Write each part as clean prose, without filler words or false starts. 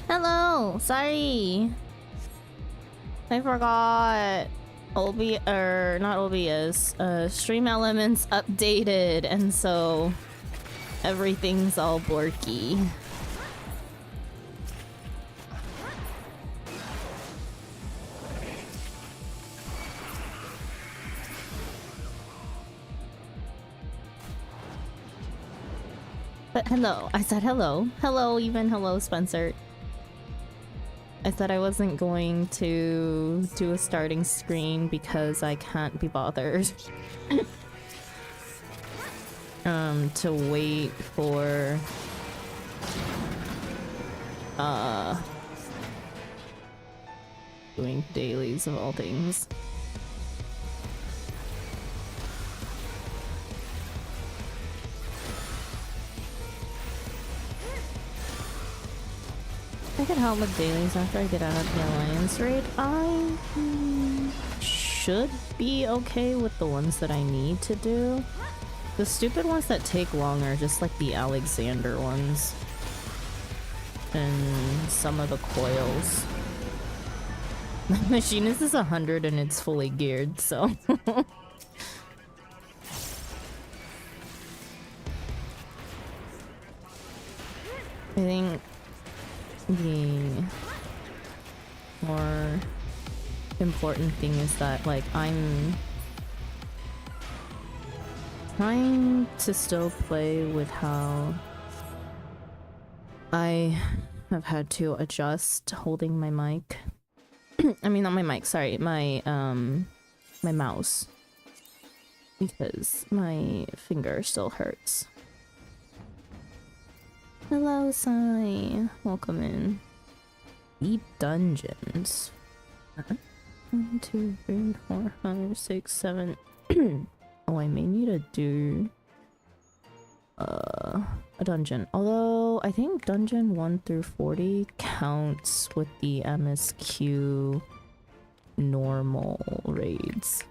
Hello! Sorry! I forgot. Not OBS. Stream Elements updated, and so everything's all borky. But hello. I said hello. Hello, even hello, Spencer. I said I wasn't going to do a starting screen because I can't be bothered to wait for doing dailies of all things. I could help with dailies after I get out of the Alliance raid. I should be okay with the ones that I need to do. The stupid ones that take longer, just like the Alexander ones. And some of the coils. My machinist is 100 and it's fully geared, so... I think the more important thing is that, like, I'm trying to still play with how I have had to adjust holding my mic. I mean, not my mic, sorry, my mouse. Because my finger still hurts. Hello, Sai. Welcome in. Deep dungeons. 1, 2, 3, 4, 5, 6, 7. Oh, I may need to do a dungeon. Although I think dungeon 1 through 40 counts with the MSQ normal raids.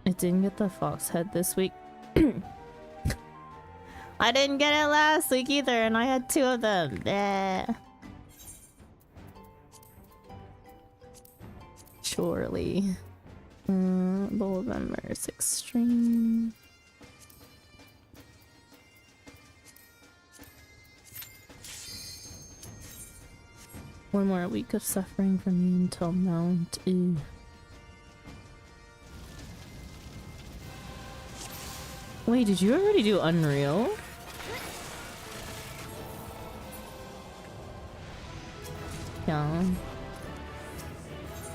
I didn't get the fox head this week. I didn't get it last week either, and I had 2 of them. Bleh. Surely. Bowl of Embers Extreme. One more week of suffering for me until Mount. Ew. Wait, did you already do Unreal?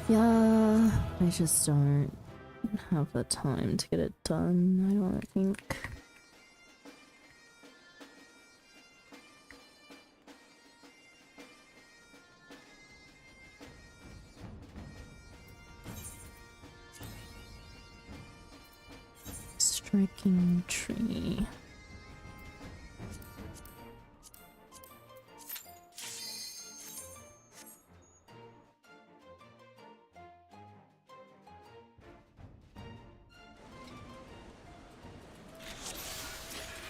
Yeah, I just don't have the time to get it done, I don't think. Striking tree.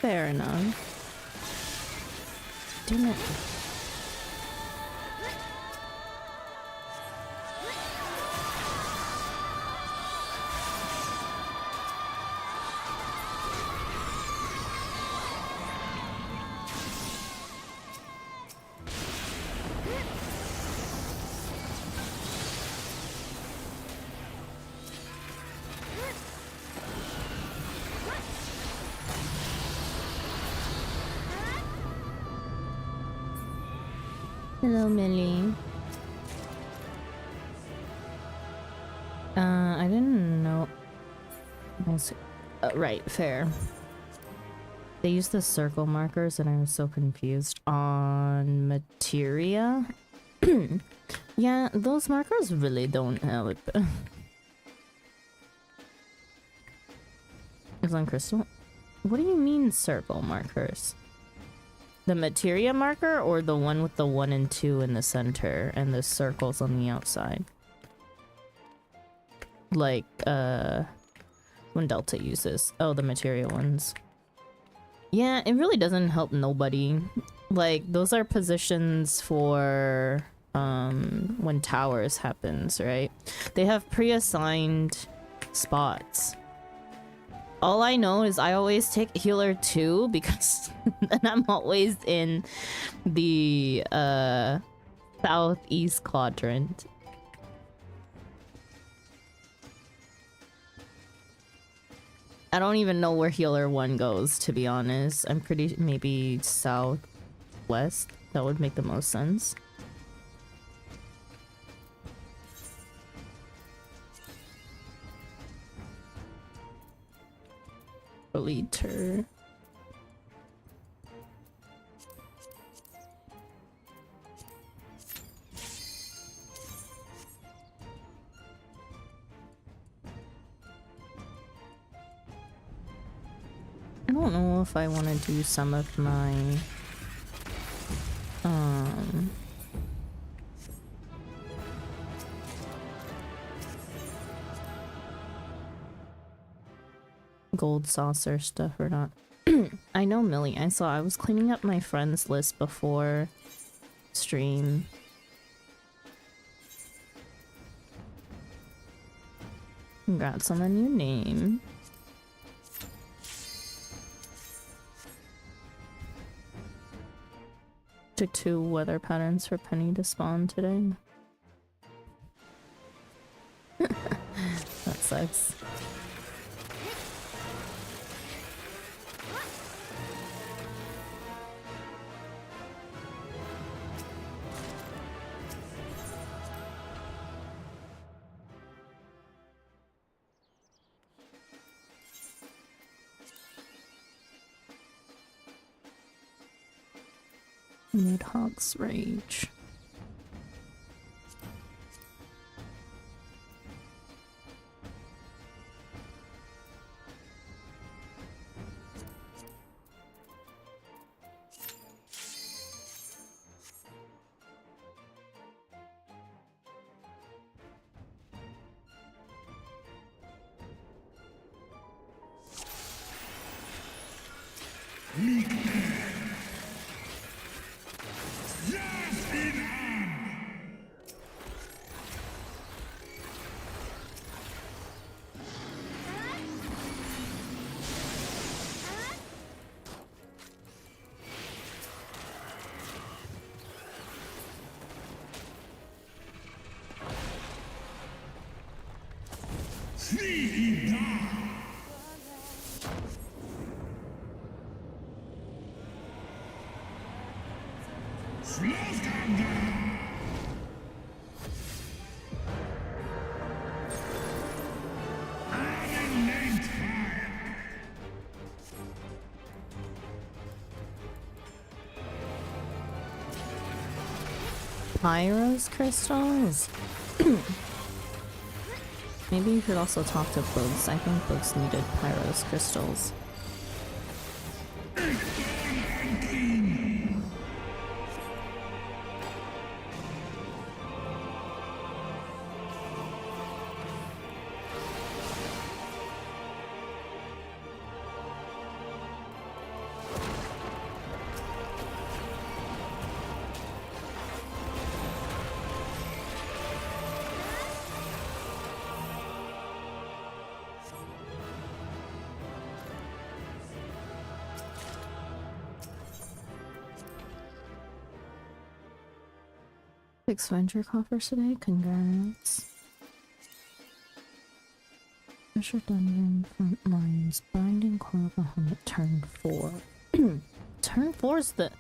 Fair enough. Damn it. Hello, Millie. I didn't know. Right, fair. They used the circle markers and I was so confused on materia. Yeah, those markers really don't help. It's on crystal? What do you mean circle markers? The materia marker or the one with the 1 and 2 in the center and the circles on the outside? Like, when Delta uses. Oh, the materia ones. Yeah, it really doesn't help nobody. Like, those are positions for when towers happens, right? They have pre-assigned spots. All I know is I always take healer 2 because then I'm always in the southeast quadrant. I don't even know where healer 1 goes, to be honest. I'm pretty maybe southwest. That would make the most sense. Liter. I don't know if I want to do some of my gold saucer stuff or not. I know Millie. I was cleaning up my friends list before stream. Congrats on a new name. Took 2 weather patterns for Penny to spawn today. That sucks. Nidhogg's Rage. Pyros crystals? Maybe you could also talk to Bugs. I think Bugs needed Pyros crystals. Six Venture coffers today, congrats. Treasure Dungeon, Front Lines, Binding Coil Bahamut, turn 4. Turn 4 is the...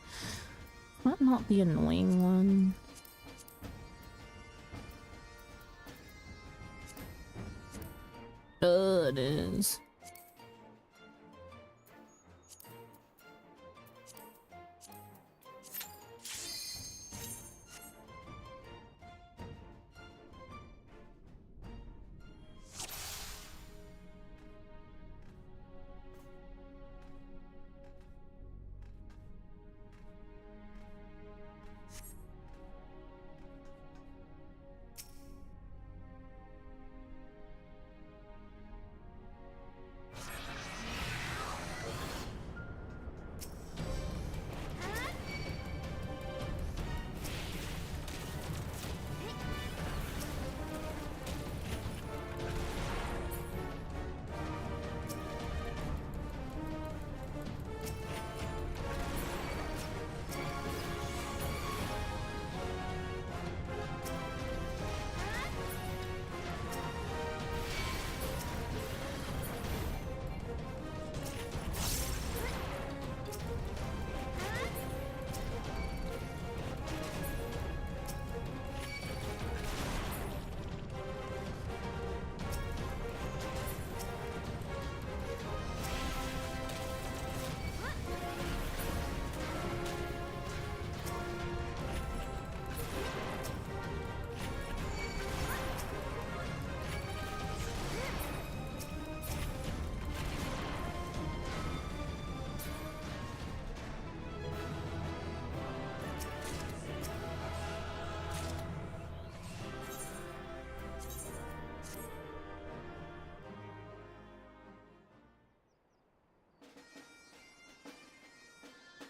That not the annoying one. It is.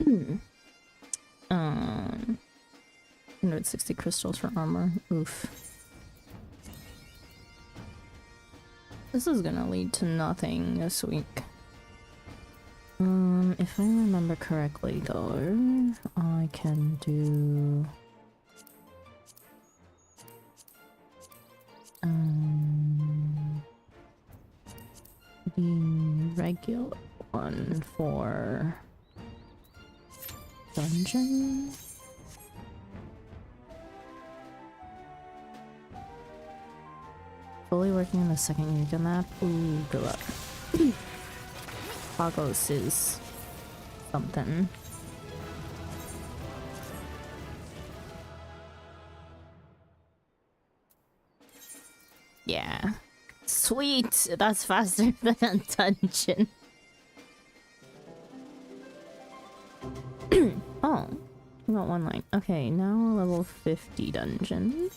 160 crystals for armor. Oof. This is gonna lead to nothing this week. If I remember correctly though, I can do... the regular one for dungeon. Fully working on the second Yuga map. Ooh, good luck. Pagos is something. Yeah. Sweet! That's faster than a dungeon. Oh, we got one line. Okay, now a level 50 dungeon.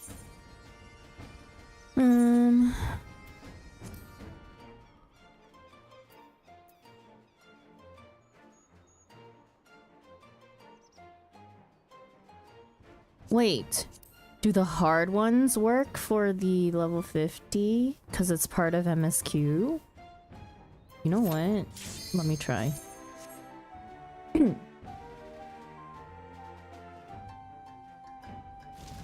Wait. Do the hard ones work for the level 50? Because it's part of MSQ? You know what? Let me try.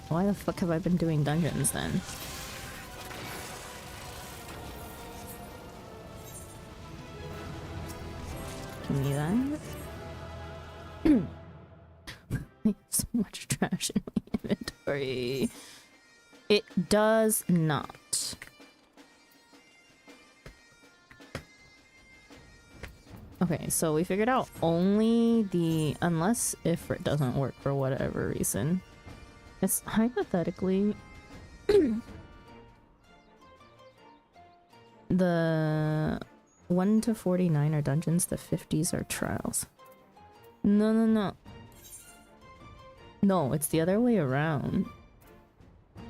Why the fuck have I been doing dungeons then? Give me that. I have so much trash in my inventory. It does not. Okay, so we figured out only the... unless if it doesn't work for whatever reason. It's hypothetically... the 1 to 49 are dungeons, the 50s are trials. No. No, it's the other way around.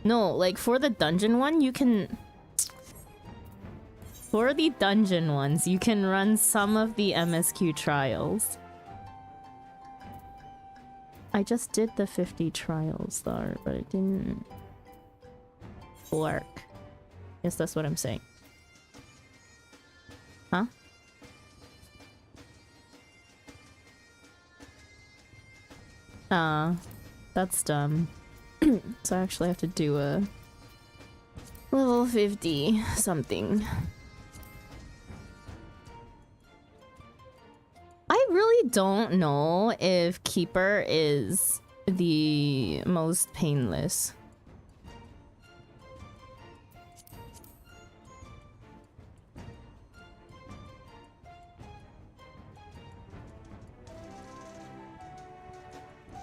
No, like for the dungeon one, you can... For the dungeon ones, you can run some of the MSQ trials. I just did the 50 trials though, but it didn't work. Yes, that's what I'm saying. Huh? That's dumb. So I actually have to do a level 50 something. I really don't know if Keeper is the most painless.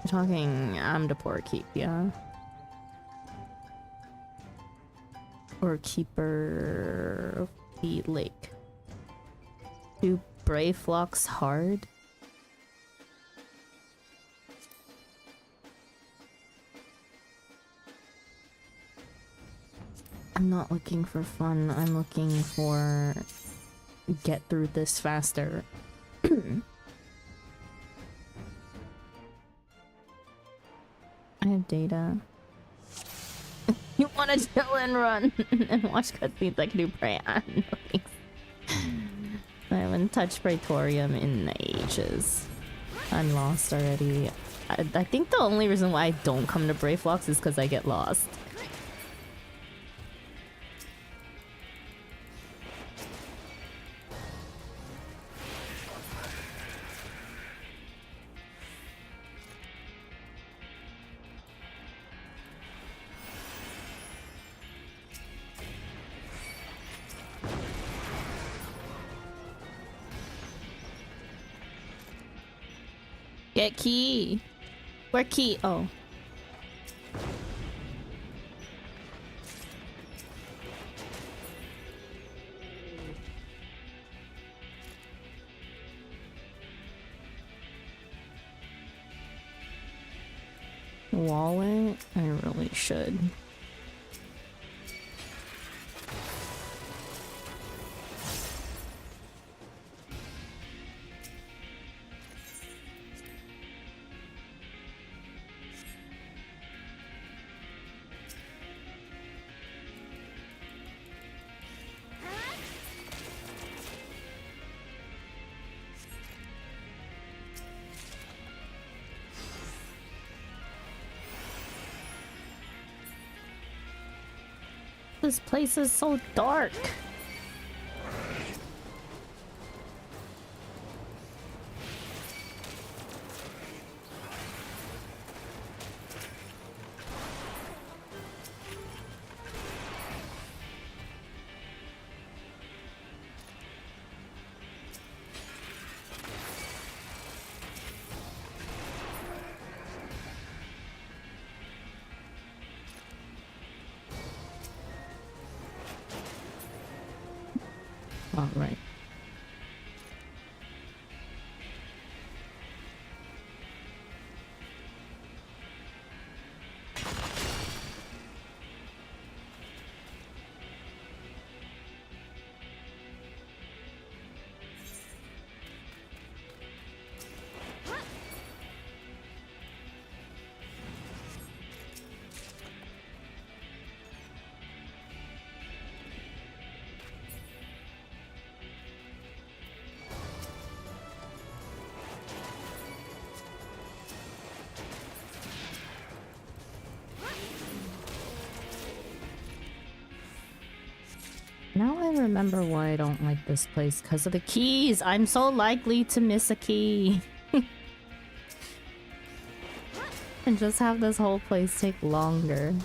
We're talking Amdapur Keep, yeah? Or Keeper of the Lake. Do Brave Flocks hard? I'm not looking for fun, I'm looking for get through this faster. I have data. You wanna chill and run and watch cutscenes I can do pray on. No thanks. I haven't touched Praetorium in ages. I'm lost already. I think the only reason why I don't come to Brave Flocks is because I get lost. Get key. Where key? Oh. Wallet? I really should. This place is so dark. All right. Now I remember why I don't like this place, because of the keys. I'm so likely to miss a key. And just have this whole place take longer.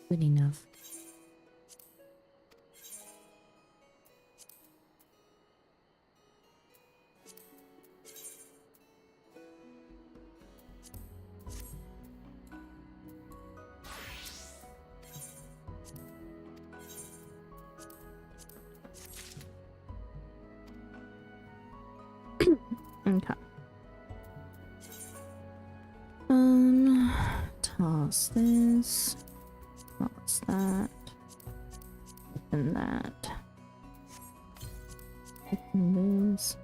Good enough. Okay. Toss this. What's that? Open that. Open this.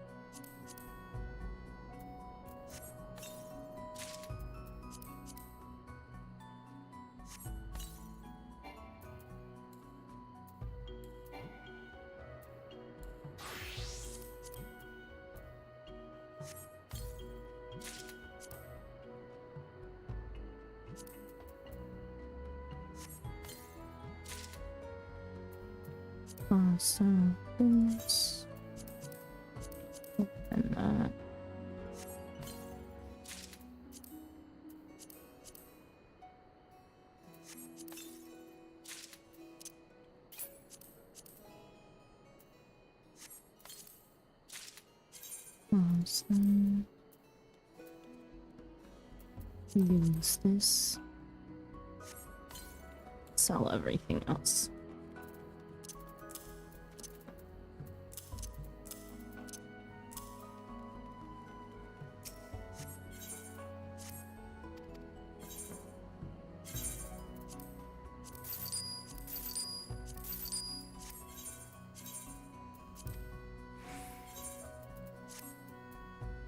Awesome. This. Open that. Awesome. Use this. Sell everything else.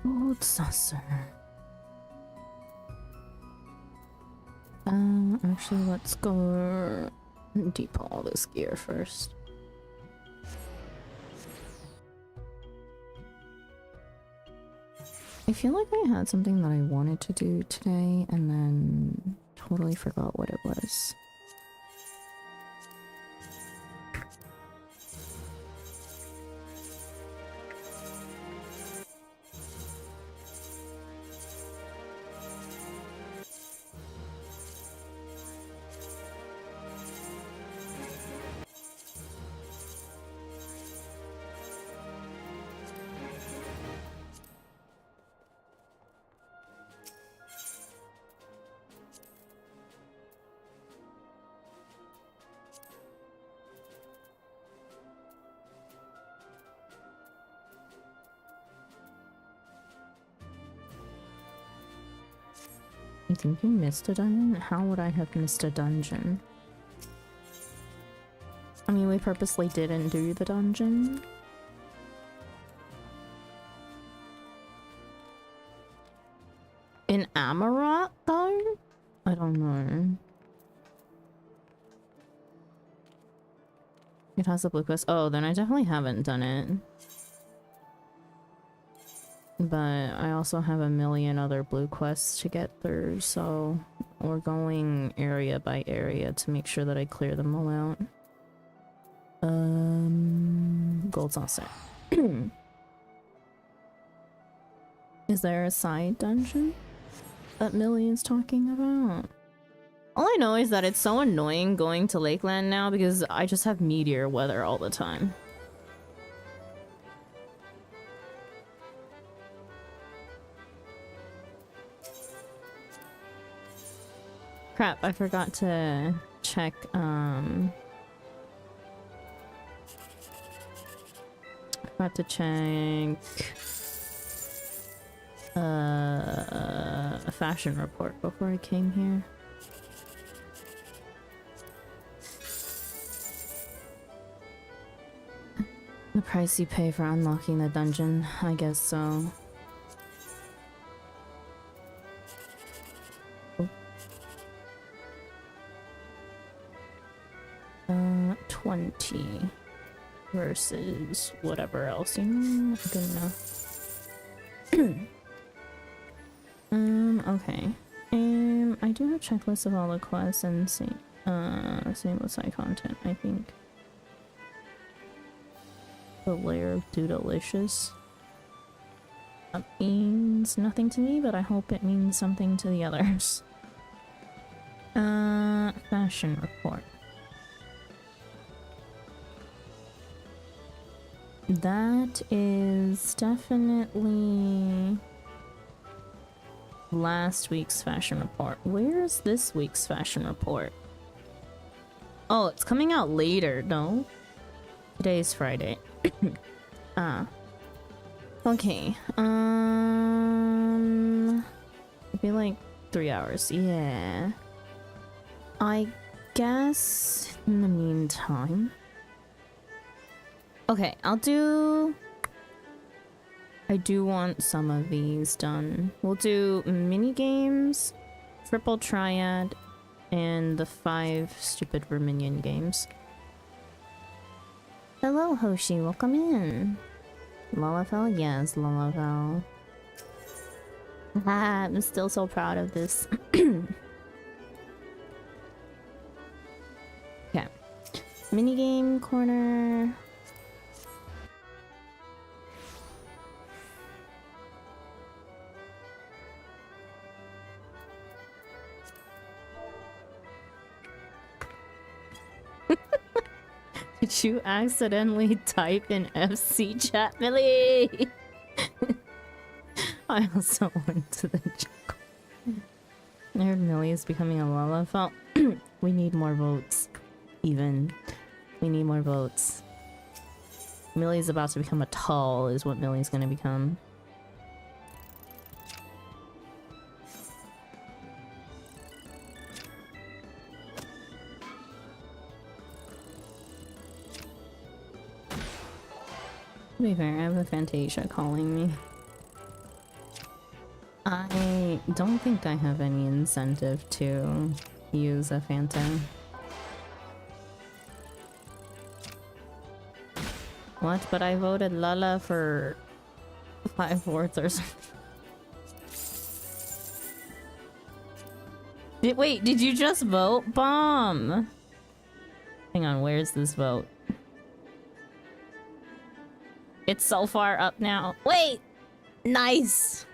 Old saucer. Actually, let's go depot all this gear first. I feel like I had something that I wanted to do today and then totally forgot what it was. You think you missed a dungeon? How would I have missed a dungeon? I mean, we purposely didn't do the dungeon. In Amarat, though? I don't know. It has a blue quest. Oh, then I definitely haven't done it. But I also have a million other blue quests to get through, so we're going area by area to make sure that I clear them all out. Gold saucer. Is there a side dungeon that Millie's talking about? All I know is that it's so annoying going to Lakeland now because I just have meteor weather all the time. Crap, I forgot to check, a fashion report before I came here. The price you pay for unlocking the dungeon, I guess so. 20 versus whatever else, you know, good enough. Okay. I do have checklists of all the quests and same with side content, I think. The layer of Doodalicious. That means nothing to me, but I hope it means something to the others. Fashion report. That is definitely last week's fashion report. Where's this week's fashion report? Oh, it's coming out later, no? Today's Friday. Okay. It'd be like 3 hours. Yeah. I guess in the meantime. Okay, I do want some of these done. We'll do mini games, triple triad, and the 5 stupid Verminion games. Hello, Hoshi, welcome in. Lalafell? Yes, Lalafell. Ah, I'm still so proud of this. Okay. Minigame corner. Did you accidentally type in FC chat, Millie? I also went to the jungle. I heard Millie is becoming a Lalafell. We need more votes. Even. We need more votes. Millie's about to become a tall is what Millie's gonna become. To be fair, I have a Fantasia calling me. I don't think I have any incentive to use a Phantom. What? But I voted Lala for 5 fourths or something. Wait, did you just vote? Bomb! Hang on, where's this vote? It's so far up now. Wait! Nice!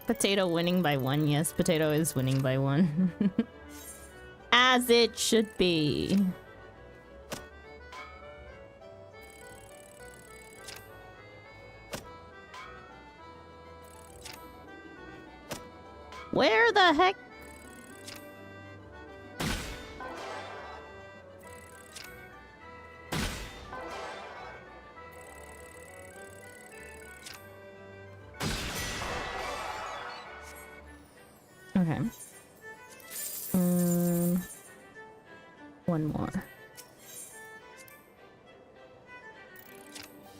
Potato winning by 1. Yes, Potato is winning by 1. As it should be. Where the heck? Okay. One more.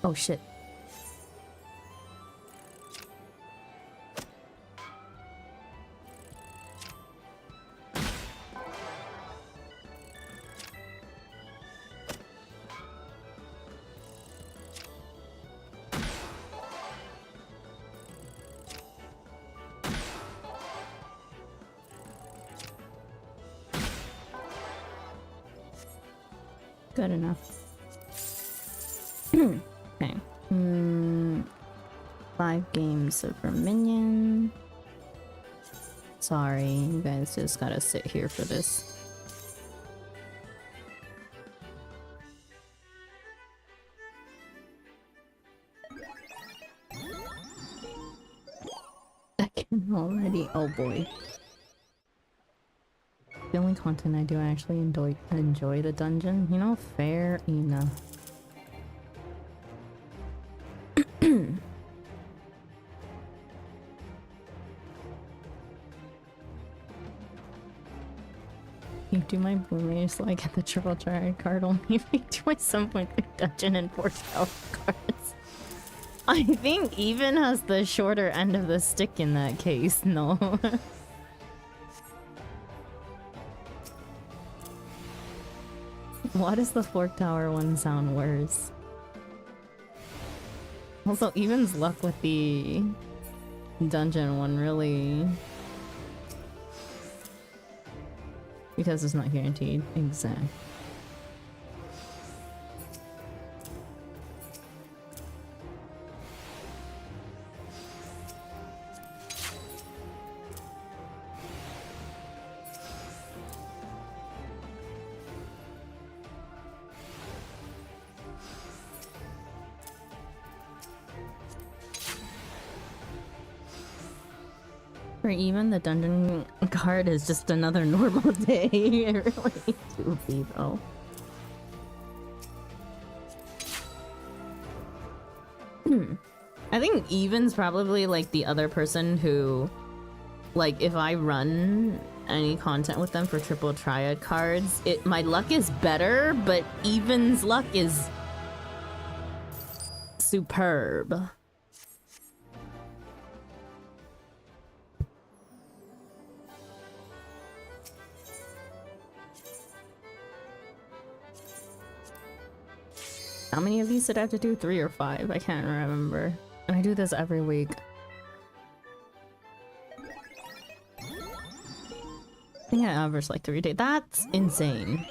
Oh shit. Good enough. Okay. 5 games of Verminion. Sorry, you guys just gotta sit here for this. I can already. Oh boy. The only content I do actually enjoy the dungeon. You know, fair enough. You do my blue so I get the triple triad card only if I do my 7.3 dungeon and 4 health cards. I think even has the shorter end of the stick in that case, no. Why does the Fork Tower one sound worse? Also, Even's luck with the dungeon one really... Because it's not guaranteed. Exact. For even the dungeon card is just another normal day. It really do be though. I think Even's probably like the other person who, like, if I run any content with them for triple triad cards, my luck is better, but Even's luck is superb. How many of these did I have to do? 3 or 5? I can't remember. And I do this every week. I think I average like 3 days. That's insane.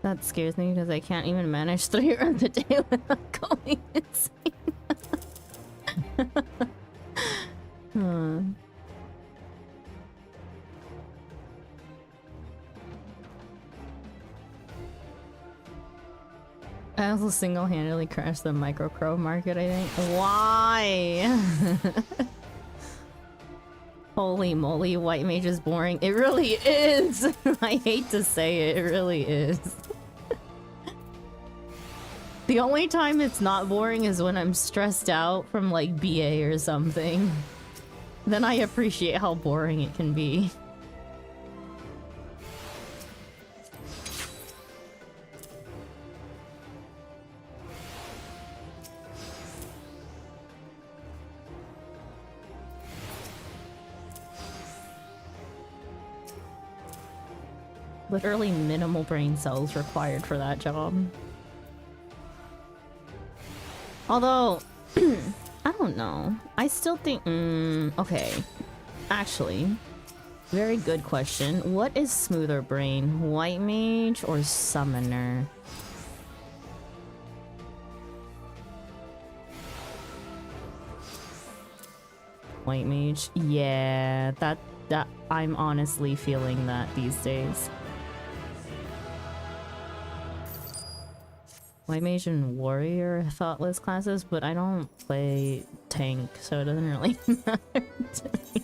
That scares me because I can't even manage 3 around the day without going insane. I also single-handedly crashed the microcrow market, I think. Why? Holy moly, white mage is boring. It really is! I hate to say it, it really is. The only time it's not boring is when I'm stressed out from like BA or something. Then I appreciate how boring it can be. Literally minimal brain cells required for that job. Although, I don't know. I still think... okay. Actually, very good question. What is smoother brain? White mage or summoner? White mage? Yeah, that I'm honestly feeling that these days. White mage and warrior thoughtless classes, but I don't play tank, so it doesn't really matter to me.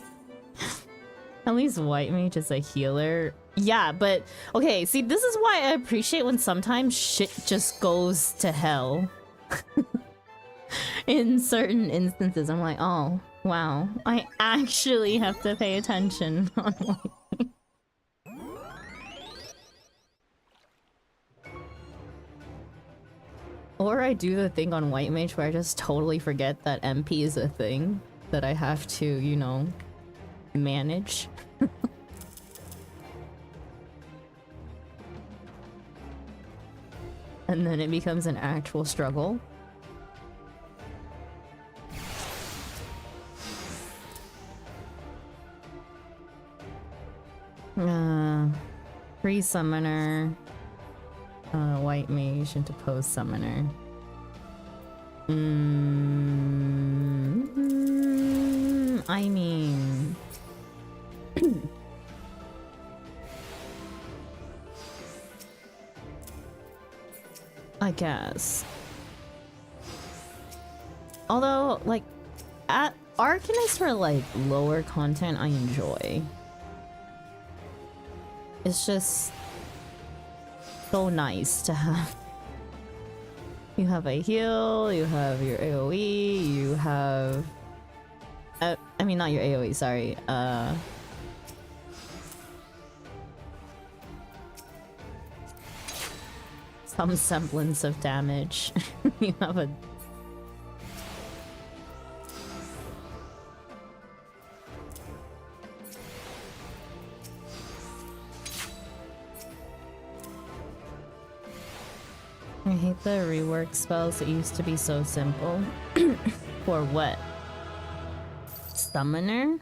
At least white mage is a healer. Yeah, but okay, see, this is why I appreciate when sometimes shit just goes to hell. In certain instances, I'm like, oh, Wow, I actually have to pay attention on White. Or I do the thing on White Mage where I just totally forget that MP is a thing that I have to, you know, manage. And then it becomes an actual struggle. Free summoner, white mage into post summoner. I mean, I guess. Although, like, at Arcanist for like lower content, I enjoy. It's just so nice to have. You have a heal, you have your AoE, you have... I mean, not your AoE, sorry. Some semblance of damage. You have a... I hate the rework spells that used to be so simple. For what? Summoner?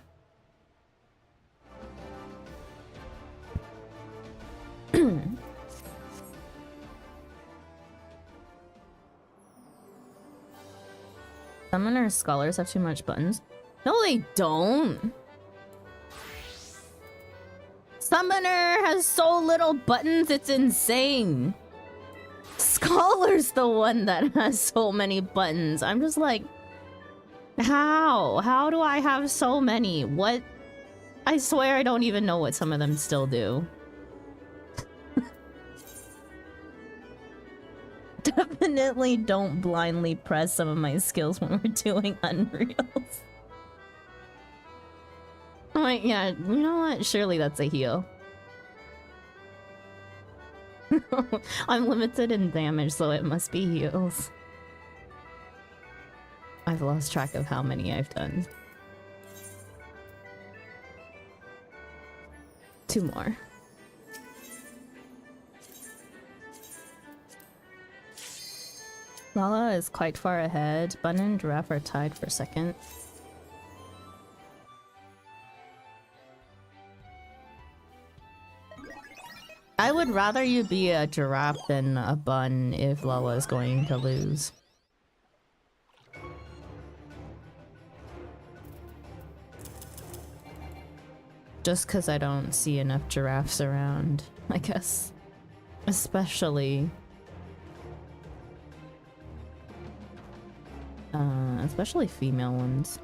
Summoner scholars have too much buttons. No, they don't! Summoner has so little buttons, it's insane! Scholar's the one that has so many buttons. I'm just like, how? How do I have so many? What? I swear I don't even know what some of them still do. Definitely don't blindly press some of my skills when we're doing Unreals. I'm like, yeah, you know what? Surely that's a heal. I'm limited in damage, so it must be heals. I've lost track of how many I've done. 2 more. Lala is quite far ahead. Bun and Giraffe are tied for second. I would rather you be a giraffe than a bun if Lala is going to lose. Just because I don't see enough giraffes around, I guess. Especially... especially female ones.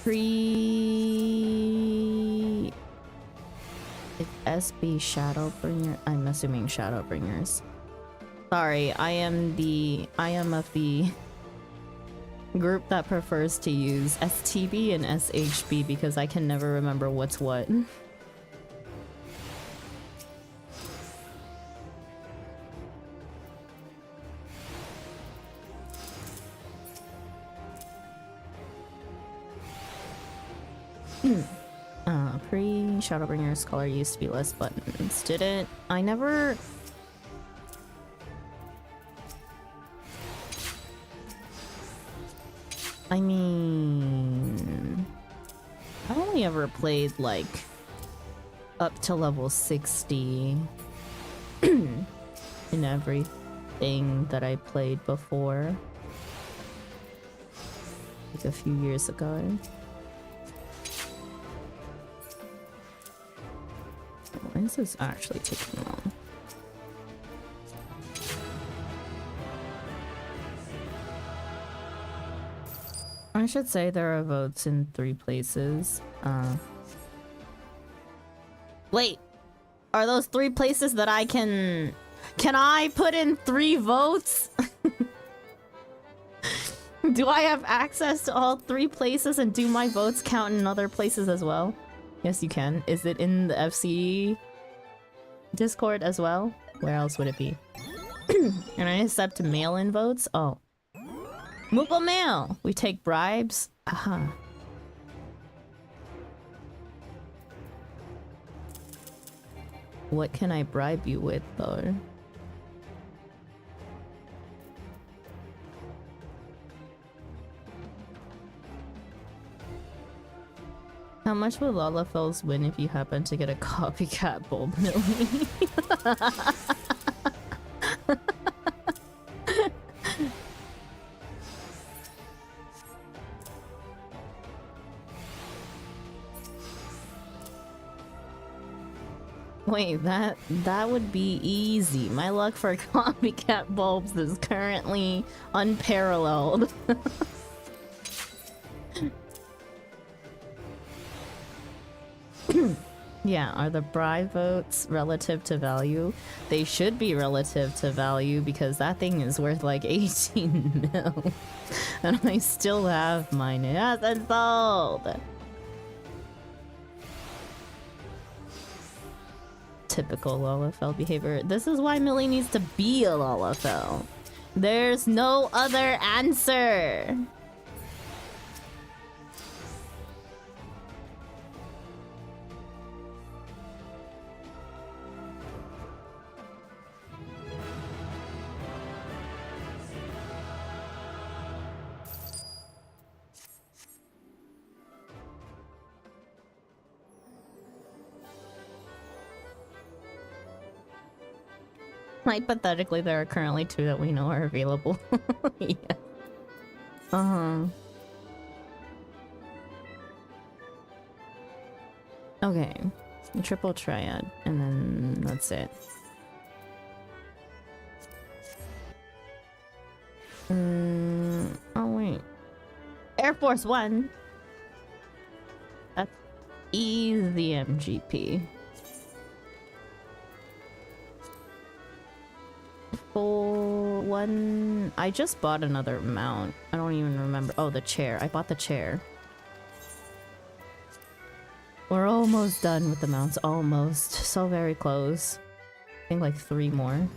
Free... Is SB Shadowbringer? I'm assuming Shadowbringers. Sorry, I am of the group that prefers to use STB and SHB because I can never remember what's what. Pre-Shadowbringer Scholar used to be less buttons. Did it? I never... I mean... I only ever played, like, up to level 60 in everything that I played before. Like a few years ago. Why is this actually taking long? I should say there are votes in 3 places. Wait! Are those 3 places that I can... Can I put in 3 votes? Do I have access to all 3 places and do my votes count in other places as well? Yes, you can. Is it in the FC Discord as well? Where else would it be? And I accept mail-in votes? Oh. Moogle mail! We take bribes? Aha. What can I bribe you with, though? How much will Lalafels win if you happen to get a copycat bulb, Millie? Wait, that would be easy. My luck for copycat bulbs is currently unparalleled. Yeah, are the bribe votes relative to value? They should be relative to value because that thing is worth like 18 mil. And I still have mine. It hasn't sold! Typical Lalafell behavior. This is why Millie needs to be a Lalafell. There's no other answer! Hypothetically, there are currently 2 that we know are available. Yeah. Uh-huh. Okay. Triple triad, and then that's it. Oh wait. Air Force One! That's easy MGP. For one... I just bought another mount. I don't even remember. Oh, the chair. I bought the chair. We're almost done with the mounts. Almost. So very close. I think like 3 more.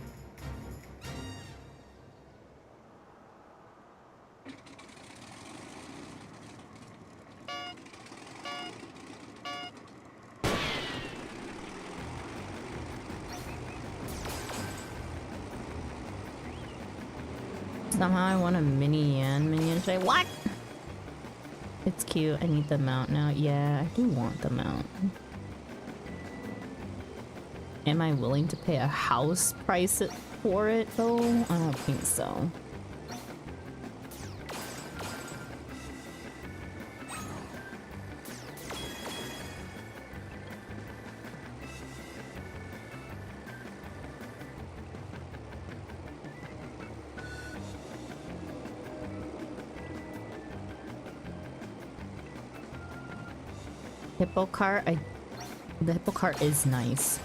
Somehow I want a mini Yan minion today. What? It's cute. I need the mount now. Yeah, I do want the mount. Am I willing to pay a house price for it though? I don't think so. Hippo cart, the hippo cart is nice.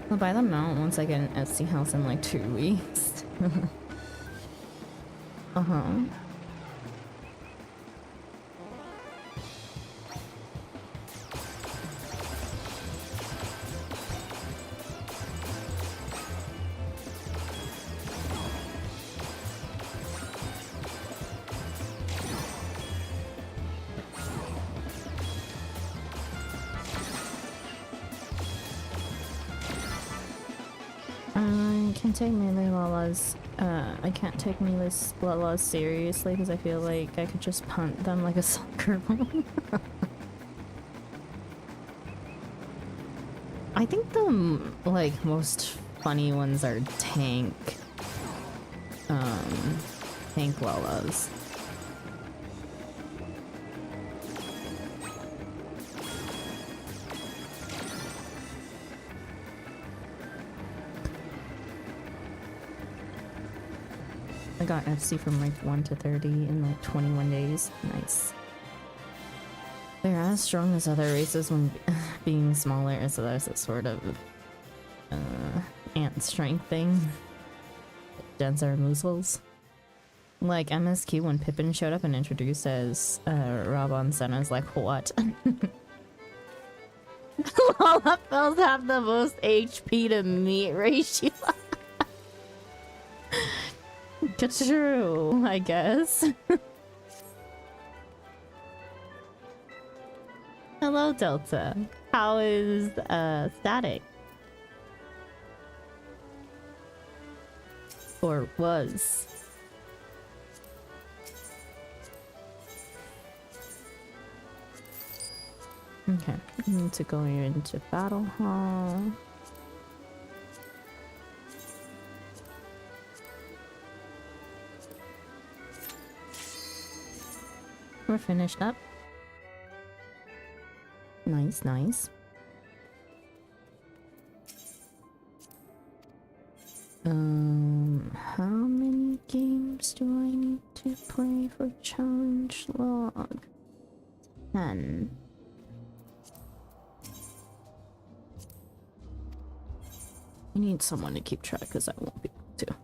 I'll buy the mount once I get an Etsy house in like 2 weeks. Uh-huh. Take melee lalas. I can't take melee lalas seriously because I feel like I could just punt them like a soccer ball. I think the like most funny ones are tank lalas. I got FC from rank 1 to 30 in like 21 days. Nice. They're as strong as other races when being smaller, so there's a sort of ant strength thing. Denser muscles. Like MSQ when Pippin showed up and introduced as Rabon Senna's like, what? Lalafels have the most HP to meat ratio. True, I guess. Hello, Delta. How is Static? Or was? Okay, I need to go into Battle Hall. We're finished up. Nice, nice. How many games do I need to play for challenge log? 10. I need someone to keep track because I won't be able to.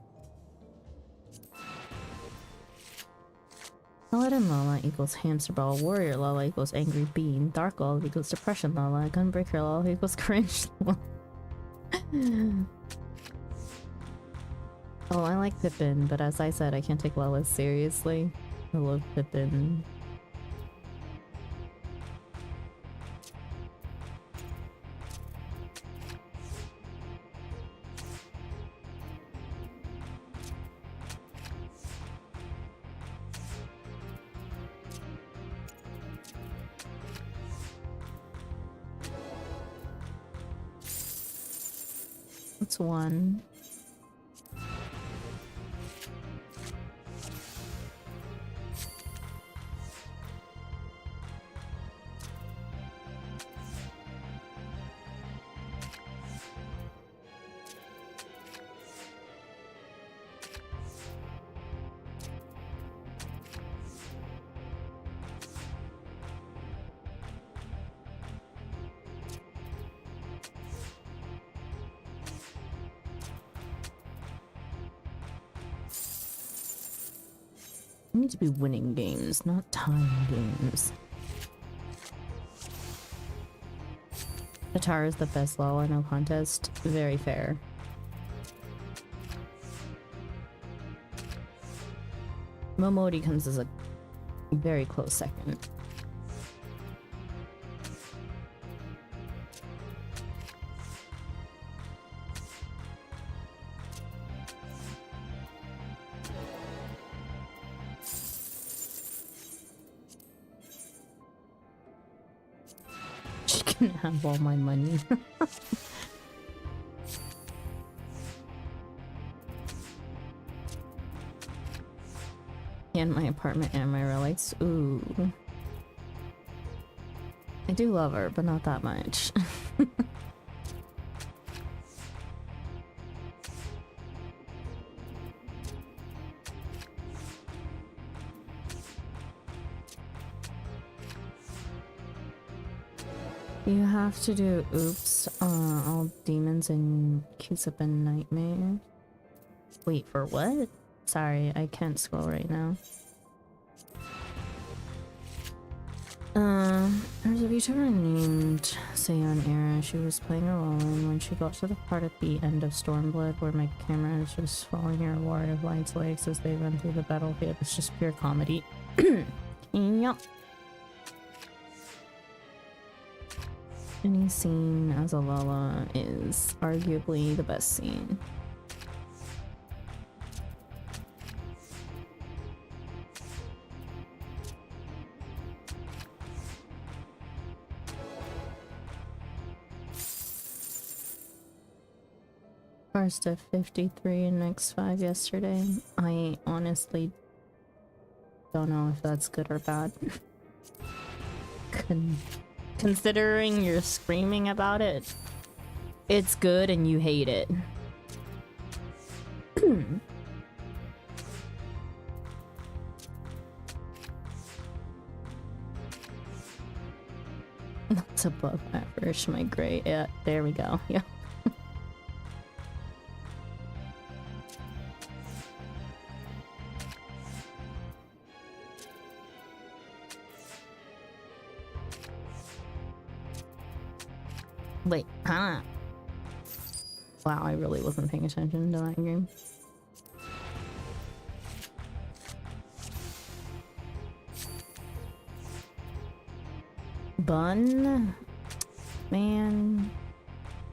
Paladin Lala equals Hamster Ball, Warrior Lala equals Angry Bean, Dark Lala equals Depression Lala, Gunbreaker Lala equals Cringe Lala. Oh, I like Pippin, but as I said, I can't take Lala seriously. I love Pippin. What's one? I need to be winning games, not time games. Qatar is the best Lala, no contest. Very fair. Momodi comes as a very close second. Have all my money. And my apartment and my relics. Ooh. I do love her, but not that much. You have to do oops, all demons and Q-Sip and Nightmare. Wait, for what? Sorry, I can't scroll right now. There's a VTuber named Seon Era. She was playing a role in when she got to the part at the end of Stormblood where my camera is just following her Warrior of Light's legs as they run through the battlefield. It's just pure comedy. Yup. Any scene as a Lala is arguably the best scene. First to 53 in next 5 yesterday. I honestly don't know if that's good or bad. Considering you're screaming about it, it's good and you hate it. That's above average, my gray. Yeah, there we go. Yeah. Wait, huh? Wow, I really wasn't paying attention to that game. Bun? Man,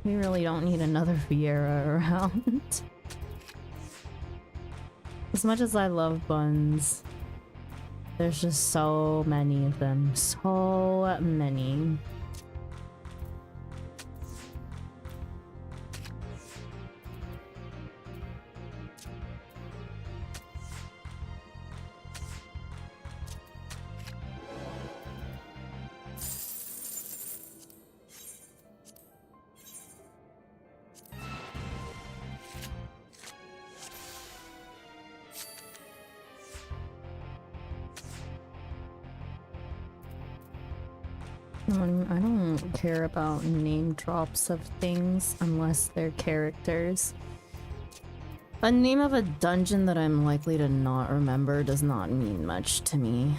we really don't need another Vieira around. As much as I love buns, there's just so many of them. So many. I don't care about name drops of things unless they're characters. A name of a dungeon that I'm likely to not remember does not mean much to me.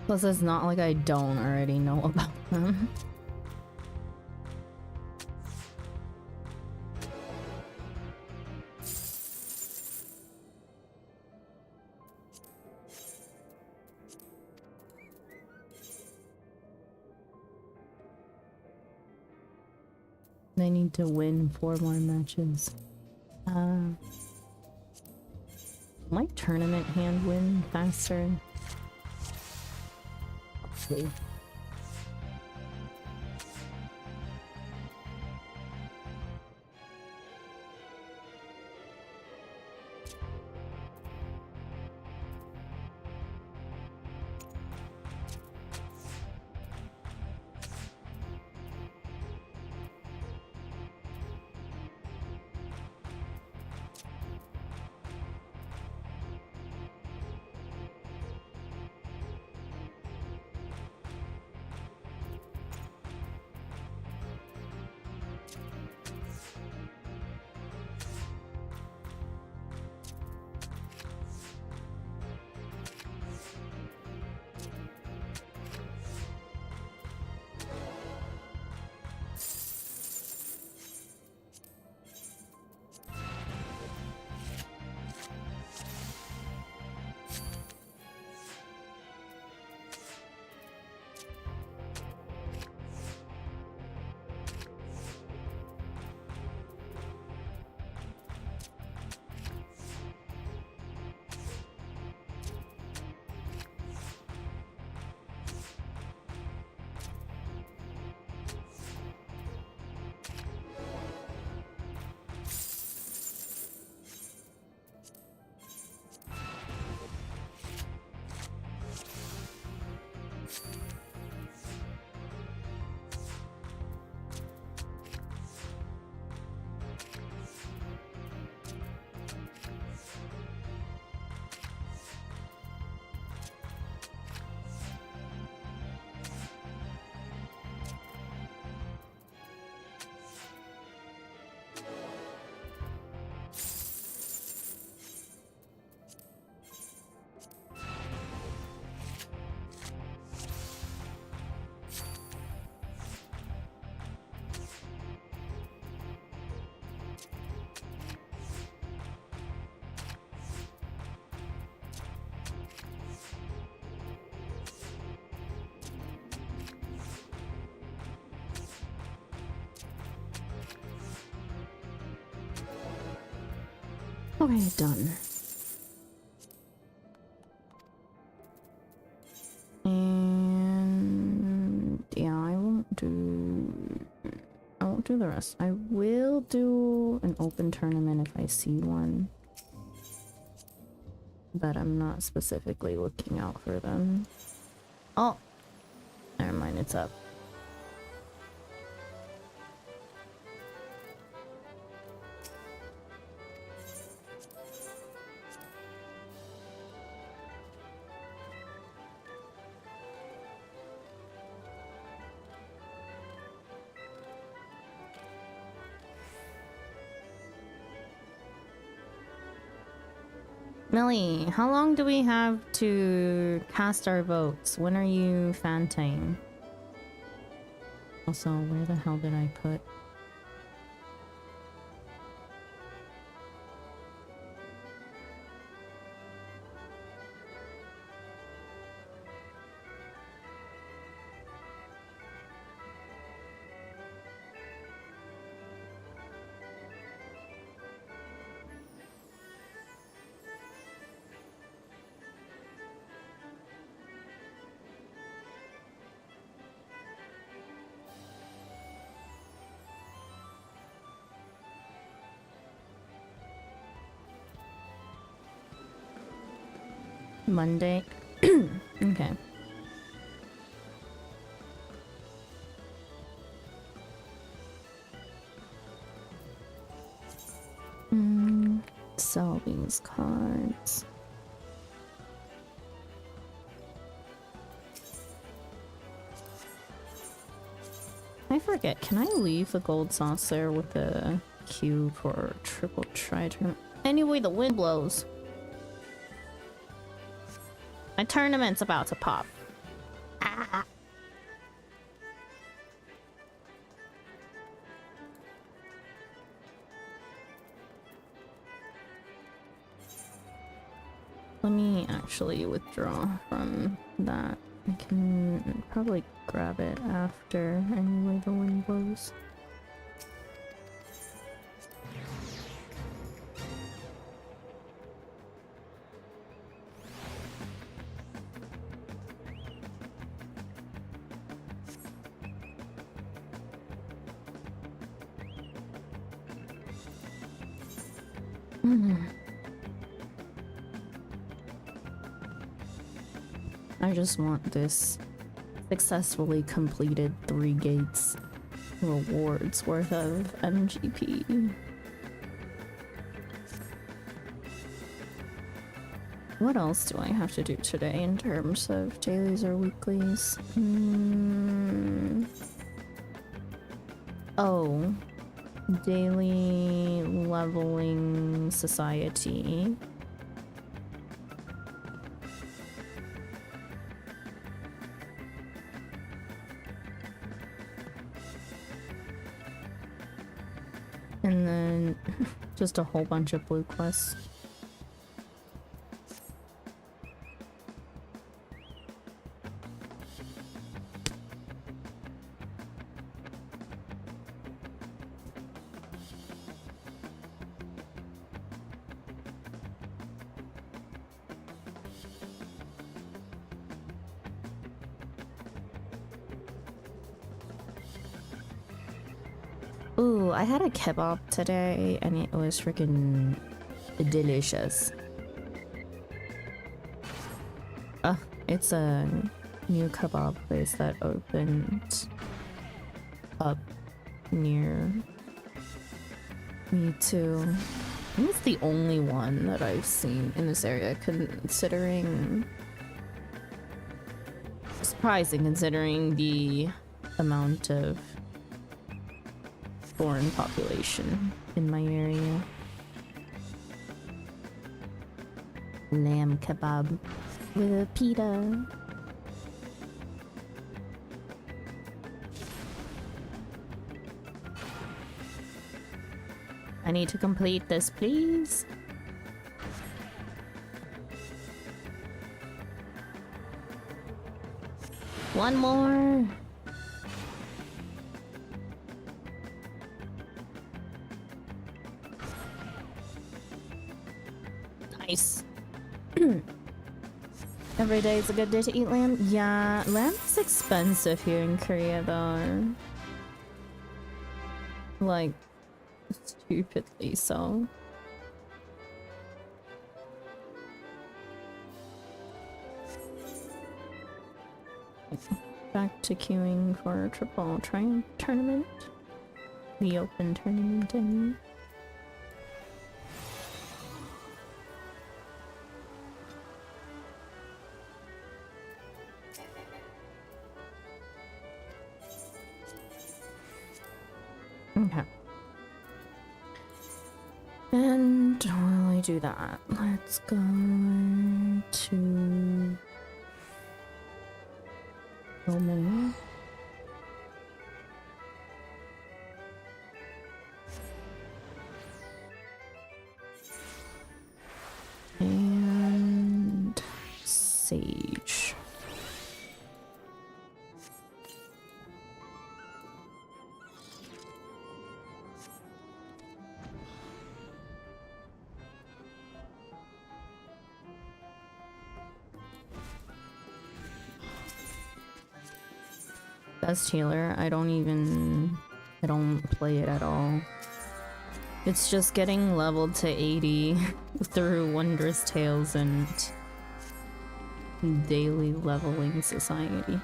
Plus, it's not like I don't already know about them. They need to win 4 more matches. Might tournament hand win faster? Probably. Okay, done. And yeah, I won't do the rest. I will do an open tournament if I see one, but I'm not specifically looking out for them. Oh, never mind, it's up. Millie, how long do we have to cast our votes? When are you fanting? Also, where the hell did I put? Monday. Okay. Sell these cards. I forget, can I leave the gold sauce there with the cube for triple tri-turn? Anyway, the wind blows. My tournament's about to pop. Ah. Let me actually withdraw from that. I can probably grab it after anyway the wind blows. I just want this successfully completed 3 gates rewards worth of MGP. What else do I have to do today in terms of dailies or weeklies? Oh, daily leveling society. And then just a whole bunch of blue quests. Ooh, I had a kebab today and it was freaking delicious. It's a new kebab place that opened up near me too. I think it's the only one that I've seen in this area, considering... surprising considering the amount of foreign population in my area. Lamb kebab with a pita. I need to complete this, please. One more. Nice. Every day is a good day to eat lamb. Yeah, lamb is expensive here in Korea though. Like, stupidly so. Back to queuing for a triple triumph tournament. The open tournament, I mean. Okay. And while I do that. Let's go to Roman. And Sage. Best healer, I don't play it at all. It's just getting leveled to 80 through Wondrous Tales and Daily Leveling Society.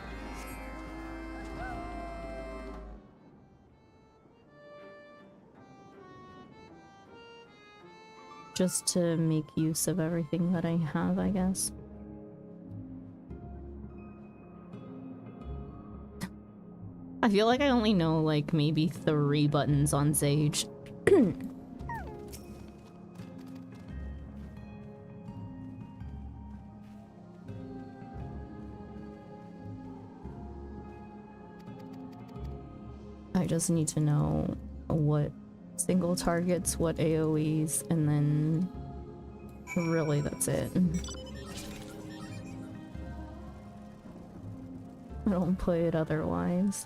Just to make use of everything that I have, I guess. I feel like I only know like maybe 3 buttons on Sage. I just need to know what single targets, what AoEs, and then really that's it. I don't play it otherwise.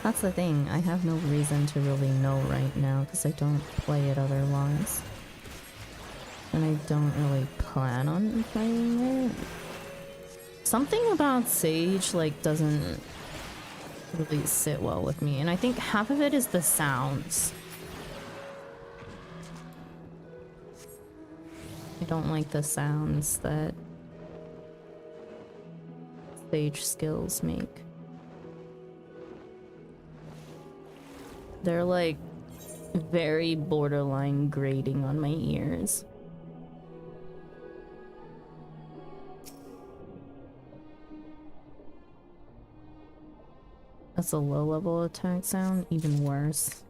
That's the thing, I have no reason to really know right now because I don't play it otherwise. And I don't really plan on playing it. Something about Sage like doesn't really sit well with me, and I think half of it is the sounds. I don't like the sounds that Sage skills make. They're like very borderline grating on my ears. That's a low level attack sound, even worse.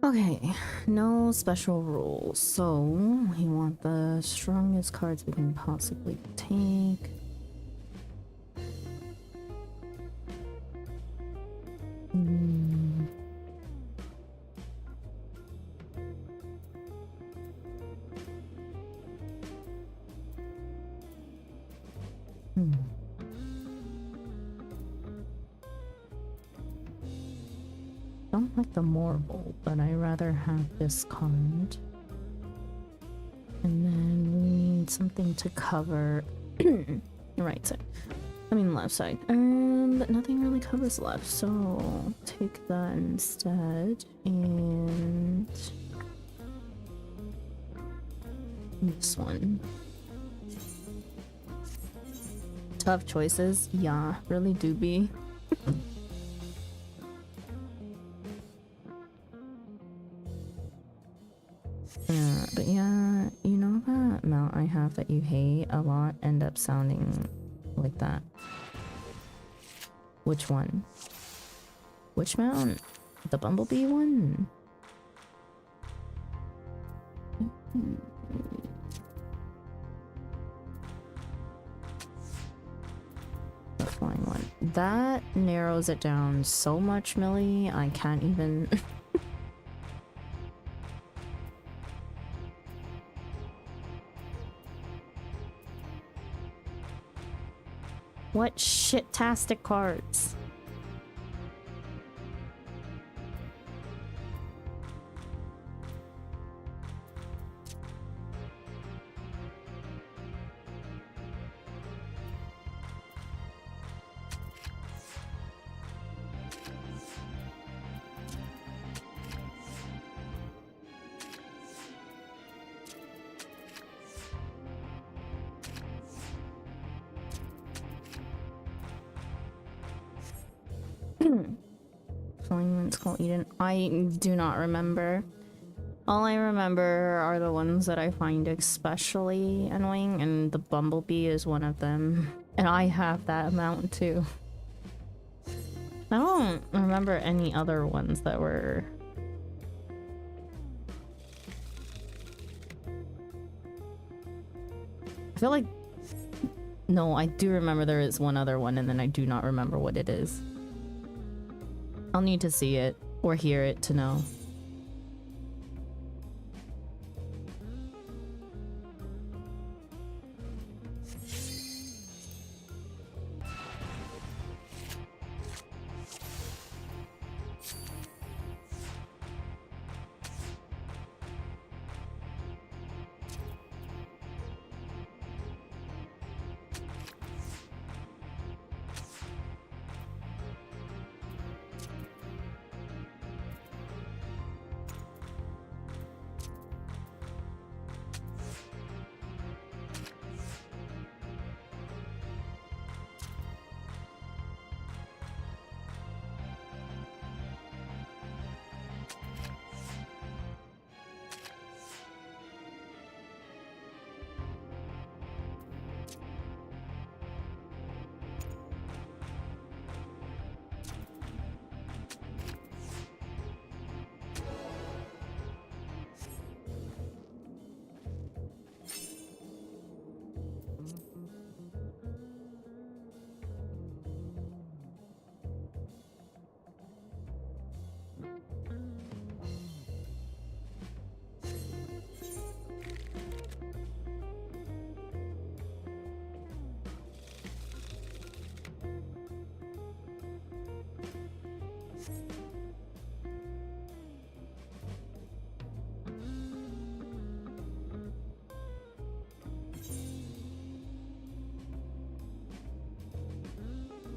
Okay, no special rules. So, we want the strongest cards we can possibly take. Don't like the Morble, but I rather have this card. And then we need something to cover right side. I mean left side. But nothing really covers left, so take that instead. And this one. Tough choices. Yeah, really do be. But yeah, you know that mount I have that you hate a lot end up sounding like that. Which one? Which mount? The bumblebee one? The flying one. That narrows it down so much, Millie. I can't even... What shit-tastic cards? Assignments called Eden. I do not remember. All I remember are the ones that I find especially annoying, and the bumblebee is one of them. And I have that amount too. I don't remember any other ones that were... I feel like... No, I do remember there is one other one, and then I do not remember what it is. I'll need to see it or hear it to know.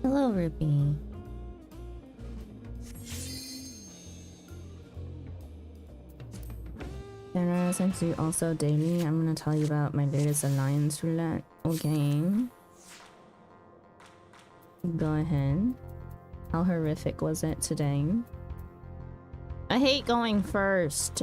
Hello, Ruby. And since you also daily, I'm gonna tell you about my latest alliance roulette. Okay. Go ahead. How horrific was it today? I hate going first.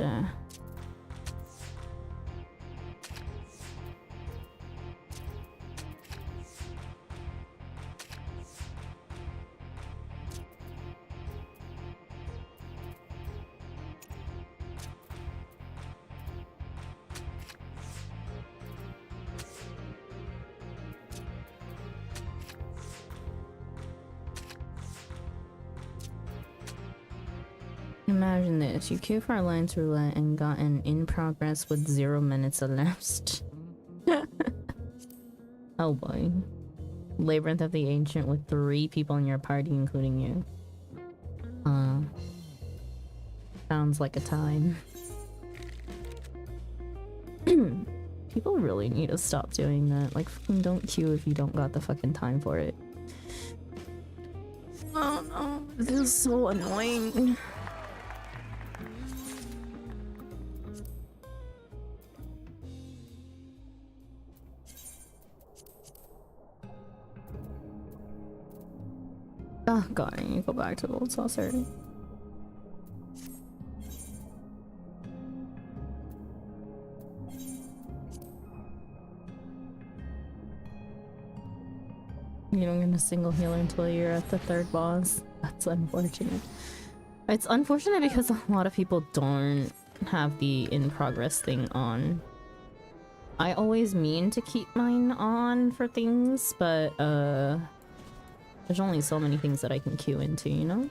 Imagine this, you queue for Alliance Roulette and got an in progress with 0 minutes elapsed. Oh boy. Labyrinth of the Ancient with 3 people in your party, including you. Sounds like a time. People really need to stop doing that. Like, fucking don't queue if you don't got the fucking time for it. Oh no, this is so annoying. Oh god, I need to go back to the old saucer. You don't get a single healer until you're at the 3rd boss. That's unfortunate. It's unfortunate because a lot of people don't have the in progress thing on. I always mean to keep mine on for things, but there's only so many things that I can queue into, you know?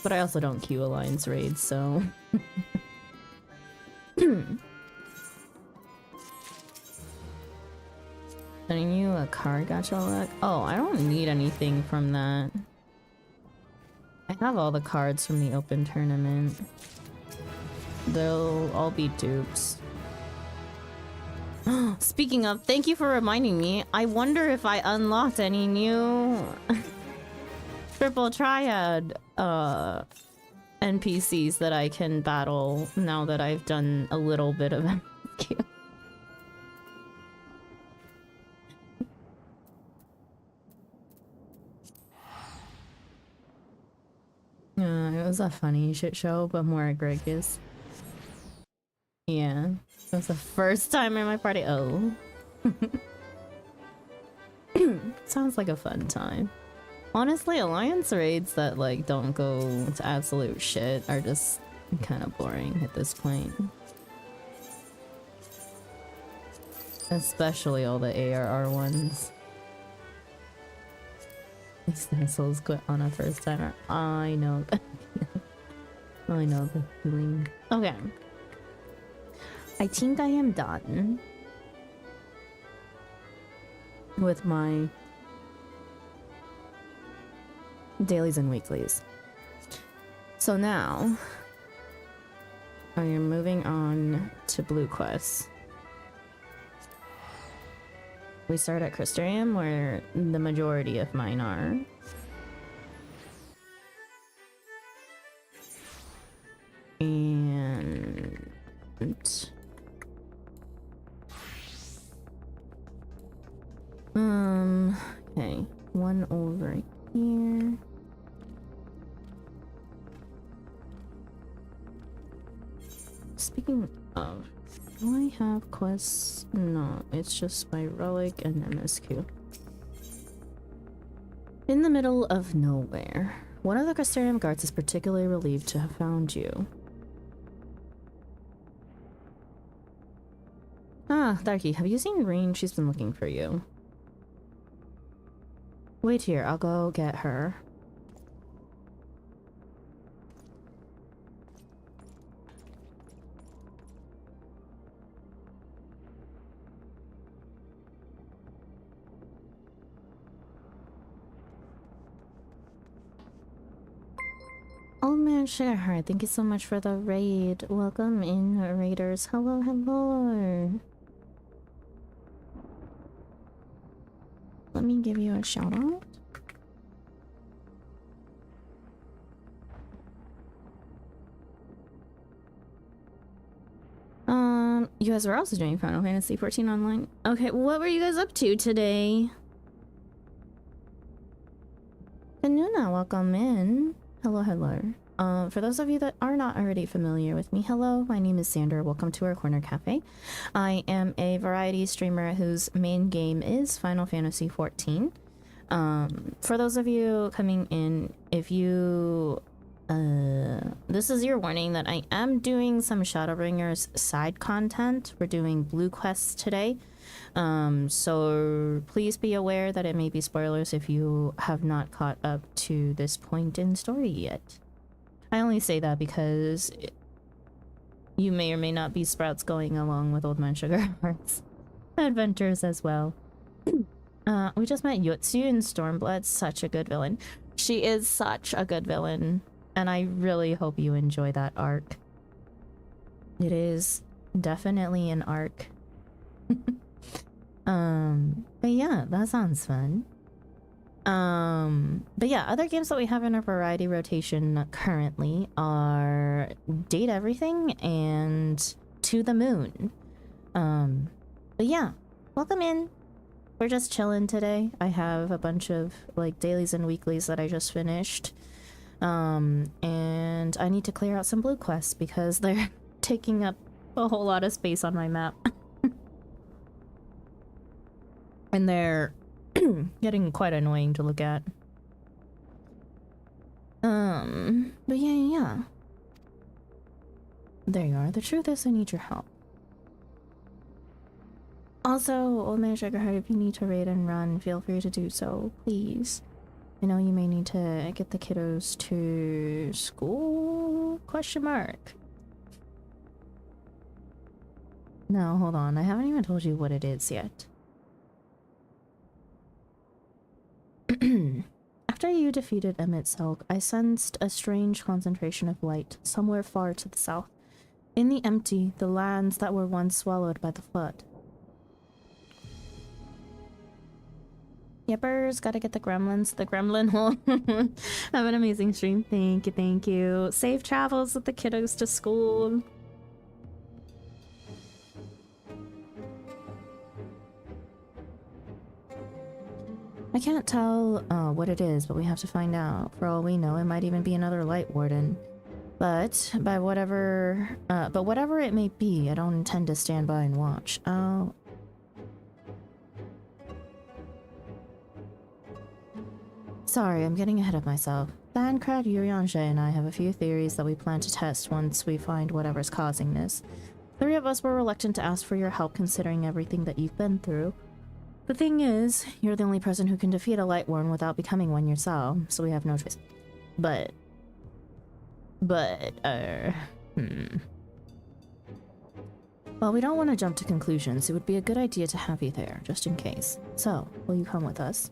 But I also don't queue Alliance raids, so... Sending you a card gacha luck? Oh, I don't need anything from that. I have all the cards from the open tournament. They'll all be dupes. Speaking of, thank you for reminding me. I wonder if I unlocked any new triple triad NPCs that I can battle now that I've done a little bit of MQ. was a funny shit show, but more egregious. Yeah. It was the first time in my party. Oh. Sounds like a fun time. Honestly, alliance raids that like don't go to absolute shit are just kind of boring at this point. Especially all the ARR ones. These assholes quit on a first timer. I know that. I know the feeling. Okay. I think I am done with my dailies and weeklies. So now I am moving on to blue quests. We start at Crystarium, where the majority of mine are. And okay, one over here. Speaking of, do I have quests? No, it's just by Relic and MSQ. In the middle of nowhere. One of the Crystarium guards is particularly relieved to have found you. Ah, Darky, have you seen Rain? She's been looking for you. Wait here, I'll go get her. Oh man, Sugarheart, thank you so much for the raid. Welcome in, raiders. Hello, hello. Let me give you a shout out. You guys were also doing Final Fantasy 14 online. Okay, what were you guys up to today? Kanuna, welcome in. Hello, hello. For those of you that are not already familiar with me, hello, my name is Sander. Welcome to our Corner Cafe. I am a variety streamer whose main game is Final Fantasy 14. For those of you coming in, if you... this is your warning that I am doing some Shadowbringers side content. We're doing blue quests today. So please be aware that it may be spoilers if you have not caught up to this point in story yet. I only say that because you may or may not be Sprouts going along with Old Man Sugarheart's adventures as well. We just met Yotsu in Stormblood. Such a good villain. She is such a good villain, and I really hope you enjoy that arc. It is definitely an arc. But yeah, that sounds fun. But yeah, other games that we have in our variety rotation currently are Date Everything and To the Moon. But yeah, welcome in. We're just chilling today. I have a bunch of like dailies and weeklies that I just finished. And I need to clear out some blue quests because they're taking up a whole lot of space on my map. And they're getting quite annoying to look at. But yeah. There you are. The truth is I need your help. Also, Old Man Sugarheart, if you need to raid and run, feel free to do so, please. I know you may need to get the kiddos to school? Question mark. No, hold on. I haven't even told you what it is yet. After you defeated Emmett Selk, I sensed a strange concentration of light somewhere far to the south. In the empty, the lands that were once swallowed by the flood. Yippers, gotta get the gremlins. The gremlin hole. Have an amazing stream. Thank you, thank you. Safe travels with the kiddos to school. I can't tell what it is, but we have to find out. For all we know, it might even be another light warden. But whatever it may be, I don't intend to stand by and watch. Oh. Sorry, I'm getting ahead of myself. Thancred, Urianger, and I have a few theories that we plan to test once we find whatever's causing this. 3 of us were reluctant to ask for your help considering everything that you've been through. The thing is, you're the only person who can defeat a light warden without becoming one yourself, so we have no choice. But, Well, we don't want to jump to conclusions. It would be a good idea to have you there, just in case. So, will you come with us?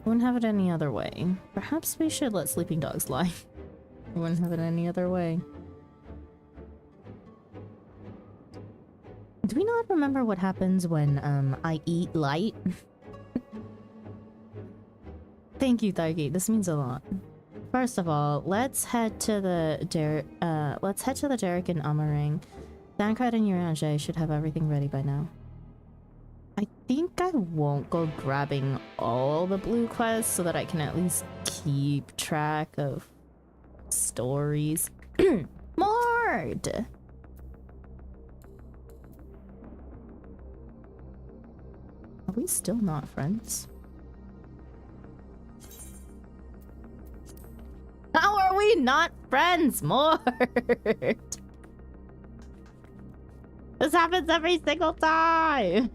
Wouldn't have it any other way. Perhaps we should let sleeping dogs lie. Wouldn't have it any other way. Do we not remember what happens when I eat light? Thank you, Thargi. This means a lot. First of all, let's head to the Derek and Amarang. Thancred and Urianger should have everything ready by now. I think I won't go grabbing all the blue quests so that I can at least keep track of stories. Mord! Are we still not friends? How are we not friends, Mord? This happens every single time!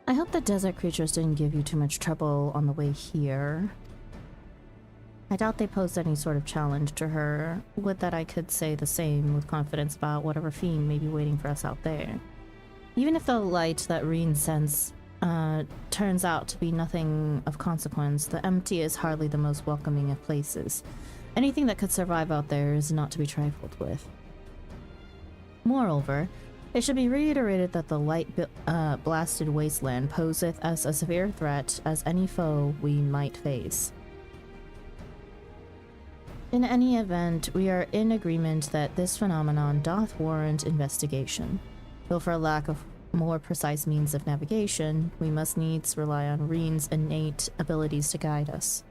I hope the desert creatures didn't give you too much trouble on the way here. I doubt they posed any sort of challenge to her. Would that I could say the same with confidence about whatever fiend may be waiting for us out there. Even if the light that Reen sends turns out to be nothing of consequence, the empty is hardly the most welcoming of places. Anything that could survive out there is not to be trifled with. Moreover, it should be reiterated that the light-blasted wasteland poseth as a severe threat as any foe we might face. In any event, we are in agreement that this phenomenon doth warrant investigation, though for lack of more precise means of navigation, we must needs rely on Reen's innate abilities to guide us.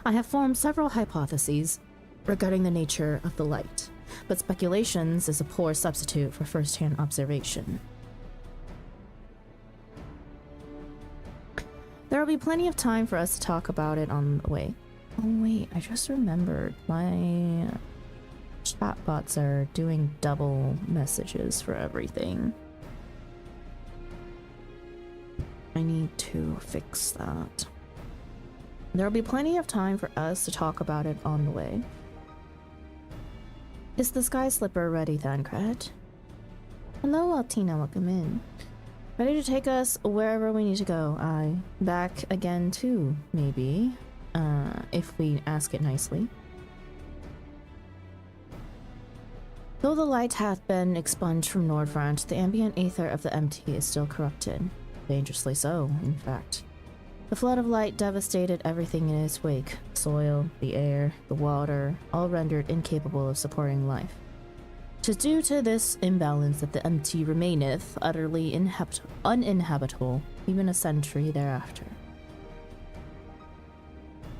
I have formed several hypotheses regarding the nature of the light, but speculations is a poor substitute for first-hand observation. There will be plenty of time for us to talk about it on the way. Oh wait, I just remembered my chatbots are doing double messages for everything. I need to fix that. There will be plenty of time for us to talk about it on the way. Is the Sky Slipper ready, Thancred? Hello, Altina, welcome in. Ready to take us wherever we need to go. Aye. Back again too, maybe. If we ask it nicely. Though the light hath been expunged from Nordfront, the ambient aether of the empty is still corrupted. Dangerously so, in fact. The flood of light devastated everything in its wake. Soil, the air, the water, all rendered incapable of supporting life. 'Tis due to this imbalance that the empty remaineth utterly uninhabitable, even a century thereafter.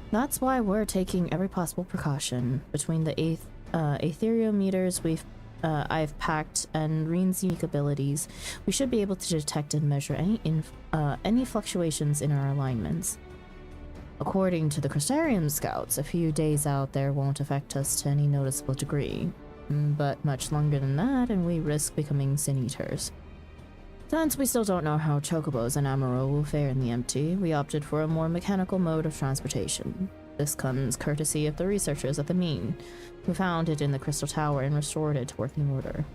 That's why we're taking every possible precaution. Between the aetheriometers I've packed and Reen's unique abilities, we should be able to detect and measure any fluctuations in our alignments. According to the Crystarium scouts, a few days out there won't affect us to any noticeable degree, but much longer than that and we risk becoming sin-eaters. Since we still don't know how Chocobos and Amaro will fare in the empty, we opted for a more mechanical mode of transportation. This comes courtesy of the researchers at the Mean, who found it in the Crystal Tower and restored it to working order.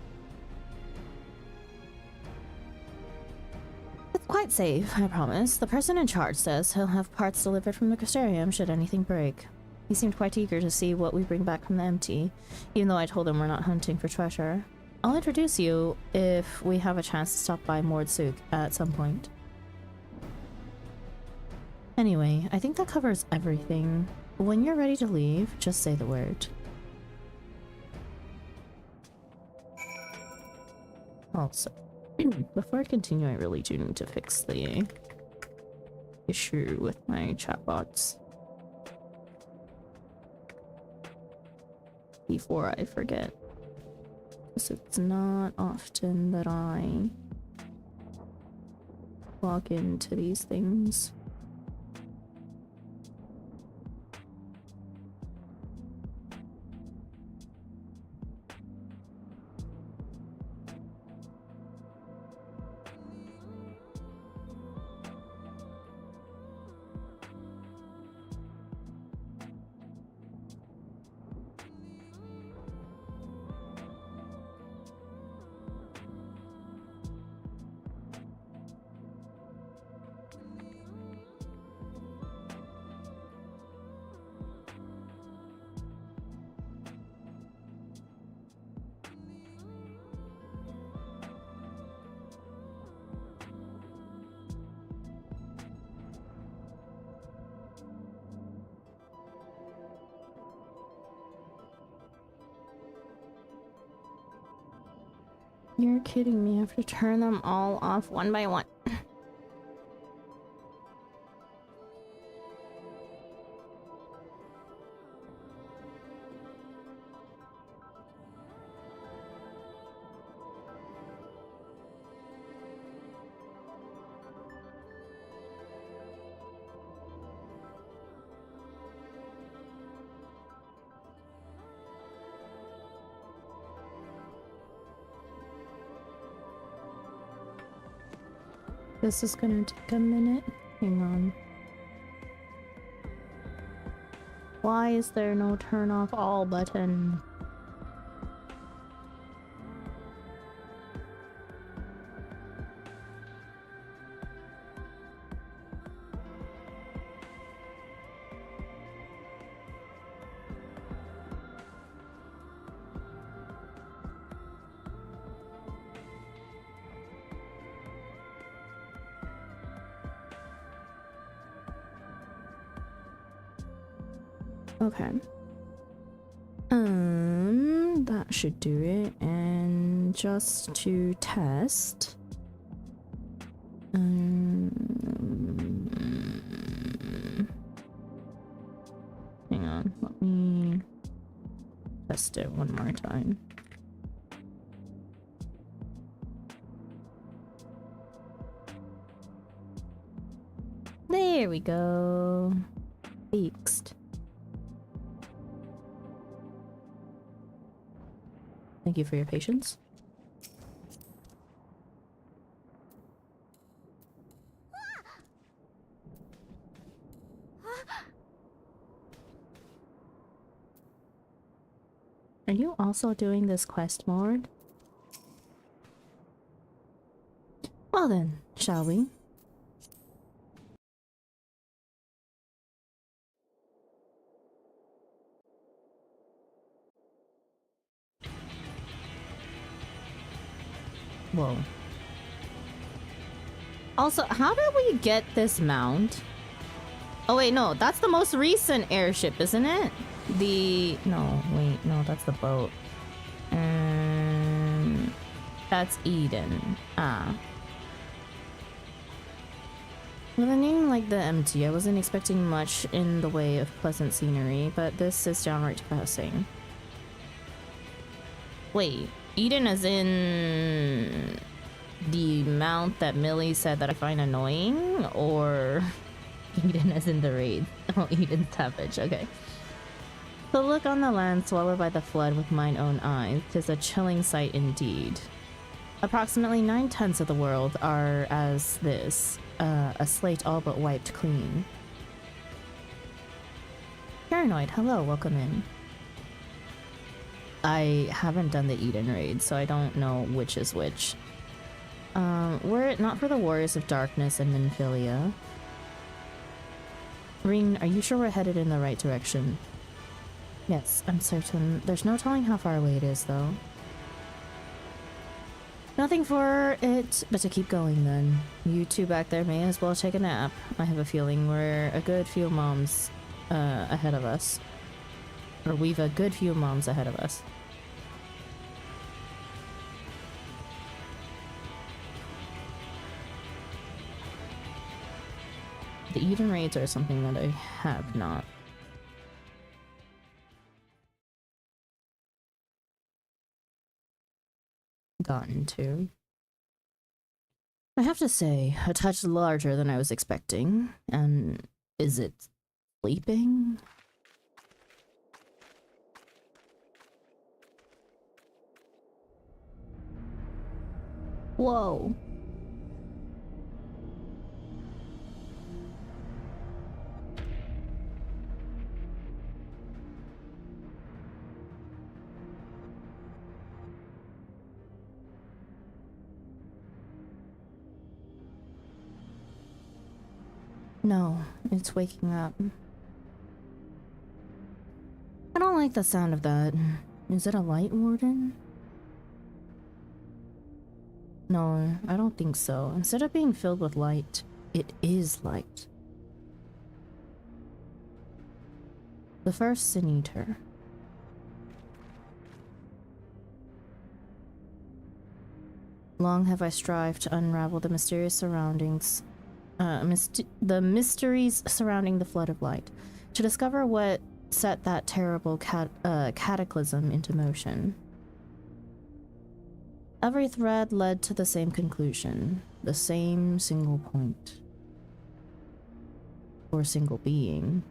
It's quite safe, I promise. The person in charge says he'll have parts delivered from the Crystarium should anything break. He seemed quite eager to see what we bring back from the empty, even though I told him we're not hunting for treasure. I'll introduce you if we have a chance to stop by Mordsuk at some point. Anyway, I think that covers everything. When you're ready to leave, just say the word. Also, before I continue, I really do need to fix the issue with my chatbots before I forget. Because it's not often that I log into these things. You're kidding me. I have to turn them all off one by one. This is gonna take a minute. Hang on. Why is there no turn off all button? Okay. That should do it. And just to test. Hang on, let me test it one more time. There we go. Fixed. Thank you for your patience. Are you also doing this quest mode? Well then, shall we? Whoa. Also, how did we get this mount? Oh wait, no, that's the most recent airship, isn't it? No, wait, no, that's the boat. That's Eden. Ah. With a name like the Empty, I wasn't expecting much in the way of pleasant scenery, but this is downright depressing. Wait, Eden as in the mount that Millie said that I find annoying, or Eden as in the raid? Oh, Eden Savage, okay. The look on the land swallowed by the flood with mine own eyes is a chilling sight indeed. Approximately 9/10 of the world are as this, a slate all but wiped clean. Paranoid, hello, welcome in. I haven't done the Eden raid, so I don't know which is which. Were it not for the Warriors of Darkness and Nymphilia. Reen, are you sure we're headed in the right direction? Yes, I'm certain. There's no telling how far away it is, though. Nothing for it but to keep going, then. You two back there may as well take a nap. I have a feeling we're a good few moms ahead of us. Or we've a good few moms ahead of us. The Eden raids are something that I have not gotten to. I have to say, a touch larger than I was expecting. And is it sleeping? Whoa. No, it's waking up. I don't like the sound of that. Is it a light warden? No, I don't think so. Instead of being filled with light, it is light. The first Sin Eater. Long have I strived to unravel the mysterious surroundings, the mysteries surrounding the flood of light, to discover what set that terrible cataclysm into motion. Every thread led to the same conclusion, the same single point. Or single being.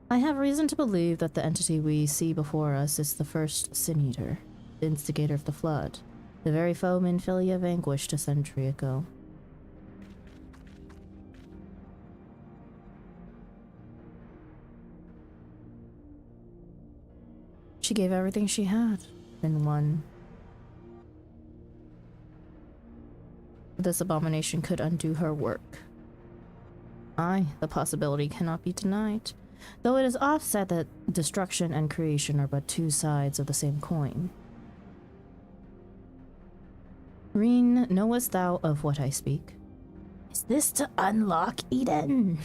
I have reason to believe that the entity we see before us is the first Sin Eater, the instigator of the flood, the very foe Nymphilia vanquished a century ago. She gave everything she had, then won. This abomination could undo her work. Aye, the possibility cannot be denied, though it is offset that destruction and creation are but two sides of the same coin. Reen, knowest thou of what I speak? Is this to unlock Eden?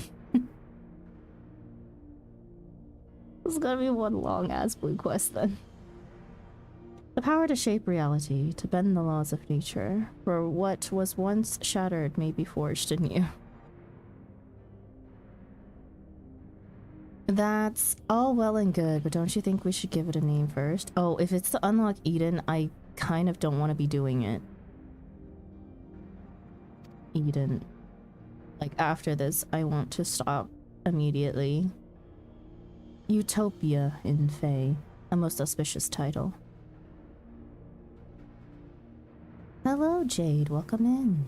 This is gonna be one long-ass blue quest then. The power to shape reality, to bend the laws of nature, for what was once shattered may be forged anew. That's all well and good, but don't you think we should give it a name first? Oh, if it's to unlock Eden, I kind of don't want to be doing it. Eden. Like, after this, I want to stop immediately. Utopia in Fae, a most auspicious title. Hello, Jade. Welcome in.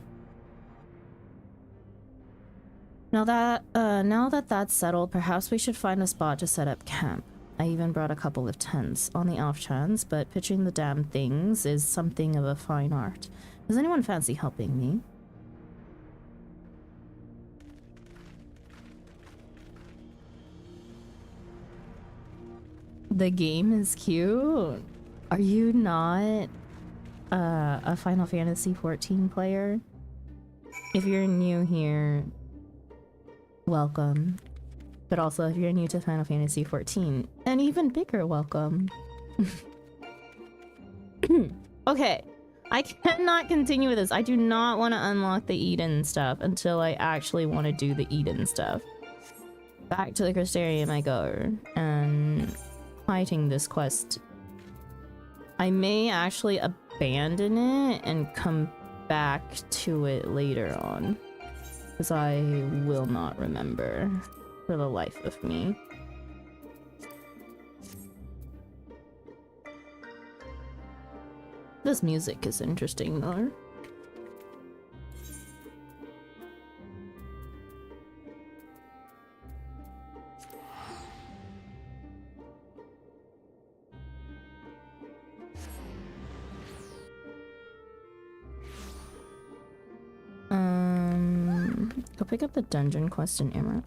Now that that's settled, perhaps we should find a spot to set up camp. I even brought a couple of tents, on the off chance, but pitching the damn things is something of a fine art. Does anyone fancy helping me? The game is cute. Are you not a Final Fantasy 14 player? If you're new here, welcome. But also if you're new to Final Fantasy 14, an even bigger welcome. Okay, I cannot continue with this. I do not want to unlock the Eden stuff until I actually want to do the Eden stuff. Back to the Crystarium I go, and fighting this quest. I may actually abandon it and come back to it later on, because I will not remember for the life of me. This music is interesting though. Go pick up the dungeon quest in Emerald.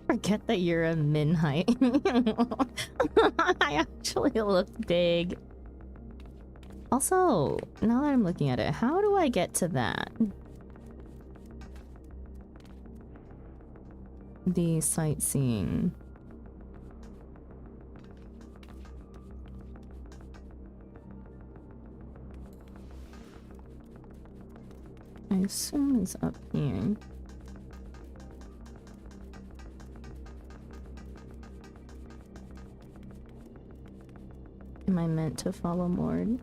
Forget that you're a min height. I actually look big. Also, now that I'm looking at it, how do I get to that? The sightseeing. I assume it's up here. Am I meant to follow Mord?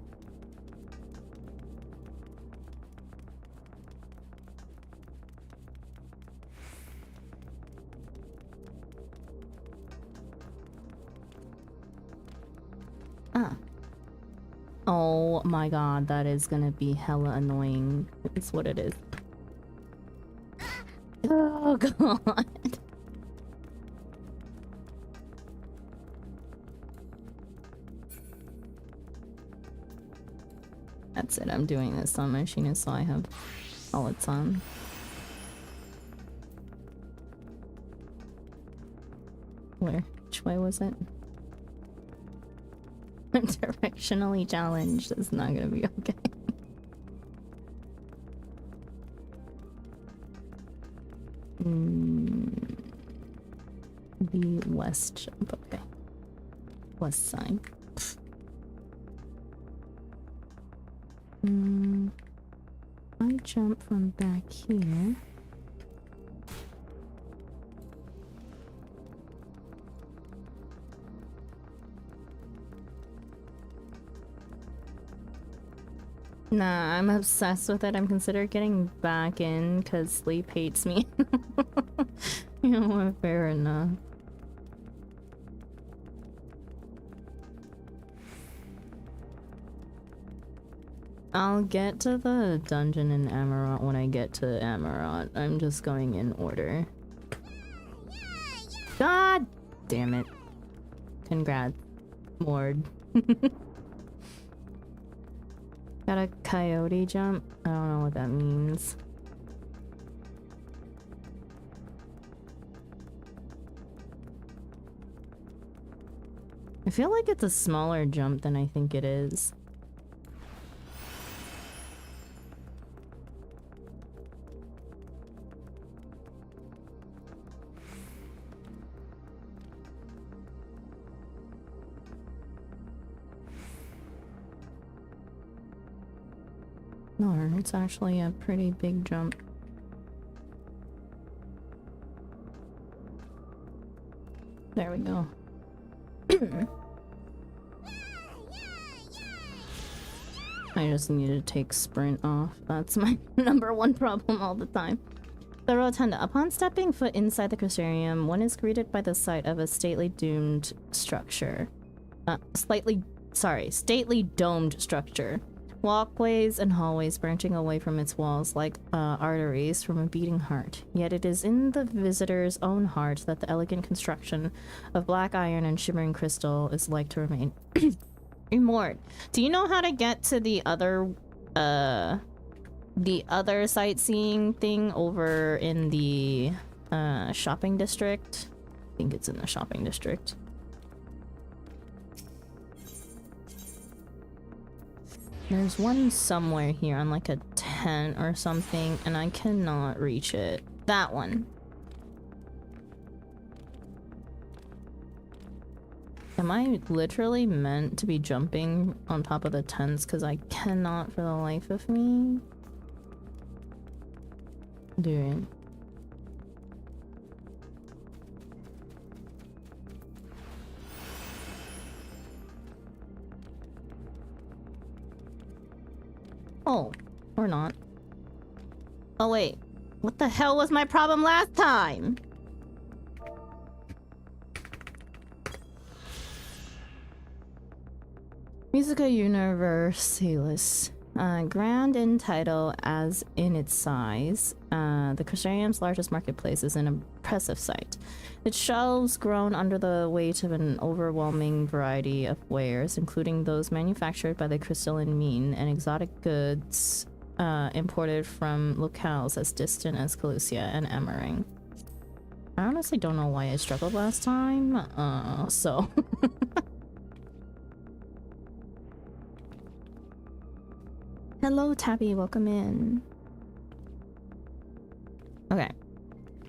Ah. Oh my god, that is gonna be hella annoying. It's what it is. Oh god. That's it, I'm doing this on Machinist so I have all it's on. Where? Which way was it? Directionally challenged. That's not gonna be okay. The west jump, okay. West side. I jump from back here. Nah, I'm obsessed with it. I'm considering getting back in because sleep hates me. You know, fair enough. I'll get to the dungeon in Amarant when I get to Amarant. I'm just going in order. God damn it. Congrats, Mord. Got a coyote jump? I don't know what that means. I feel like it's a smaller jump than I think it is. No, it's actually a pretty big jump. There we go. I just need to take sprint off. That's my number one problem all the time. The Rotunda. Upon stepping foot inside the Crystarium, one is greeted by the sight of a stately domed structure. Stately domed structure. Walkways and hallways branching away from its walls like arteries from a beating heart. Yet it is in the visitor's own heart that the elegant construction of black iron and shimmering crystal is like to remain. Mord, do you know how to get to the other sightseeing thing over in the shopping district? I think it's in the shopping district. There's one somewhere here on like a tent or something, and I cannot reach it. That one. Am I literally meant to be jumping on top of the tents? Because I cannot for the life of me. Dude. Oh, or not. Oh wait, what the hell was my problem last time? Musica Universalis. Grand in title as in its size, the Crystarium's largest marketplace is an impressive sight. Its shelves groan under the weight of an overwhelming variety of wares, including those manufactured by the crystalline mean and exotic goods imported from locales as distant as Calusia and Emmering. I honestly don't know why I struggled last time, so... Hello, Tabby, welcome in. Okay.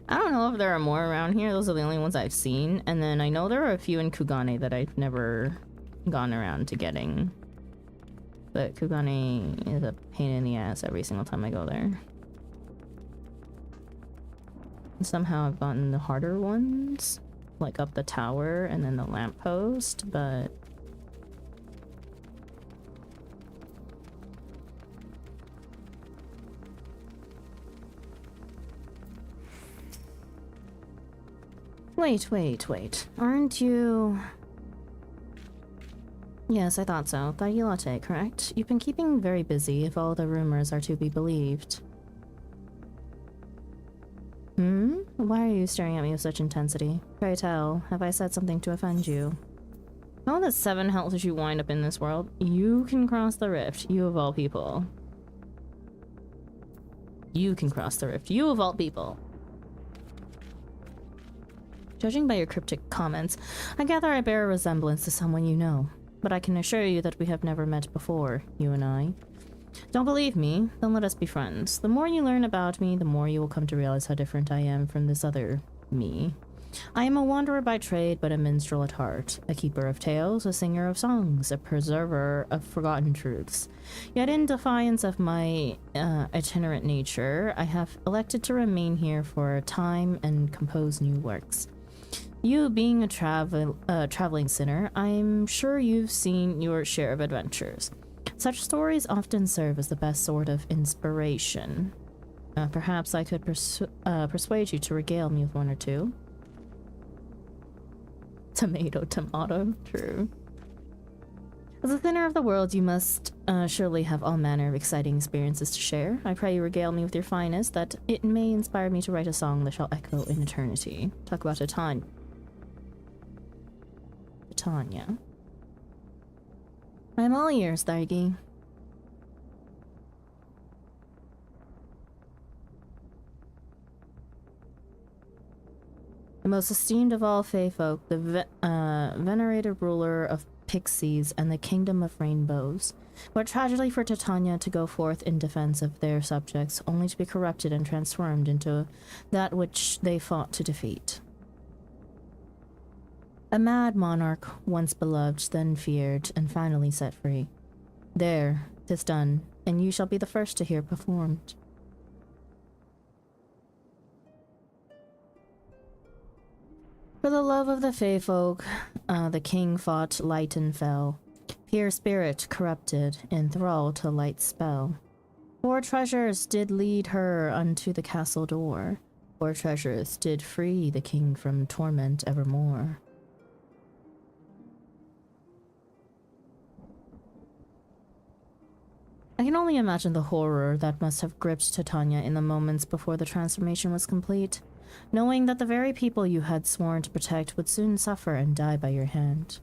I don't know if there are more around here. Those are the only ones I've seen. And then I know there are a few in Kugane that I've never gone around to getting. But Kugane is a pain in the ass every single time I go there. Somehow I've gotten the harder ones, like up the tower and then the lamppost, but... Wait. Aren't you... Yes, I thought so. Dailate, correct? You've been keeping very busy, if all the rumors are to be believed. Hmm? Why are you staring at me with such intensity? Pray tell, have I said something to offend you? Know that 7 helps you wind up in this world? You can cross the rift, you of all people. You can cross the rift, you of all people. Judging by your cryptic comments, I gather I bear a resemblance to someone you know. But I can assure you that we have never met before, you and I. Don't believe me? Then let us be friends. The more you learn about me, the more you will come to realize how different I am from this other me. I am a wanderer by trade, but a minstrel at heart, a keeper of tales, a singer of songs, a preserver of forgotten truths. Yet in defiance of my itinerant nature, I have elected to remain here for a time and compose new works. You being a traveling sinner, I'm sure you've seen your share of adventures. Such stories often serve as the best sort of inspiration. Perhaps I could persuade you to regale me with one or two. Tomato, true. As a sinner of the world, you must surely have all manner of exciting experiences to share. I pray you regale me with your finest, that it may inspire me to write a song that shall echo in eternity. Talk about Titania. I am all ears, Dargi. The most esteemed of all Fae folk, the venerated ruler of pixies and the kingdom of rainbows. What tragedy for Titania to go forth in defense of their subjects, only to be corrupted and transformed into that which they fought to defeat. A mad monarch, once beloved, then feared, and finally set free. There, 'tis done, and you shall be the first to hear performed. For the love of the Fae folk, the king fought light and fell. Pure spirit corrupted, in thrall to light's spell. 4 treasures did lead her unto the castle door. 4 treasures did free the king from torment evermore. I can only imagine the horror that must have gripped Titania in the moments before the transformation was complete, knowing that the very people you had sworn to protect would soon suffer and die by your hand.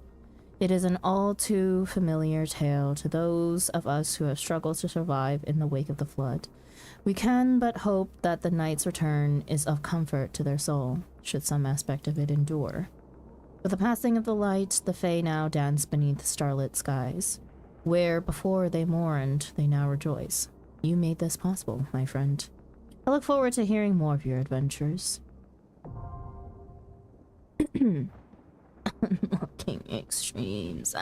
It is an all too familiar tale to those of us who have struggled to survive in the wake of the flood. We can but hope that the night's return is of comfort to their soul, should some aspect of it endure. With the passing of the light, the Fae now dance beneath starlit skies. Where before they mourned, they now rejoice. You made this possible, my friend. I look forward to hearing more of your adventures. Unlocking extremes.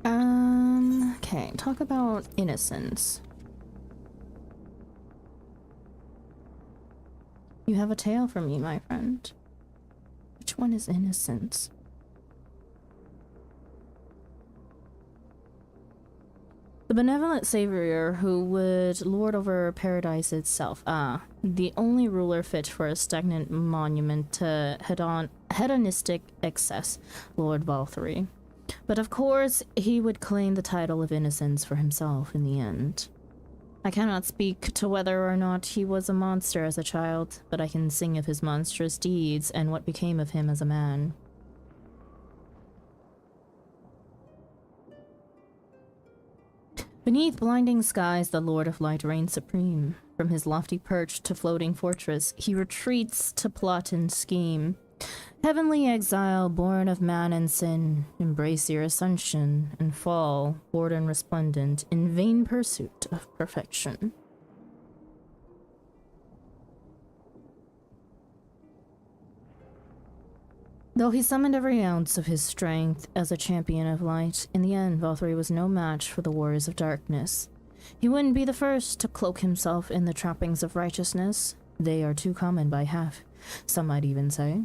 Okay, talk about innocence. You have a tale for me, my friend. Which one is innocence? The benevolent savior who would lord over paradise itself. Ah, the only ruler fit for a stagnant monument to hedonistic excess, Lord Valthree. But of course, he would claim the title of innocence for himself in the end. I cannot speak to whether or not he was a monster as a child, but I can sing of his monstrous deeds and what became of him as a man. Beneath blinding skies, the Lord of Light reigns supreme. From his lofty perch to floating fortress, he retreats to plot and scheme. Heavenly exile, born of man and sin, embrace your ascension and fall, bored and resplendent, in vain pursuit of perfection. Though he summoned every ounce of his strength as a champion of light, in the end, Valthree was no match for the warriors of darkness. He wouldn't be the first to cloak himself in the trappings of righteousness. They are too common by half, some might even say.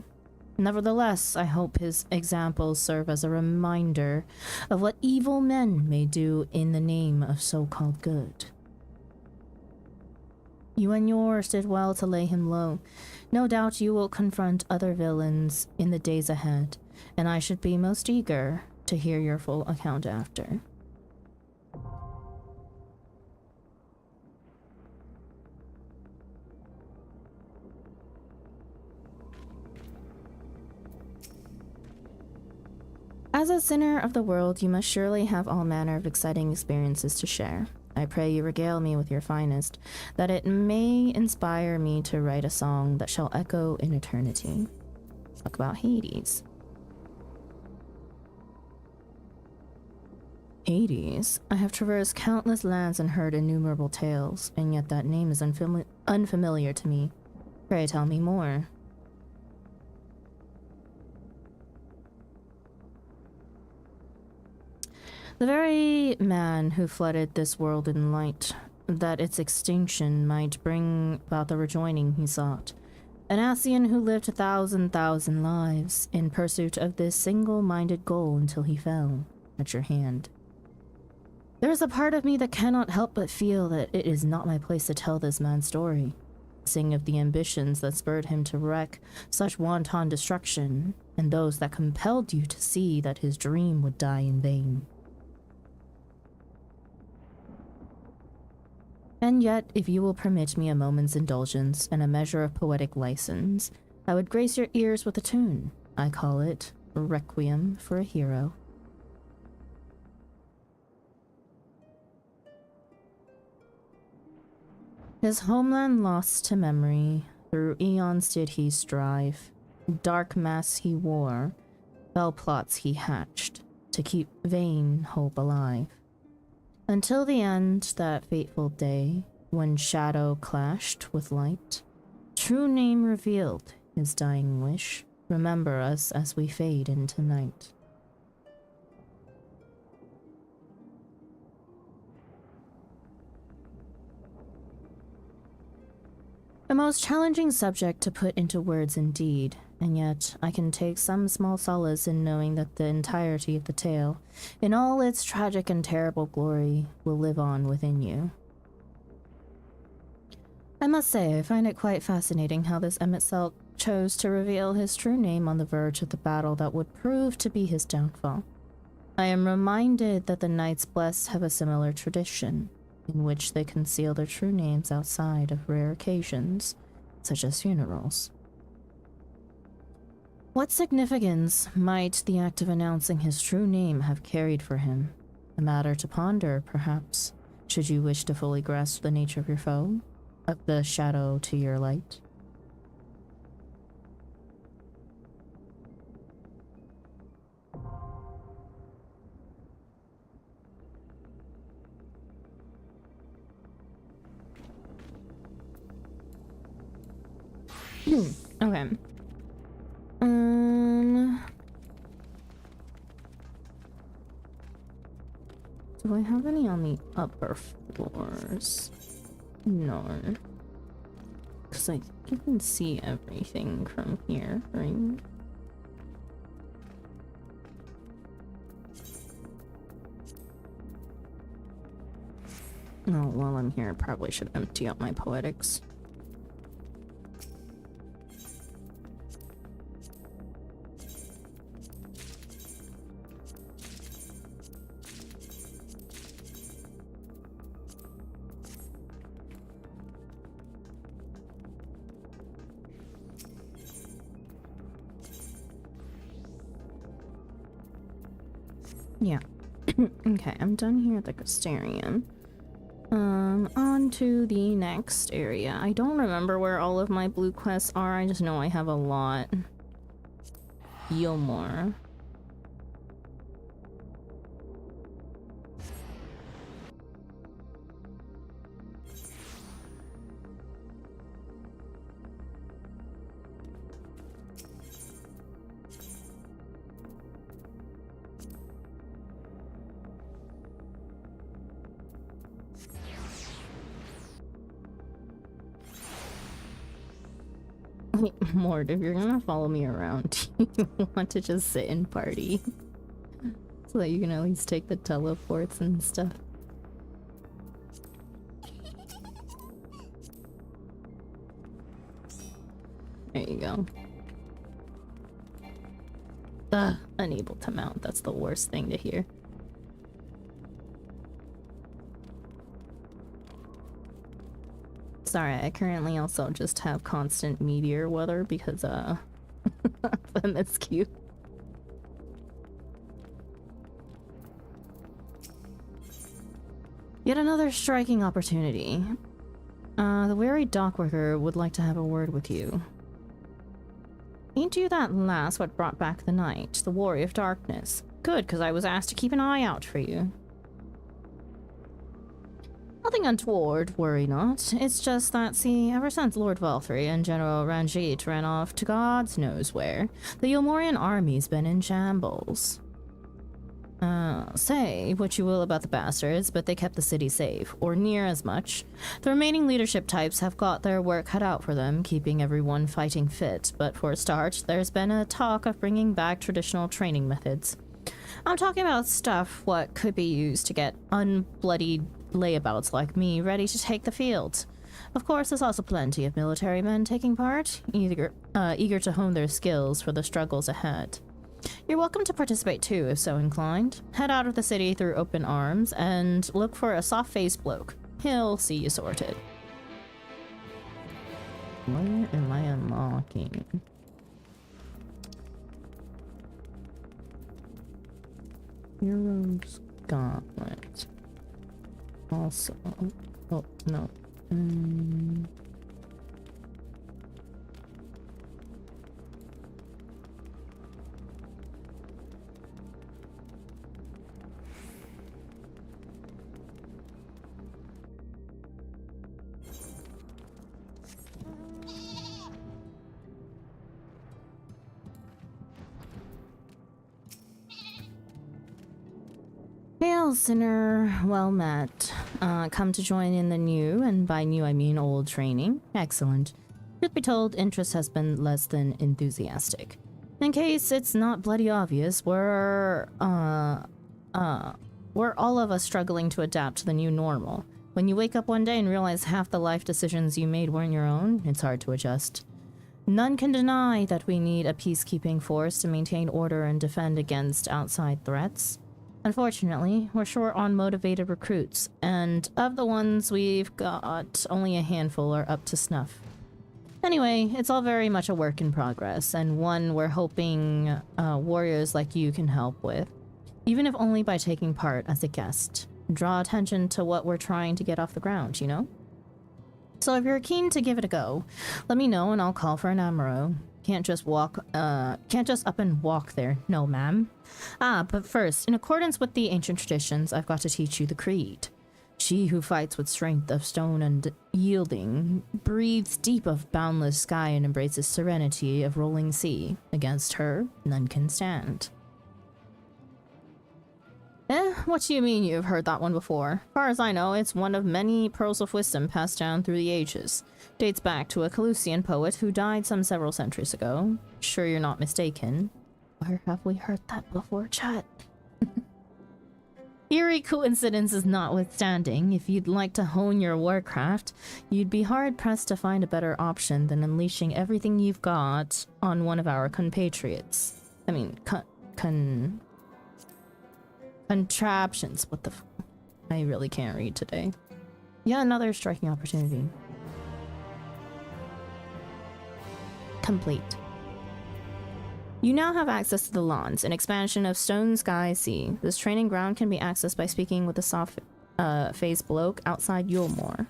Nevertheless, I hope his examples serve as a reminder of what evil men may do in the name of so-called good. You and yours did well to lay him low. No doubt you will confront other villains in the days ahead, and I should be most eager to hear your full account after. As a sinner of the world, you must surely have all manner of exciting experiences to share. I pray you regale me with your finest, that it may inspire me to write a song that shall echo in eternity. Talk about Hades. Hades? I have traversed countless lands and heard innumerable tales, and yet that name is unfamiliar to me. Pray tell me more. The very man who flooded this world in light, that its extinction might bring about the rejoining he sought. An Ascian who lived 1,000 lives in pursuit of this single-minded goal until he fell at your hand. There is a part of me that cannot help but feel that it is not my place to tell this man's story. Sing of the ambitions that spurred him to wreak such wanton destruction, and those that compelled you to see that his dream would die in vain. And yet, if you will permit me a moment's indulgence and a measure of poetic license, I would grace your ears with a tune. I call it Requiem for a Hero. His homeland lost to memory, through eons did he strive. Dark masks he wore, fell plots he hatched, to keep vain hope alive. Until the end, that fateful day, when shadow clashed with light, true name revealed his dying wish, remember us as we fade into night. A most challenging subject to put into words indeed, and yet I can take some small solace in knowing that the entirety of the tale, in all its tragic and terrible glory, will live on within you. I must say, I find it quite fascinating how this Emet-Selch chose to reveal his true name on the verge of the battle that would prove to be his downfall. I am reminded that the Knights Blessed have a similar tradition, in which they conceal their true names outside of rare occasions, such as funerals. What significance might the act of announcing his true name have carried for him? A matter to ponder, perhaps, should you wish to fully grasp the nature of your foe, of the shadow to your light. Okay. Do I have any on the upper floors? No. Because you can see everything from here, right? Oh, while I'm here, I probably should empty out my poetics. Yeah. Okay, I'm done here at the Custarian. On to the next area. I don't remember where all of my blue quests are, I just know I have a lot. Yilmore. Mort, if you're gonna follow me around, you want to just sit and party. So that you can at least take the teleports and stuff. There you go. Ugh, unable to mount. That's the worst thing to hear. Sorry, I currently also just have constant meteor weather because, that's cute. Yet another striking opportunity. The weary dockworker would like to have a word with you. Ain't you that lass what brought back the night, the warrior of darkness? Good, because I was asked to keep an eye out for you. Nothing untoward, worry not. It's just that, see, ever since Lord Valthree and General Ranjit ran off to gods knows where, the Yomorian army's been in shambles. Say what you will about the bastards, but they kept the city safe, or near as much. The remaining leadership types have got their work cut out for them, keeping everyone fighting fit, but for a start, there's been a talk of bringing back traditional training methods. I'm talking about stuff what could be used to get unbloodied layabouts like me ready to take the field. Of course, there's also plenty of military men taking part, eager to hone their skills for the struggles ahead. You're welcome to participate too, if so inclined. Head out of the city through open arms and look for a soft-faced bloke. He'll see you sorted. Where am I unlocking? Hero's Gauntlet. Also, oh no. Hail, sinner. Well met. Come to join in the new, and by new I mean old training. Excellent. Truth be told, interest has been less than enthusiastic. In case it's not bloody obvious, we're all of us struggling to adapt to the new normal. When you wake up one day and realize half the life decisions you made weren't your own, it's hard to adjust. None can deny that we need a peacekeeping force to maintain order and defend against outside threats. Unfortunately, we're short on motivated recruits, and of the ones we've got, only a handful are up to snuff. Anyway, it's all very much a work in progress, and one we're hoping warriors like you can help with, even if only by taking part as a guest. Draw attention to what we're trying to get off the ground, you know? So if you're keen to give it a go, let me know and I'll call for an amaro. Can't just up and walk there, no ma'am. But first, in accordance with the ancient traditions, I've got to teach you the creed. She who fights with strength of stone and yielding, breathes deep of boundless sky and embraces serenity of rolling sea. Against her, none can stand. What do you mean you've heard that one before? Far as I know, it's one of many pearls of wisdom passed down through the ages. Dates back to a Calusian poet who died some several centuries ago. Sure you're not mistaken. Where have we heard that before, chat? Eerie coincidences notwithstanding, if you'd like to hone your warcraft, you'd be hard-pressed to find a better option than unleashing everything you've got on one of our compatriots. I mean, contraptions. What the f— I really can't read today. Yeah, another striking opportunity. Complete. You now have access to the Lawns, an expansion of Stone Sky Sea. This training ground can be accessed by speaking with the soft-faced bloke outside Yulmore.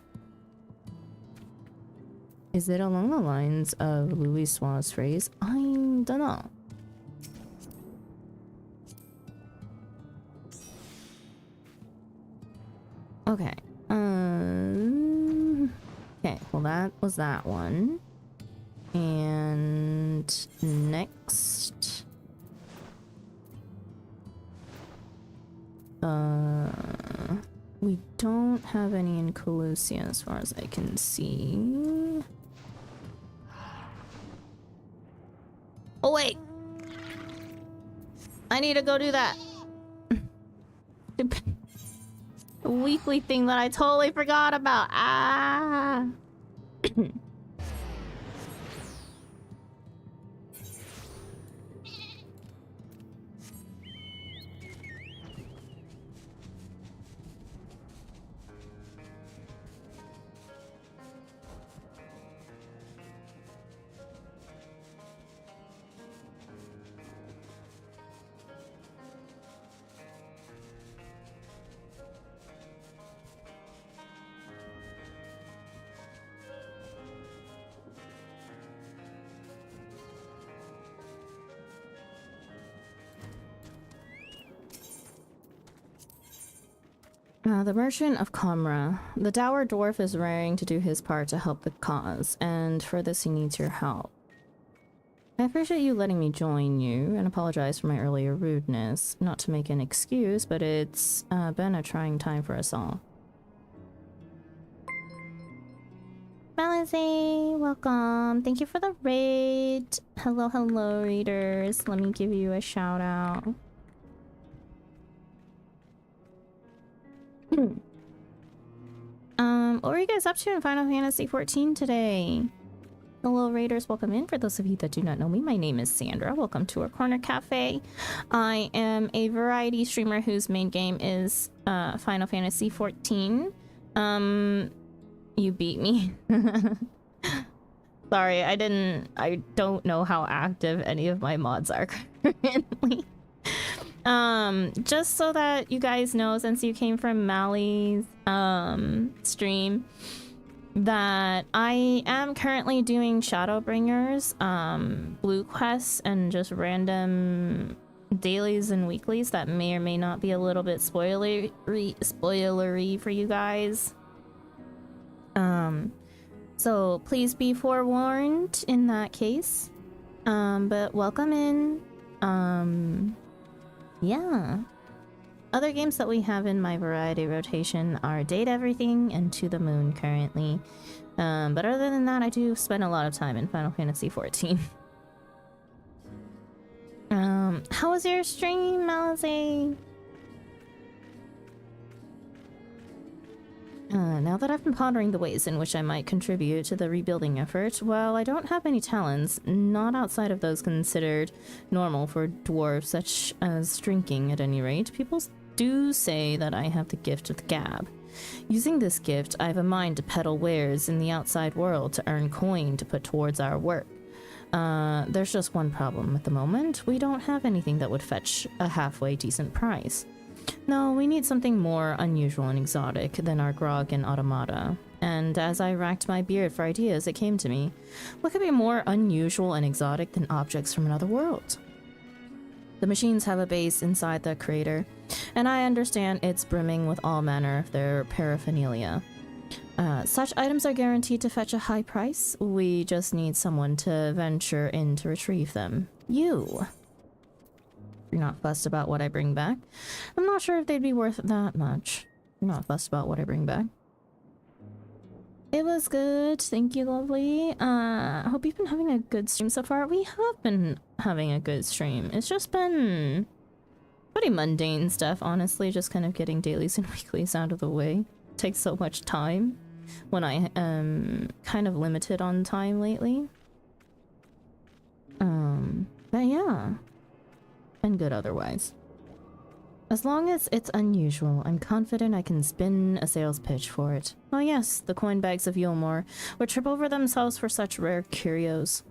Is it along the lines of Louis Sua's phrase? I don't know. Okay. Okay, well that was that one. And next, we don't have any in Colusia as far as I can see. Oh wait, I need to go do that. The weekly thing that I totally forgot about. Ah. The Merchant of Comra. The dour dwarf is raring to do his part to help the cause, and for this he needs your help. I appreciate you letting me join you, and apologize for my earlier rudeness. Not to make an excuse, but it's been a trying time for us all. Malice, welcome. Thank you for the raid. Hello, hello, readers. Let me give you a shout out. What were you guys up to in Final Fantasy XIV today? Hello raiders, welcome in. For those of you that do not know me, my name is Sandra. Welcome to our Corner Cafe. I am a variety streamer whose main game is Final Fantasy XIV. You beat me. Sorry, I don't know how active any of my mods are currently. Just so that you guys know, since you came from Mali's stream, that I am currently doing Shadowbringers, blue quests, and just random dailies and weeklies that may or may not be a little bit spoilery for you guys. So please be forewarned in that case. But welcome in. Yeah. Other games that we have in my variety rotation are Date Everything and To the Moon currently. But other than that, I do spend a lot of time in Final Fantasy XIV. How was your stream, Malice? Now that I've been pondering the ways in which I might contribute to the rebuilding effort, well, I don't have any talents, not outside of those considered normal for dwarves, such as drinking at any rate. People do say that I have the gift of the gab. Using this gift, I have a mind to peddle wares in the outside world to earn coin to put towards our work. There's just one problem at the moment. We don't have anything that would fetch a halfway decent price. No, we need something more unusual and exotic than our grog and automata. And as I racked my beard for ideas, it came to me. What could be more unusual and exotic than objects from another world? The machines have a base inside the crater, and I understand it's brimming with all manner of their paraphernalia. Such items are guaranteed to fetch a high price. We just need someone to venture in to retrieve them. You. You're not fussed about what I bring back. I'm not sure if they'd be worth that much. You're not fussed about what I bring back. It was good. Thank you, lovely. I hope you've been having a good stream so far. We have been having a good stream. It's just been Pretty mundane stuff, honestly, just kind of getting dailies and weeklies out of the way. Takes so much time when I am kind of limited on time lately. But yeah. And good otherwise. As long as it's unusual, I'm confident I can spin a sales pitch for it. Oh yes, the coin bags of Yulmore would trip over themselves for such rare curios.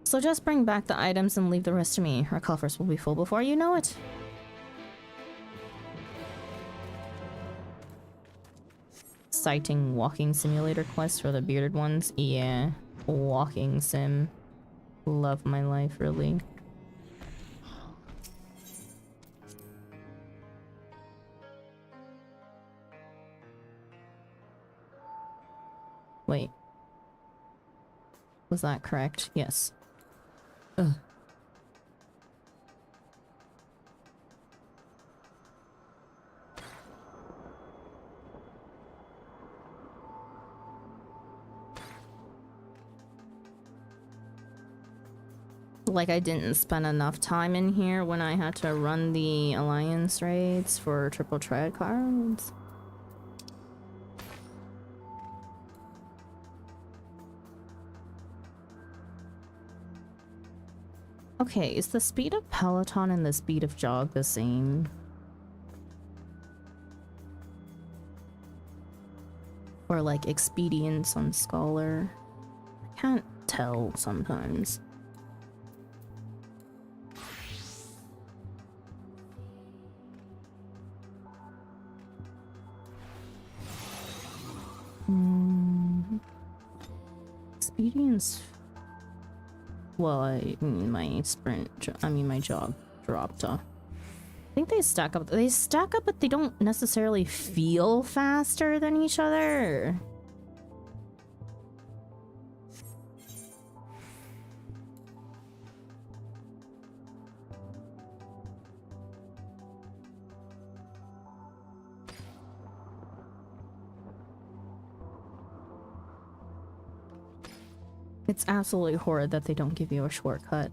So just bring back the items and leave the rest to me. Our coffers will be full before you know it. Citing walking simulator quests for the bearded ones. Yeah, walking sim. Love my life, really. Wait. Was that correct? Yes. Ugh. Like I didn't spend enough time in here when I had to run the alliance raids for triple triad cards. Okay, is the speed of Peloton and the speed of jog the same? Or like expedience on Scholar? I can't tell sometimes. Expedience. Well, I mean my my jog dropped off. I think they stack up. They stack up, but they don't necessarily feel faster than each other. It's absolutely horrid that they don't give you a shortcut.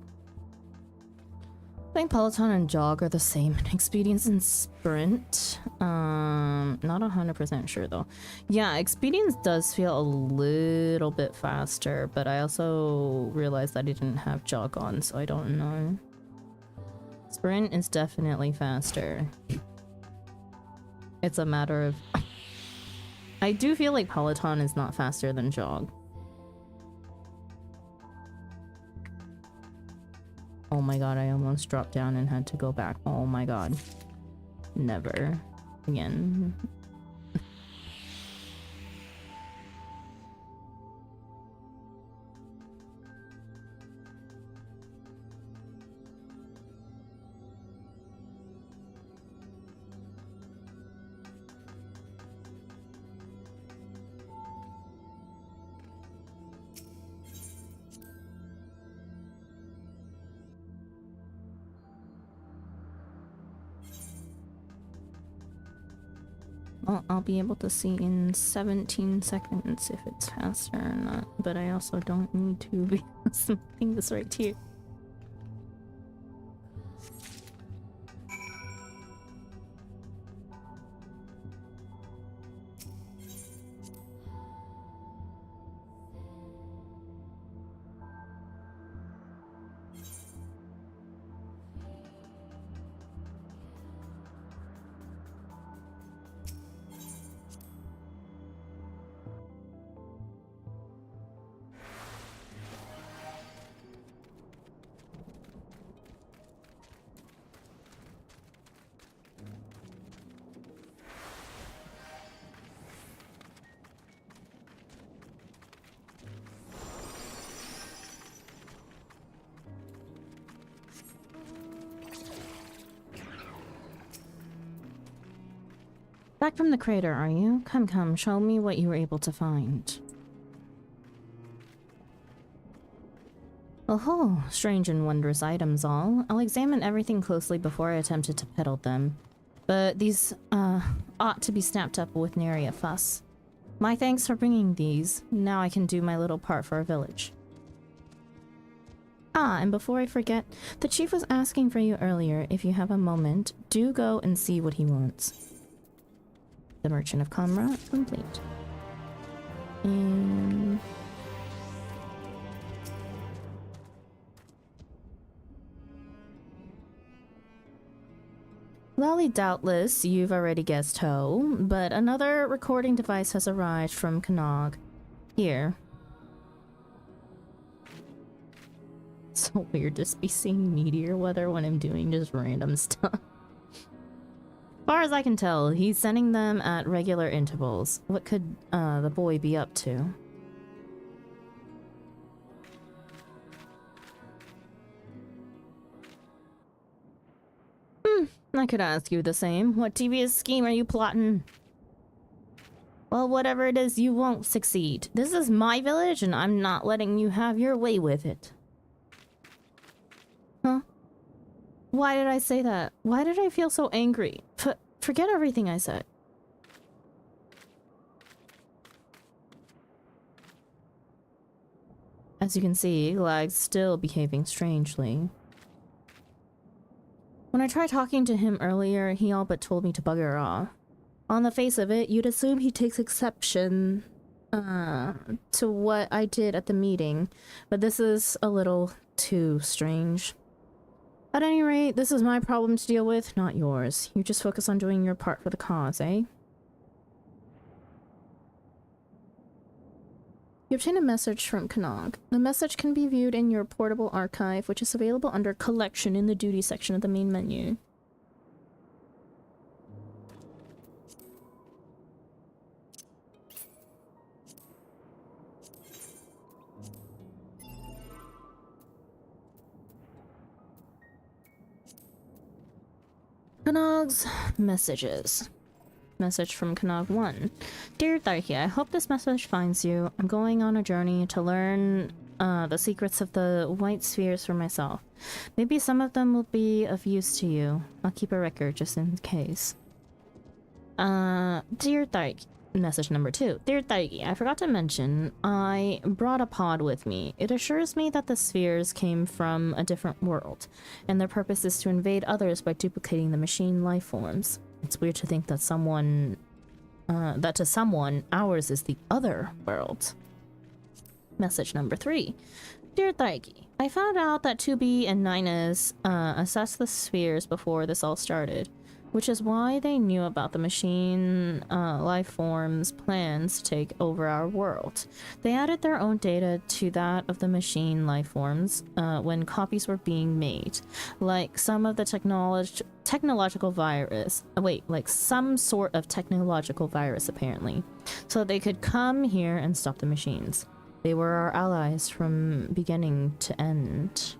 I think Peloton and jog are the same in expedience and sprint. Not 100% sure though. Yeah, expedience does feel a little bit faster, but I also realized that I didn't have jog on, so I don't know. Sprint is definitely faster. It's a matter of... I do feel like Peloton is not faster than jog. Oh my god, I almost dropped down and had to go back. Oh my god. Never again. Well, I'll be able to see in 17 seconds if it's faster or not, but I also don't need to because I'm putting this right here. Back from the crater, are you? Come, come, show me what you were able to find. Oh, strange and wondrous items all. I'll examine everything closely before I attempted to peddle them. But these, ought to be snapped up with nary a fuss. My thanks for bringing these. Now I can do my little part for our village. Ah, and before I forget, the chief was asking for you earlier. If you have a moment, do go and see what he wants. The Merchant of Kamra complete. And... Lolly, doubtless you've already guessed how, but another recording device has arrived from Kanag. Here. So weird to be seeing meteor weather when I'm doing just random stuff. As far as I can tell, he's sending them at regular intervals. What could the boy be up to? I could ask you the same. What devious scheme are you plotting? Well, whatever it is, you won't succeed. This is my village, and I'm not letting you have your way with it. Huh? Why did I say that? Why did I feel so angry? Forget everything I said. As you can see, Lag's still behaving strangely. When I tried talking to him earlier, he all but told me to bugger off. On the face of it, you'd assume he takes exception to what I did at the meeting, but this is a little too strange. At any rate, this is my problem to deal with, not yours. You just focus on doing your part for the cause, eh? You obtain a message from Kanag. The message can be viewed in your portable archive, which is available under Collection in the Duty section of the main menu. Kanag's messages. Message from Kanag 1. Dear Tharki, I hope this message finds you. I'm going on a journey to learn the secrets of the white spheres for myself. Maybe some of them will be of use to you. I'll keep a record just in case. Dear Tharki. Message number 2. Dear Tharki, I forgot to mention, I brought a pod with me. It assures me that the spheres came from a different world, and their purpose is to invade others by duplicating the machine life forms. It's weird to think that that to someone, ours is the other world. Message number 3. Dear Tharki, I found out that 2B and Ninus assessed the spheres before this all started, which is why they knew about the machine life forms' plans to take over our world. They added their own data to that of the machine life forms when copies were being made, like some of the technological virus. Like some sort of technological virus, apparently, so they could come here and stop the machines. They were our allies from beginning to end.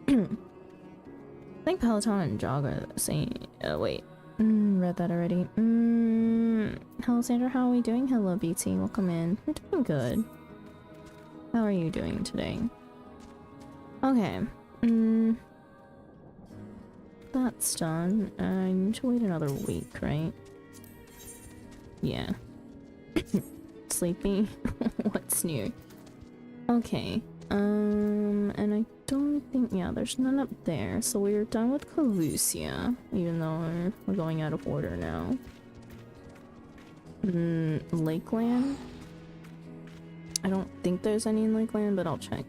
I think Peloton and Jog are the same. Read that already. Hello, Sandra. How are we doing? Hello, BT. Welcome in. We're doing good. How are you doing today? Okay. That's done. I need to wait another week, right? Yeah. Sleepy? What's new? Okay. And I don't think, yeah, there's none up there. So we're done with Calusia, even though we're going out of order now. Lakeland? I don't think there's any in Lakeland, but I'll check.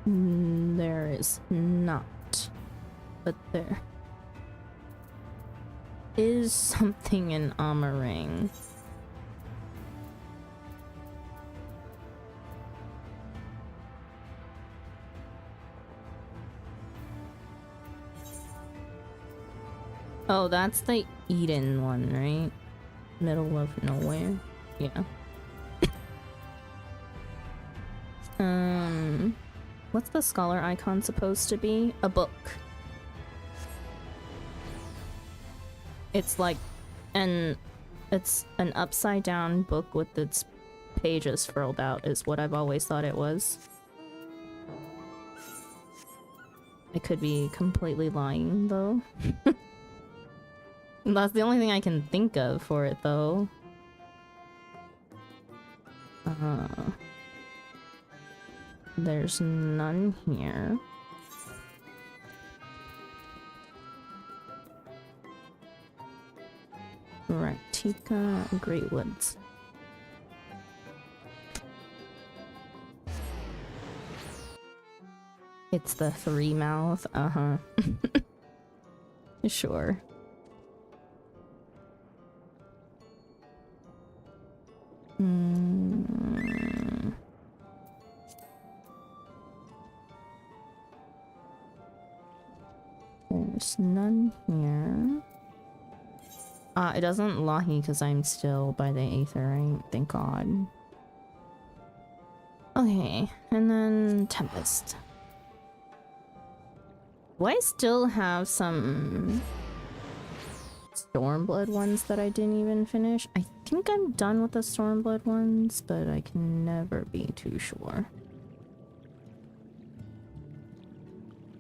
There is not, but there is something in Amarang. Oh, that's the Eden one, right? Middle of nowhere. Yeah. What's the scholar icon supposed to be? A book. It's like it's an upside down book with its pages furled out is what I've always thought it was. I could be completely lying though. That's the only thing I can think of for it though. There's none here. Raktika, Great Woods. It's the three mouth, Sure. There's none here. It doesn't Lahi because I'm still by the Aetherite, thank god. Okay, and then Tempest. Do I still have some Stormblood ones that I didn't even finish? I think I'm done with the Stormblood ones, but I can never be too sure.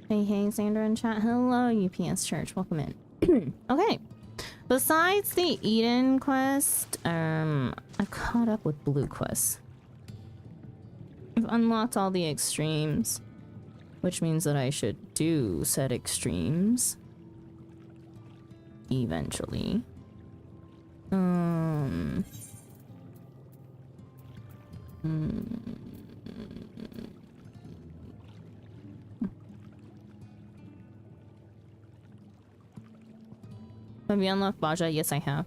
Hey, hey, Sandra in chat. Hello, UPS Church. Welcome in. Okay. Besides the Eden quest, I've caught up with Blue quests. I've unlocked all the extremes, which means that I should do said extremes eventually. Have you unlocked Baja? Yes, I have.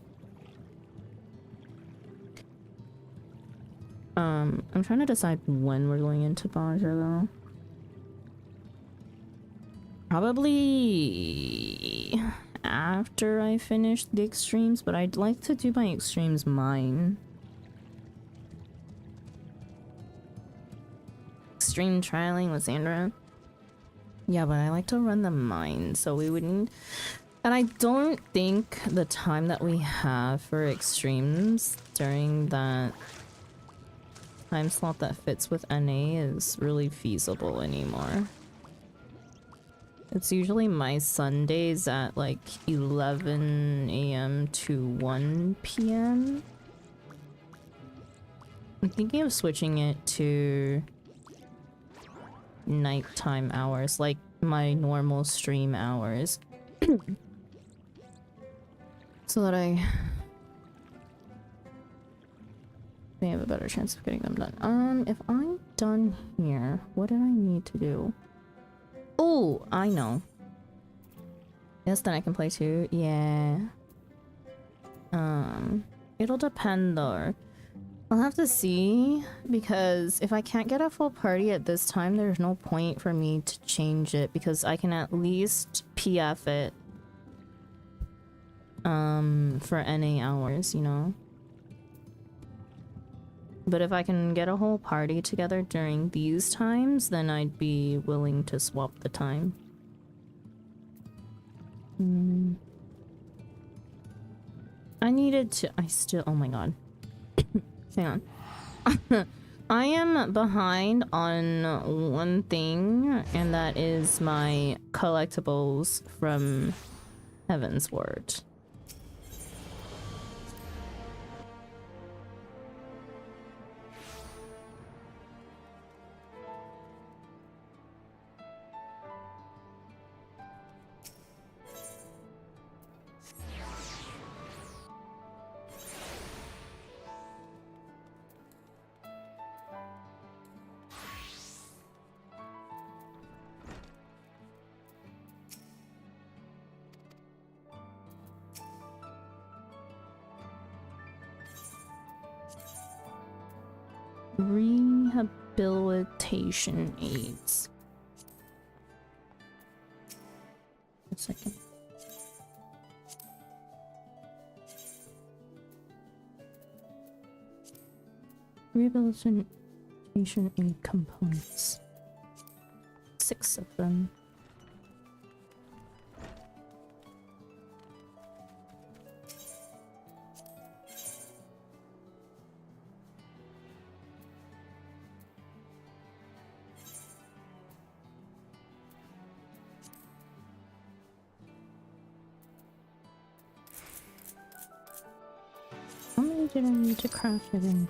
I'm trying to decide when we're going into Baja though. Probably after I finish the extremes, but I'd like to do my extremes mine. Extreme trialing with Sandra. Yeah, but I like to run the mine, so we would need... And I don't think the time that we have for extremes during that time slot that fits with NA is really feasible anymore. It's usually my Sundays at like 11 AM to 1 PM. I'm thinking of switching it to nighttime hours, like my normal stream hours. So that I may have a better chance of getting them done. If I'm done here, what did I need to do? Oh, I know. Yes, then I can play too. Yeah. It'll depend though. I'll have to see, because if I can't get a full party at this time, there's no point for me to change it, because I can at least PF it for NA hours, you know. But if I can get a whole party together during these times, then I'd be willing to swap the time. I needed to... oh my god. Hang on. I am behind on one thing, and that is my collectibles from Heaven's Word. Rehabilitation aids. A second. Rehabilitation aid components. 6 of them. Did I need to craft it in?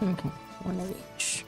Okay, one of each.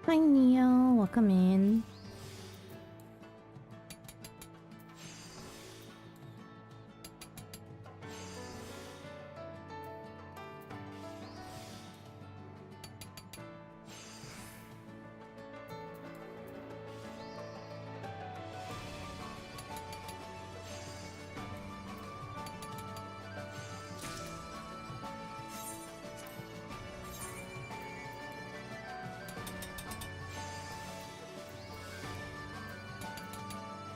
Hi Neo, welcome in.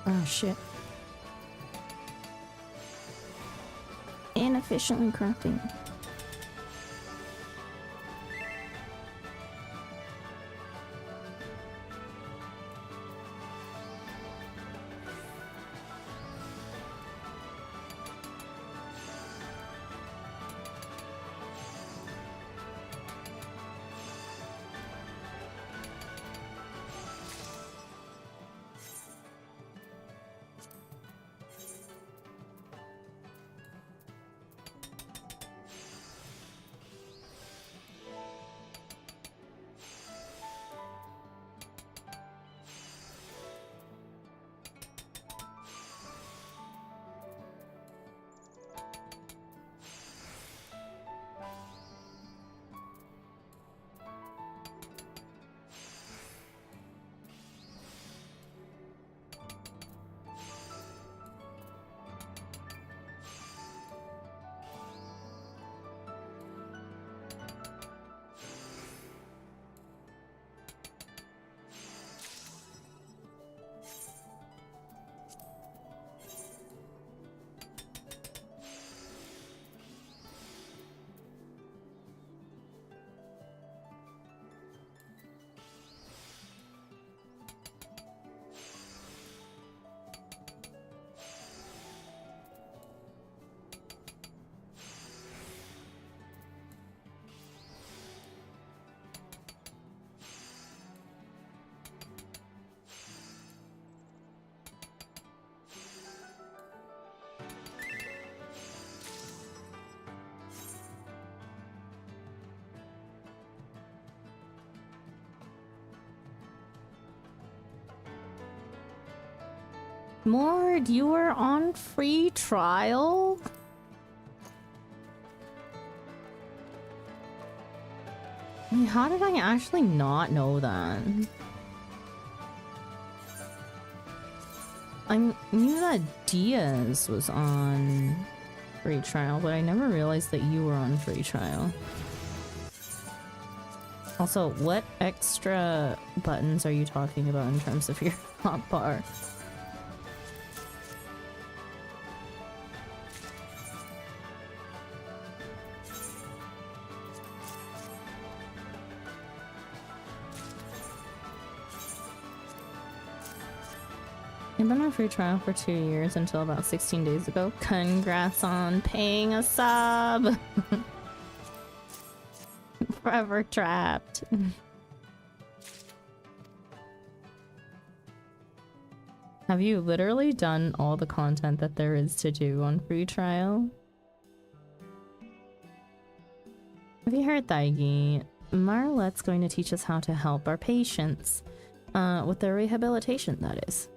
Oh shit. Inefficiently crafting. Mord, you were on free trial? Wait, how did I actually not know that? I knew that Diaz was on free trial, but I never realized that you were on free trial. Also, what extra buttons are you talking about in terms of your top bar? I've been on free trial for 2 years until about 16 days ago. Congrats on paying a sub! Forever trapped. Have you literally done all the content that there is to do on free trial? Have you heard, Daigi? Marlette's going to teach us how to help our patients. With their rehabilitation, that is.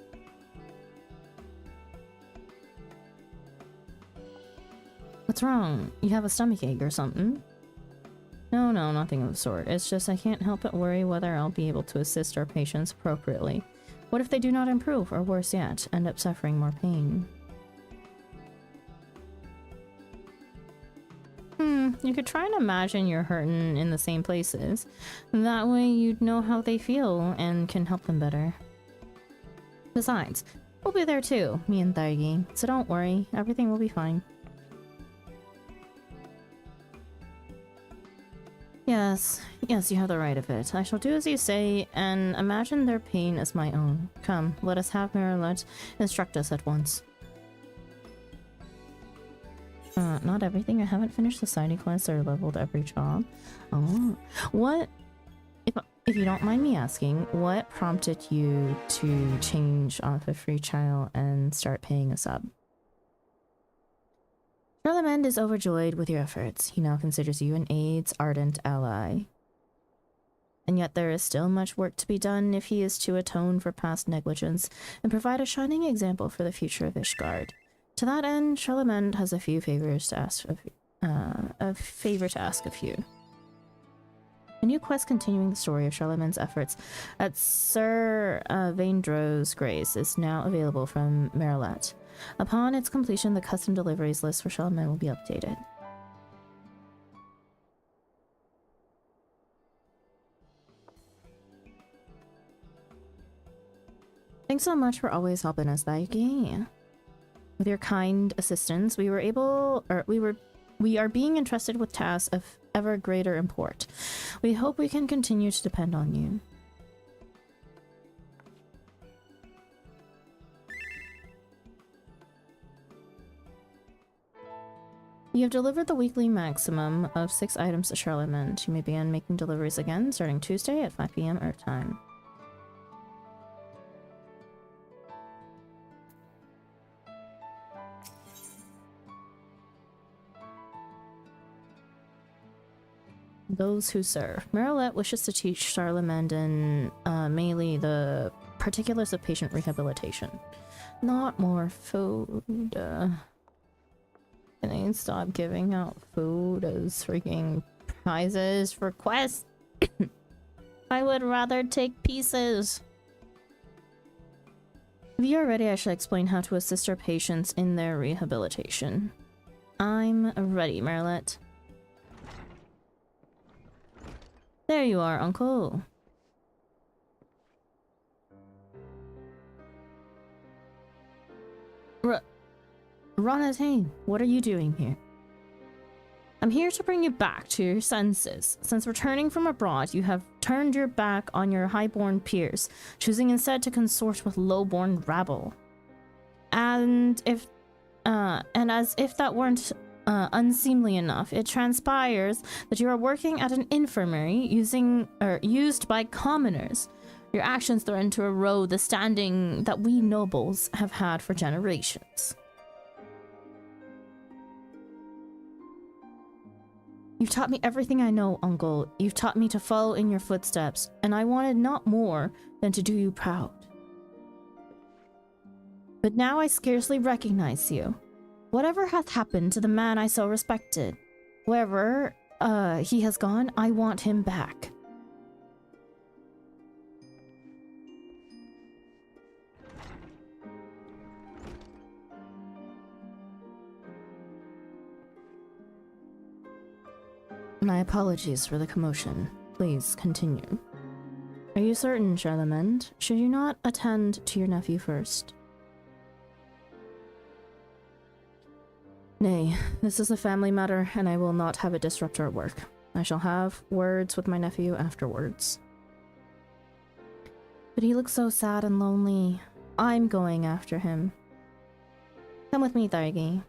What's wrong? You have a stomachache or something? No, nothing of the sort. It's just I can't help but worry whether I'll be able to assist our patients appropriately. What if they do not improve, or worse yet, end up suffering more pain? You could try and imagine you're hurting in the same places. That way you'd know how they feel and can help them better. Besides, we'll be there too, me and Daigi, so don't worry, everything will be fine. Yes, you have the right of it. I shall do as you say, and imagine their pain as my own. Come, let us have Marlette instruct us at once. Not everything. I haven't finished society quests or leveled every job. Oh, what? If you don't mind me asking, what prompted you to change off of free trial and start paying a sub? Charlemagne is overjoyed with your efforts. He now considers you an AIDS ardent ally. And yet there is still much work to be done if he is to atone for past negligence and provide a shining example for the future of Ishgard. To that end, Charlemagne has a few favors to ask of you. A new quest continuing the story of Charlemagne's efforts at Sir Vaindro's grace is now available from Marlette. Upon its completion, the custom deliveries list for Charlemagne will be updated. Thanks so much for always helping us, Daiki. With your kind assistance, we are being entrusted with tasks of ever greater import. We hope we can continue to depend on you. You have delivered the weekly maximum of 6 items to Charlemagne. You may begin making deliveries again starting Tuesday at 5 PM Earth time. Those who serve. Marlette wishes to teach Charlemagne and mainly the particulars of patient rehabilitation. Not more food. Can they stop giving out food as freaking prizes for quests? I would rather take pieces. If you are ready, I shall explain how to assist our patients in their rehabilitation. I'm ready, Marlette. There you are, Uncle. Ronatane, what are you doing here? I'm here to bring you back to your senses. Since returning from abroad, you have turned your back on your highborn peers, choosing instead to consort with lowborn rabble. And as if that weren't unseemly enough, it transpires that you are working at an infirmary used by commoners. Your actions threaten to erode the standing that we nobles have had for generations. You've taught me everything I know, Uncle. You've taught me to follow in your footsteps, and I wanted not more than to do you proud. but now I scarcely recognize you. Whatever hath happened to the man I so respected? Wherever he has gone, I want him back. My apologies for the commotion. Please continue. Are you certain, Charlemagne? Should you not attend to your nephew first? Nay, this is a family matter, and I will not have it disrupt our work. I shall have words with my nephew afterwards. But he looks so sad and lonely. I'm going after him. Come with me, Thargi.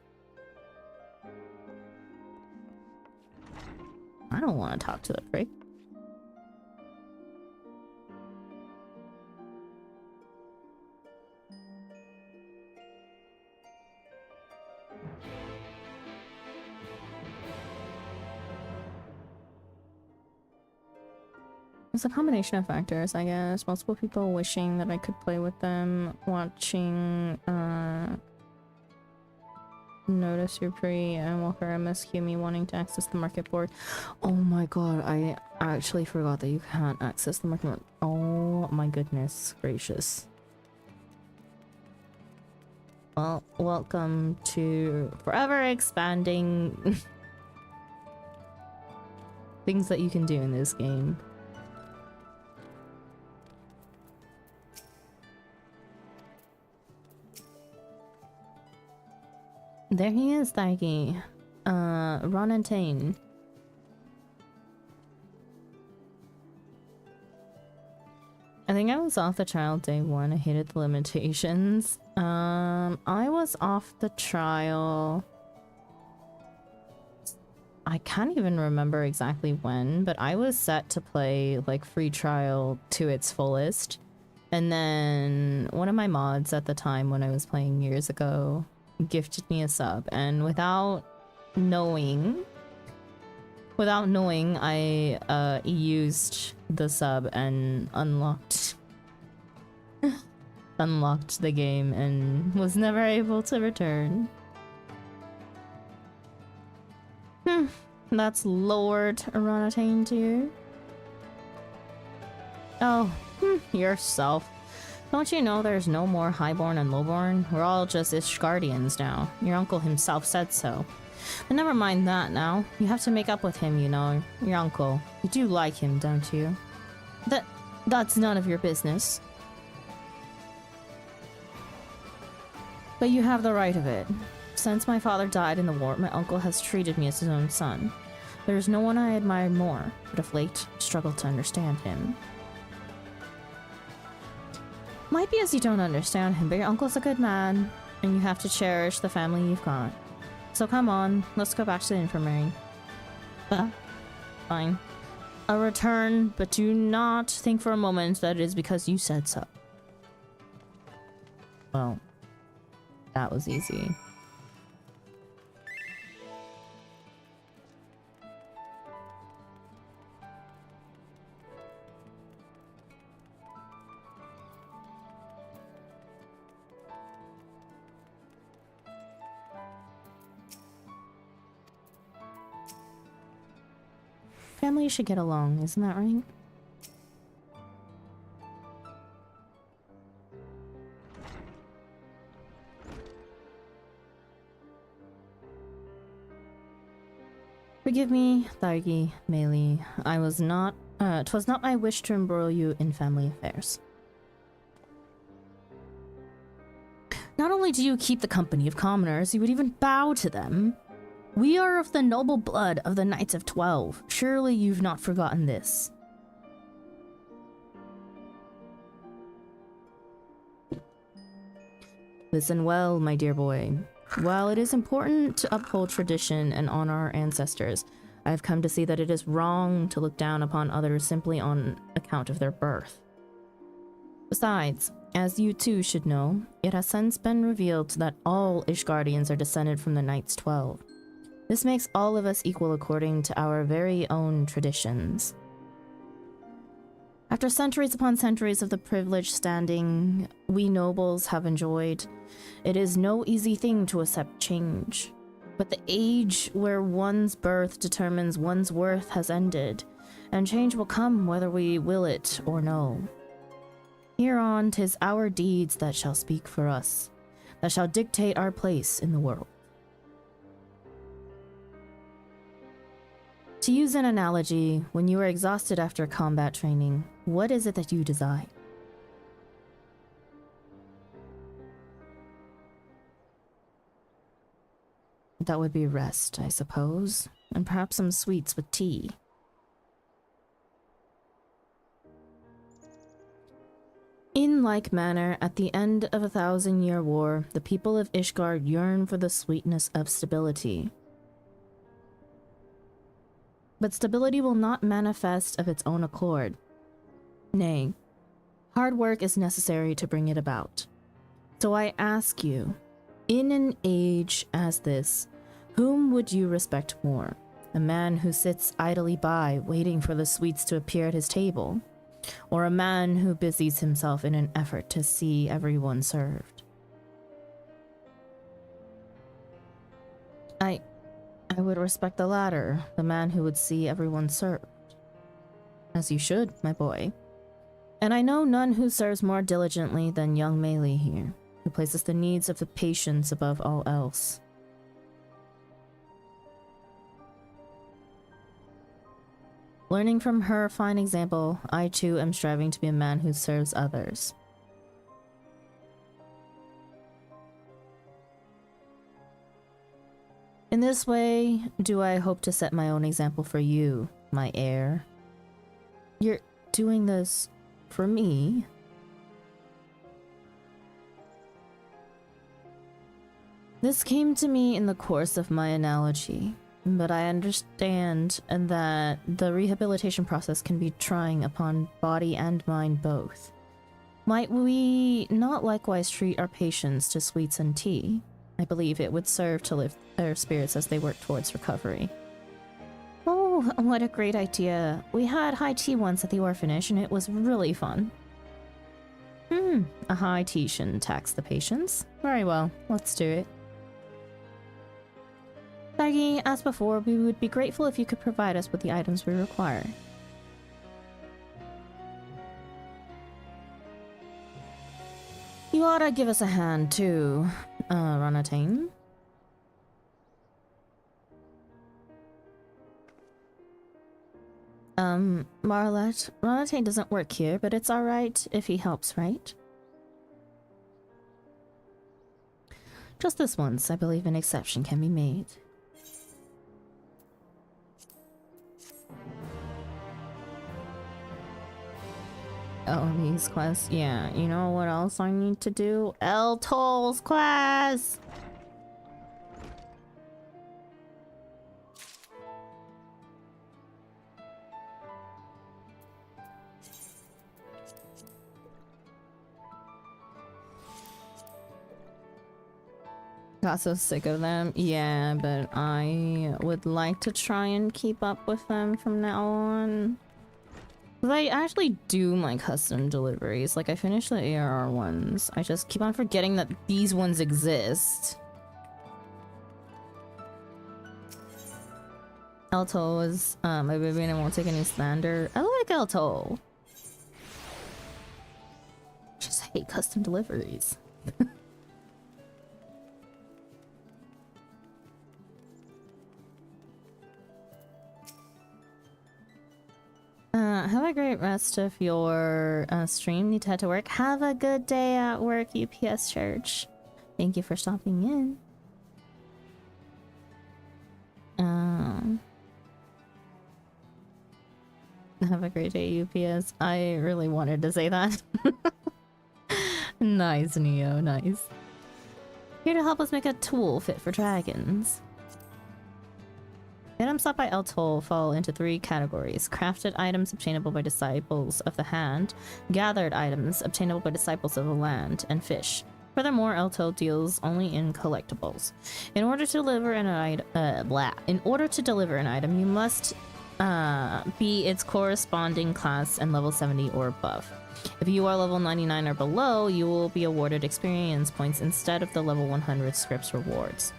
I don't want to talk to the prick. It's a combination of factors, I guess. Multiple people wishing that I could play with them, watching, notice you're pre and Walker MSQ me wanting to access the market board. Oh my god, I actually forgot that you can't access the market board. Oh my goodness gracious. Well, welcome to forever expanding things that you can do in this game. There he is, Thargi. Ron and Tane. I think I was off the trial day one. I hated the limitations. I was off the trial. I can't even remember exactly when, but I was set to play like free trial to its fullest. And then one of my mods at the time when I was playing years ago gifted me a sub, and without knowing I used the sub and unlocked the game and was never able to return. That's Lord Aranatane to you. Oh, yourself. Don't you know there's no more highborn and lowborn? We're all just Ishgardians now. Your uncle himself said so. But never mind that now. You have to make up with him, you know. Your uncle. You do like him, don't you? That's none of your business. But you have the right of it. Since my father died in the war, my uncle has treated me as his own son. There is no one I admired more, but of late, struggled to understand him. Might be as you don't understand him, but your uncle's a good man, and you have to cherish the family you've got. So come on, let's go back to the infirmary. Fine. I'll return, but do not think for a moment that it is because you said so. Well, that was easy. Families should get along, isn't that right? Forgive me, Thargi, Meili. I was not, 'twas not my wish to embroil you in family affairs. Not only do you keep the company of commoners, you would even bow to them. We are of the noble blood of the Knights of 12. Surely you've not forgotten this. Listen well, my dear boy. While it is important to uphold tradition and honor our ancestors, I have come to see that it is wrong to look down upon others simply on account of their birth. Besides, as you too should know, it has since been revealed that all Ishgardians are descended from the Knights 12. This makes all of us equal according to our very own traditions. After centuries upon centuries of the privileged standing we nobles have enjoyed, it is no easy thing to accept change. But the age where one's birth determines one's worth has ended, and change will come whether we will it or no. Hereon 'tis our deeds that shall speak for us, that shall dictate our place in the world. To use an analogy, when you are exhausted after combat training, what is it that you desire? That would be rest, I suppose, and perhaps some sweets with tea. In like manner, at the end of a 1,000-year war, the people of Ishgard yearn for the sweetness of stability. But stability will not manifest of its own accord. Nay, hard work is necessary to bring it about. So I ask you, in an age as this, whom would you respect more? A man who sits idly by, waiting for the sweets to appear at his table? Or a man who busies himself in an effort to see everyone served? I would respect the latter, the man who would see everyone served. As you should, my boy. And I know none who serves more diligently than young Meili here, who places the needs of the patients above all else. Learning from her fine example, I too am striving to be a man who serves others. In this way, do I hope to set my own example for you, my heir. You're doing this for me? This came to me in the course of my analogy, but I understand that the rehabilitation process can be trying upon body and mind both. Might we not likewise treat our patients to sweets and tea? I believe it would serve to lift their spirits as they work towards recovery. Oh, what a great idea. We had high tea once at the orphanage and it was really fun. A high tea shouldn't tax the patients. Very well, let's do it. Dagi, as before, we would be grateful if you could provide us with the items we require. You oughta give us a hand too, Ranatane. Marlette, Ranatane doesn't work here, but it's alright if he helps, right? Just this once, I believe an exception can be made. Oh, these quests. Yeah, you know what else I need to do? L-Toll's quest! Got so sick of them. Yeah, but I would like to try and keep up with them from now on. I actually do my custom deliveries. Like, I finished the ARR ones. I just keep on forgetting that these ones exist. Elto is my baby and I won't take any slander. I like Elto. Just hate custom deliveries. Have a great rest of your stream. Need to head to work. Have a good day at work, UPS Church. Thank you for stopping in. Have a great day, UPS. I really wanted to say that. Nice, Neo. Nice. Here to help us make a tool fit for dragons. Items sought by El-Toll fall into 3 categories. Crafted items obtainable by disciples of the hand, gathered items obtainable by disciples of the land, and fish. Furthermore, El-Toll deals only in collectibles. In order to deliver an item, you must be its corresponding class and level 70 or above. If you are level 99 or below, you will be awarded experience points instead of the level 100 scripts rewards.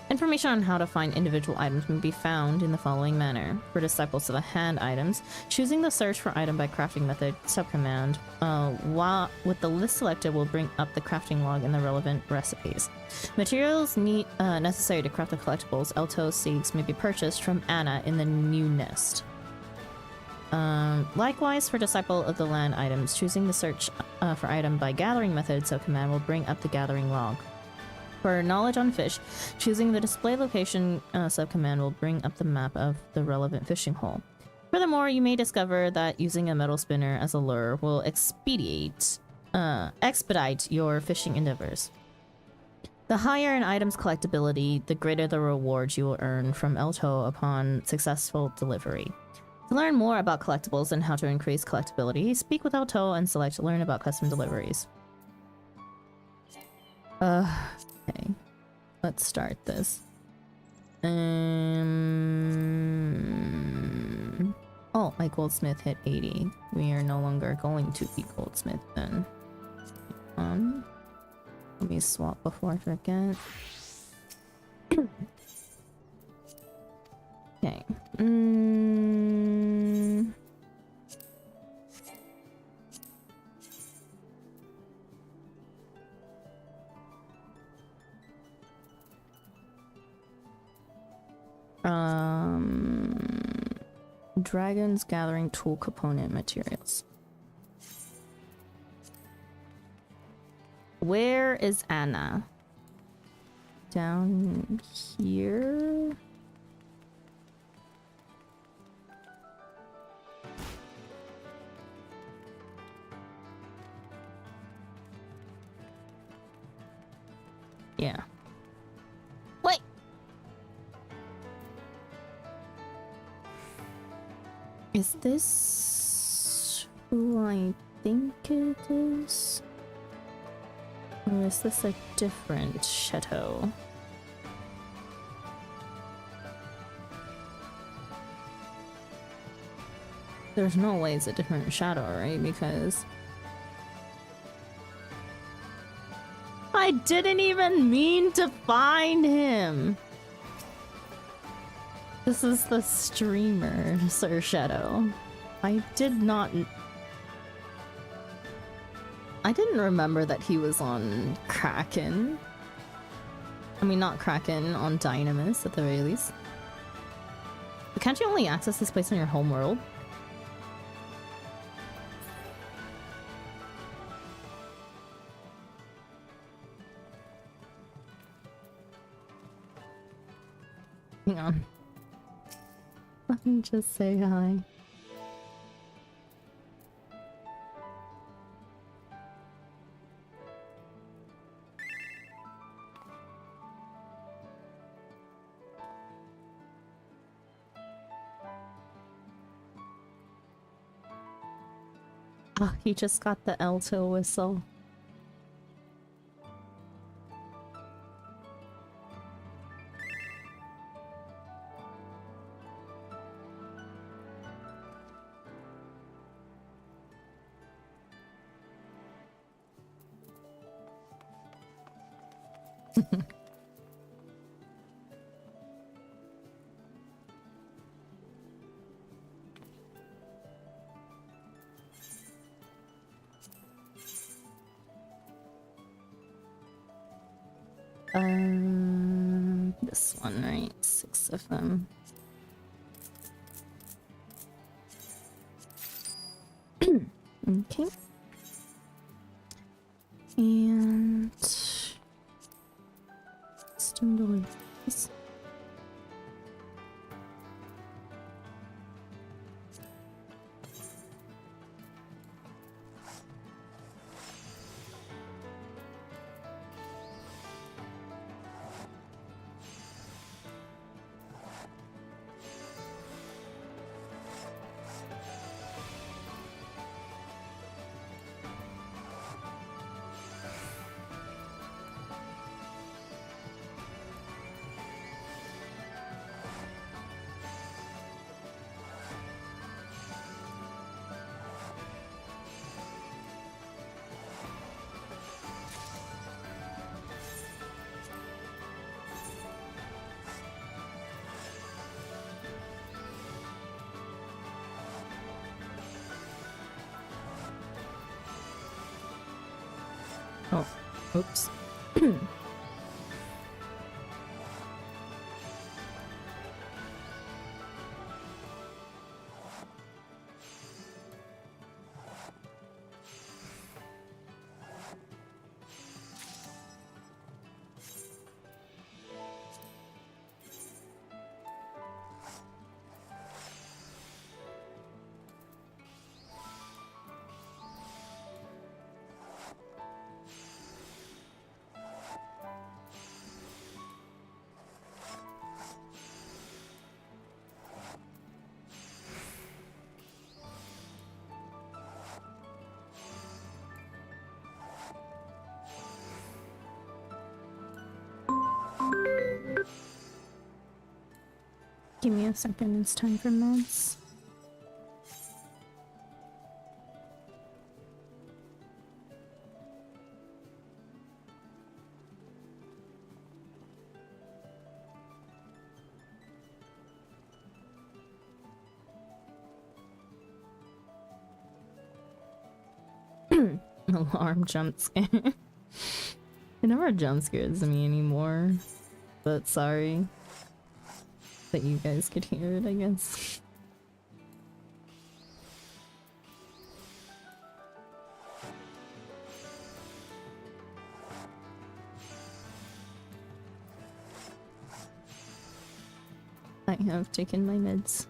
Information on how to find individual items may be found in the following manner. For Disciples of the Hand items, choosing the search for item by crafting method subcommand with the list selected will bring up the crafting log and the relevant recipes. Materials necessary to craft the collectibles Elto seeks may be purchased from Anna in the new nest. Likewise, for Disciple of the Land items, choosing the search for item by gathering method subcommand will bring up the gathering log. For Knowledge on Fish, choosing the display location subcommand will bring up the map of the relevant fishing hole. Furthermore, you may discover that using a metal spinner as a lure will expedite your fishing endeavors. The higher an item's collectability, the greater the rewards you will earn from Elto upon successful delivery. To learn more about collectibles and how to increase collectability, speak with Elto and select Learn about custom deliveries. Okay, let's start this. Oh, my goldsmith hit 80. We are no longer going to be goldsmith then. Let me swap before I forget. Okay. Dragon's Gathering Tool Component Materials. Where is Anna? Down here? Yeah. Wait! Is this who I think it is? Or is this a different chateau? There's no way it's a different shadow, right? Because I didn't even mean to find him! This is the streamer, Sir Shadow. I didn't remember that he was on Kraken. I mean, not Kraken, on Dynamis at the very least. But can't you only access this place on your home world? Hang on. Let me just say hi. Oh, he just got the Elto whistle. This one, right? 6 of them. Okay. And custom deliveries. Oh, oops. Give me a second, it's time for meds. Alarm jump scare. It never jump scares me anymore. But sorry that you guys could hear it, I guess. I have taken my meds.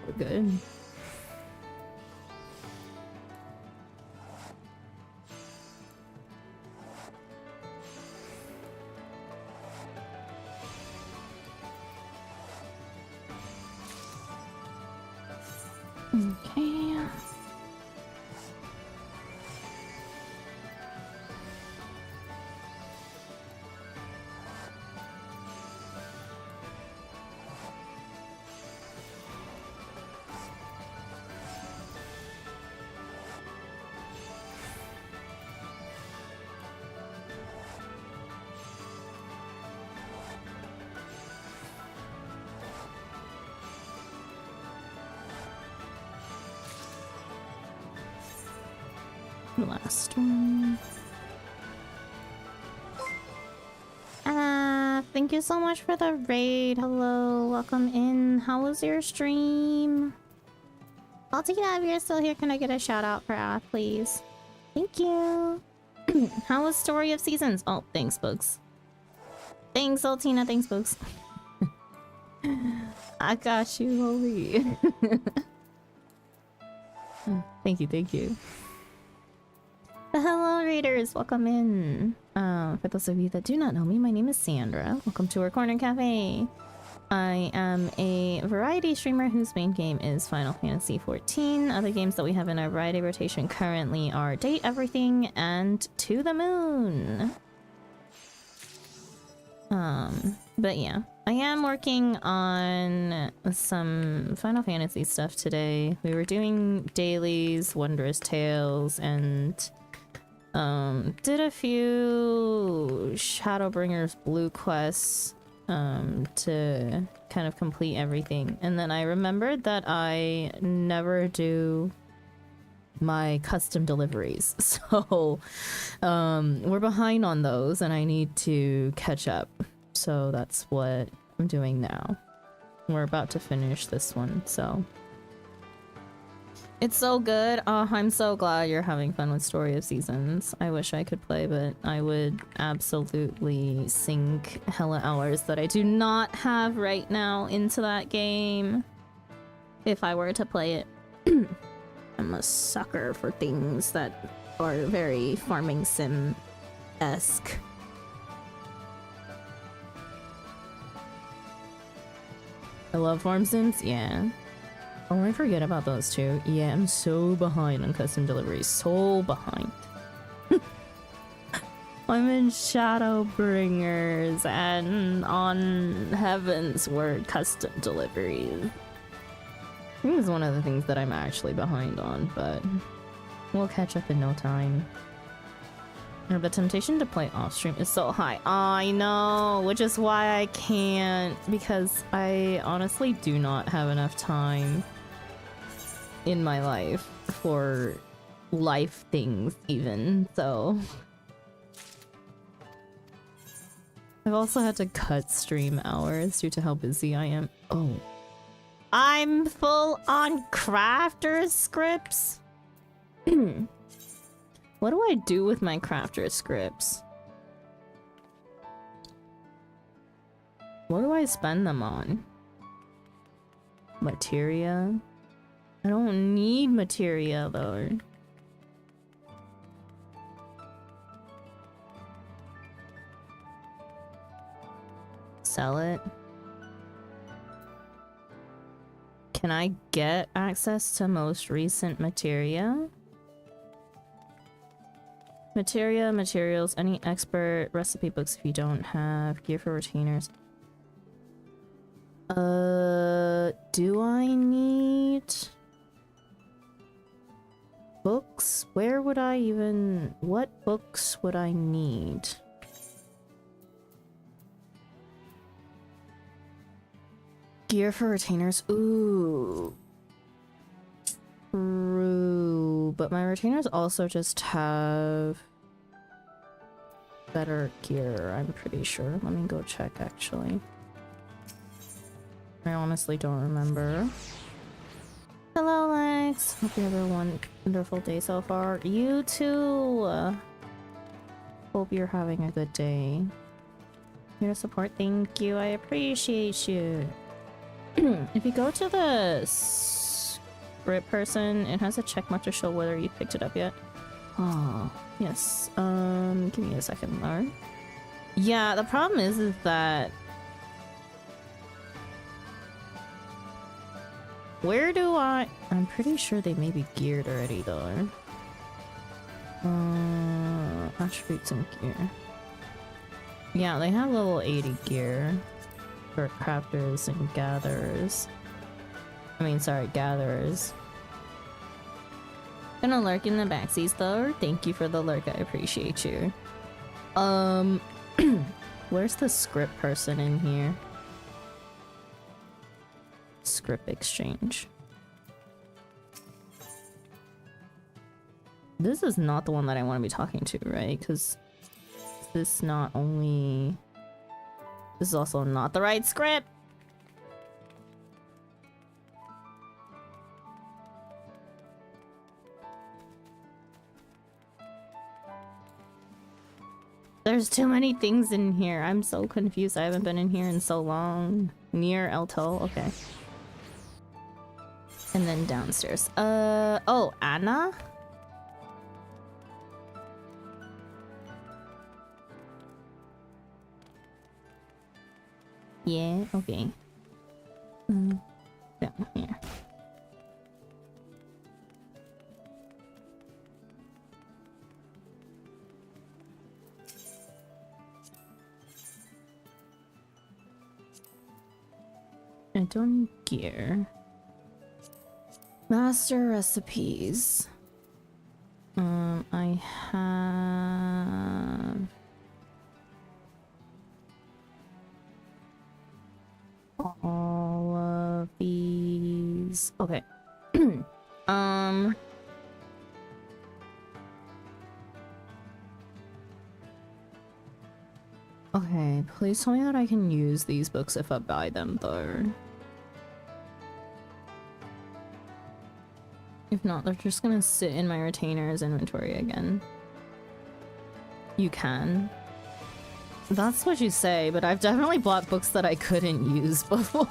We're good. Okay. The last one. Thank you so much for the raid. Hello, welcome in. How was your stream? Altina, if you're still here, can I get a shout out for please? Thank you. How was Story of Seasons? Oh, thanks, Bugs. Thanks, Altina. Thanks, Bugs. I got you, holy. Thank you, thank you. Hello raiders, welcome in. For those of you that do not know me, my name is Sandra. Welcome to our Corner Cafe. I am a variety streamer whose main game is Final Fantasy XIV. Other games that we have in our variety rotation currently are Date Everything and To the Moon. But yeah, I am working on some Final Fantasy stuff today. We were doing Dailies, Wondrous Tales, and did a few Shadowbringers Blue quests to kind of complete everything. And then I remembered that I never do my custom deliveries. So we're behind on those and I need to catch up. So that's what I'm doing now. We're about to finish this one, so it's so good. Oh, I'm so glad you're having fun with Story of Seasons. I wish I could play, but I would absolutely sink hella hours that I do not have right now into that game if I were to play it. I'm a sucker for things that are very farming sim-esque. I love farm sims, yeah. Oh, I forget about those two. Yeah, I'm so behind on custom deliveries. So behind. I'm in Shadowbringers and on Heaven's Word custom deliveries. I think it's one of the things that I'm actually behind on, but we'll catch up in no time. The temptation to play off stream is so high. I know, which is why I can't, because I honestly do not have enough time in my life for life things even, so I've also had to cut stream hours due to how busy I am. Oh. I'm full on crafter scripts? What do I do with my crafter scripts? What do I spend them on? Materia? I don't need materia though. Sell it. Can I get access to most recent materia? Materia, materials, any expert recipe books if you don't have, gear for retainers. Do I need books? Where would I even, what books would I need? Gear for retainers, ooh. True, but my retainers also just have better gear, I'm pretty sure. Let me go check actually. I honestly don't remember. Hello Lex, hope you have a wonderful day so far. You too! Hope you're having a good day. Your support, thank you, I appreciate you. If you go to the script person, it has a check mark to show whether you picked it up yet. Oh, yes. Give me a second, Laura. Yeah, the problem is that where do I'm pretty sure they may be geared already though. Attributes and gear. Yeah, they have level 80 gear for crafters and gatherers. I mean, sorry, gatherers. Gonna lurk in the backseats though. Thank you for the lurk, I appreciate you. Where's the script person in here? Script exchange. This is not the one that I want to be talking to, right? Because this not only... This is also not the right script! There's too many things in here. I'm so confused. I haven't been in here in so long. Near Elto, okay. And then downstairs. Oh, Anna? Yeah, okay. Down here. I don't need gear. Master recipes. I have all of these. Okay. Okay, please tell me that I can use these books if I buy them though. If not, they're just gonna sit in my retainer's inventory again. You can. That's what you say, but I've definitely bought books that I couldn't use before.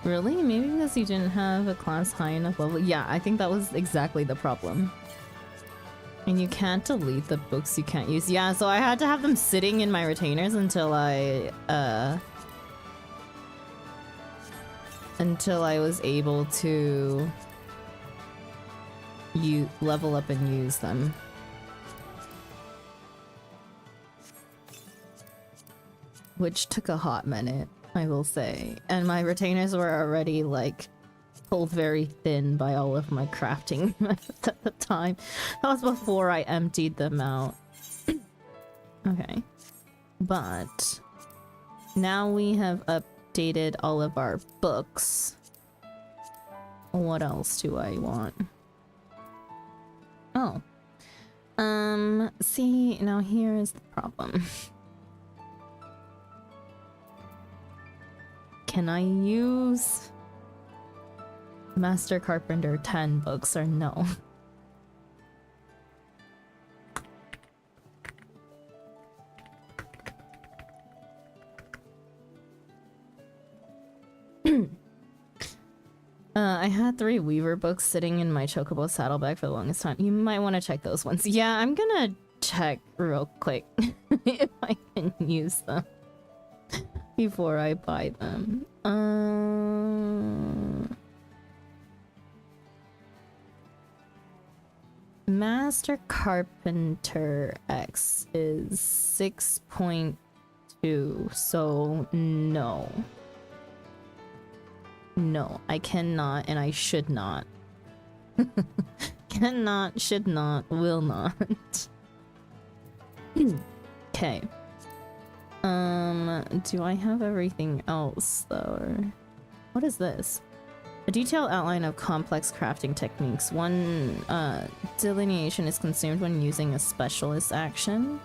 Really? Maybe because you didn't have a class high enough level? Yeah, I think that was exactly the problem. And you can't delete the books you can't use. Yeah, so I had to have them sitting in my retainers until I was able to level up and use them. Which took a hot minute, I will say. And my retainers were already like pulled very thin by all of my crafting at the time. That was before I emptied them out. Okay. But Now we have updated all of our books. What else do I want? Oh. See, now here is the problem. Can I use Master Carpenter 10 books or no? I had 3 Weaver books sitting in my Chocobo saddlebag for the longest time. You might want to check those ones. Yeah, I'm gonna check real quick if I can use them before I buy them. Master Carpenter X is 6.2, so no. No, I cannot, and I should not. Cannot, should not, will not. Okay. Do I have everything else, though? Or... What is this? A detailed outline of complex crafting techniques. One, delineation is consumed when using a specialist action.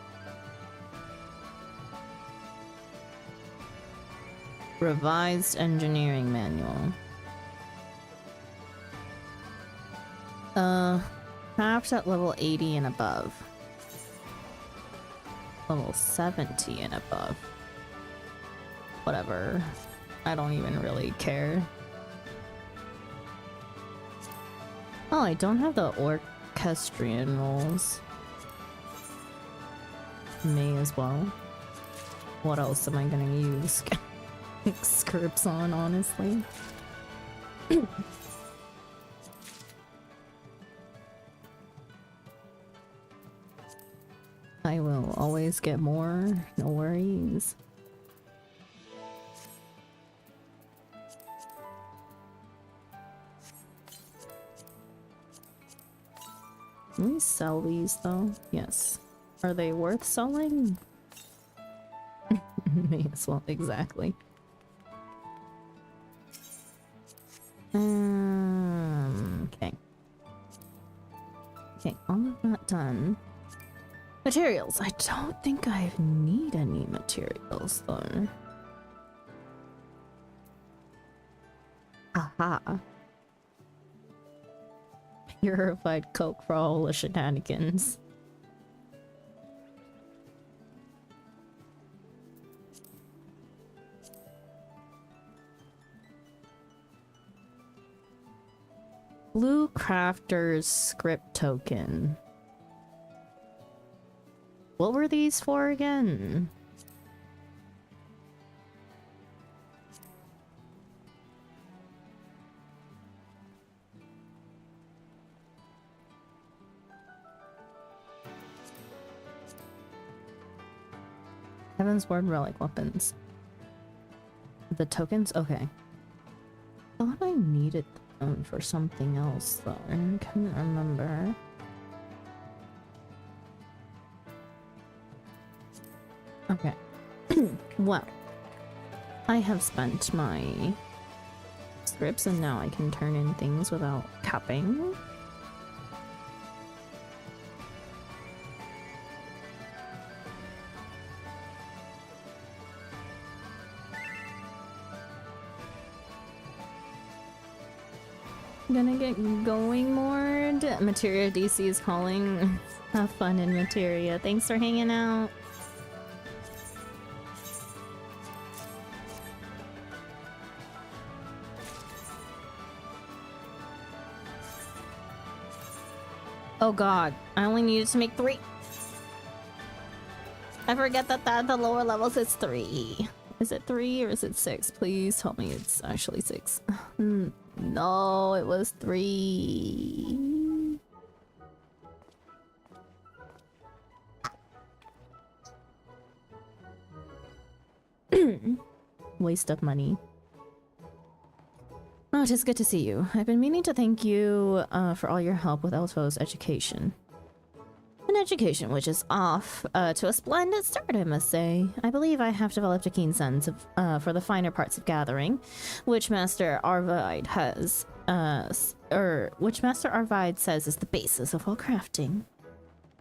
Revised engineering manual. Craft at level 80 and above. Level 70 and above. Whatever. I don't even really care. Oh, I don't have the orchestrion rolls. May as well. What else am I gonna use? Scripts on, honestly. I will always get more, no worries. Can we sell these though? Yes. Are they worth selling? May as well, exactly. Okay. Okay, all of that done. Materials. I don't think I need any materials though. Aha. Purified coke for all the shenanigans. Blue Crafter's script token. What were these for again? Heaven's Word relic weapons. The tokens? Okay. Thought I needed them for something else though. I can't remember. Okay. Well, I have spent my scripts and now I can turn in things without capping. Gonna get going more. Materia DC is calling. Have fun in Materia. Thanks for hanging out. Oh god, I only needed to make 3. I forget that at the lower levels it's 3. Is it 3 or is it 6? Please tell me it's actually 6. No, it was 3. Waste of money. Oh, it is good to see you. I've been meaning to thank you for all your help with Elfo's education. An education, which is off to a splendid start, I must say. I believe I have developed a keen sense of, for the finer parts of gathering, which Master Arvide has, which Master Arvide says is the basis of all crafting.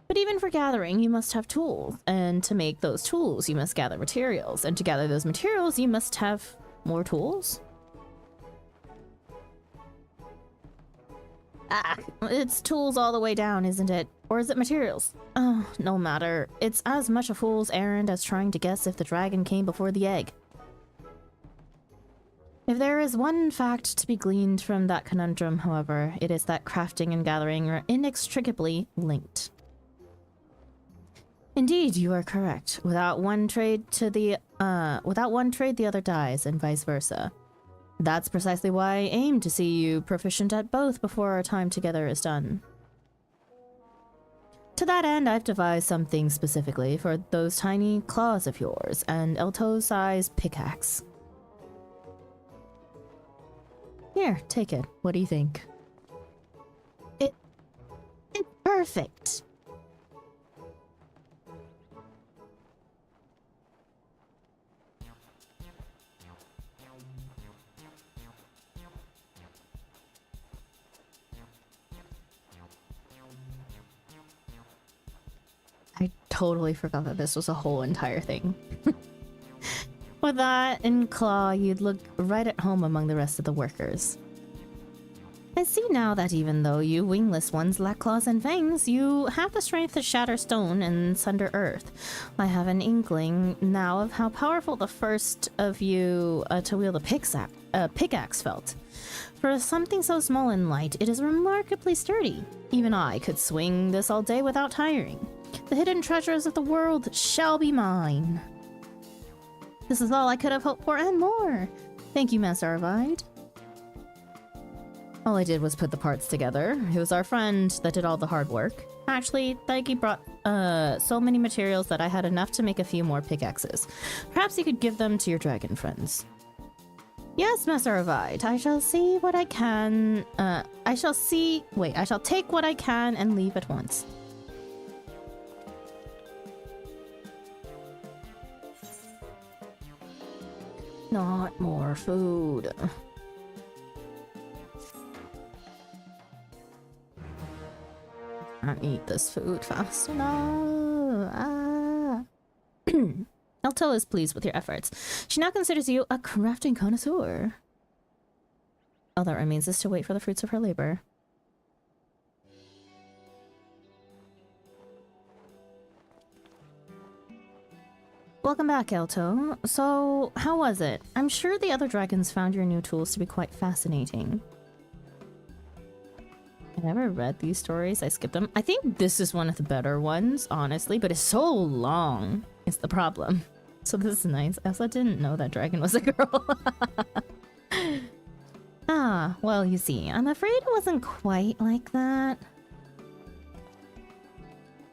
But even for gathering, you must have tools, and to make those tools, you must gather materials, and to gather those materials, you must have more tools. Ah, it's tools all the way down, isn't it? Or is it materials? Oh, no matter. It's as much a fool's errand as trying to guess if the dragon came before the egg. If there is one fact to be gleaned from that conundrum, however, it is that crafting and gathering are inextricably linked. Indeed, you are correct. Without one trade, the other dies, and vice versa. That's precisely why I aim to see you proficient at both before our time together is done. To that end, I've devised something specifically for those tiny claws of yours, an Elto-sized pickaxe. Here, take it. What do you think? It's perfect. I totally forgot that this was a whole entire thing. With that in claw, you'd look right at home among the rest of the workers. I see now that even though you wingless ones lack claws and fangs, you have the strength to shatter stone and sunder earth. I have an inkling now of how powerful the first of you to wield a pickaxe felt. For something so small and light, it is remarkably sturdy. Even I could swing this all day without tiring. The hidden treasures of the world shall be mine. This is all I could have hoped for and more. Thank you, Master Arvide. All I did was put the parts together. It was our friend that did all the hard work. Actually, Daiki brought so many materials that I had enough to make a few more pickaxes. Perhaps you could give them to your dragon friends. Yes, Master Arvide. I shall see what I can. I shall take what I can and leave at once. Not more food. Can't eat this food fast enough. Elto is pleased with your efforts. She now considers you a crafting connoisseur. All that remains is to wait for the fruits of her labor. Welcome back, Elto. So, how was it? I'm sure the other dragons found your new tools to be quite fascinating. I never read these stories. I skipped them. I think this is one of the better ones, honestly, but it's so long. It's the problem. So this is nice. I also didn't know that dragon was a girl. Ah, well, you see, I'm afraid it wasn't quite like that.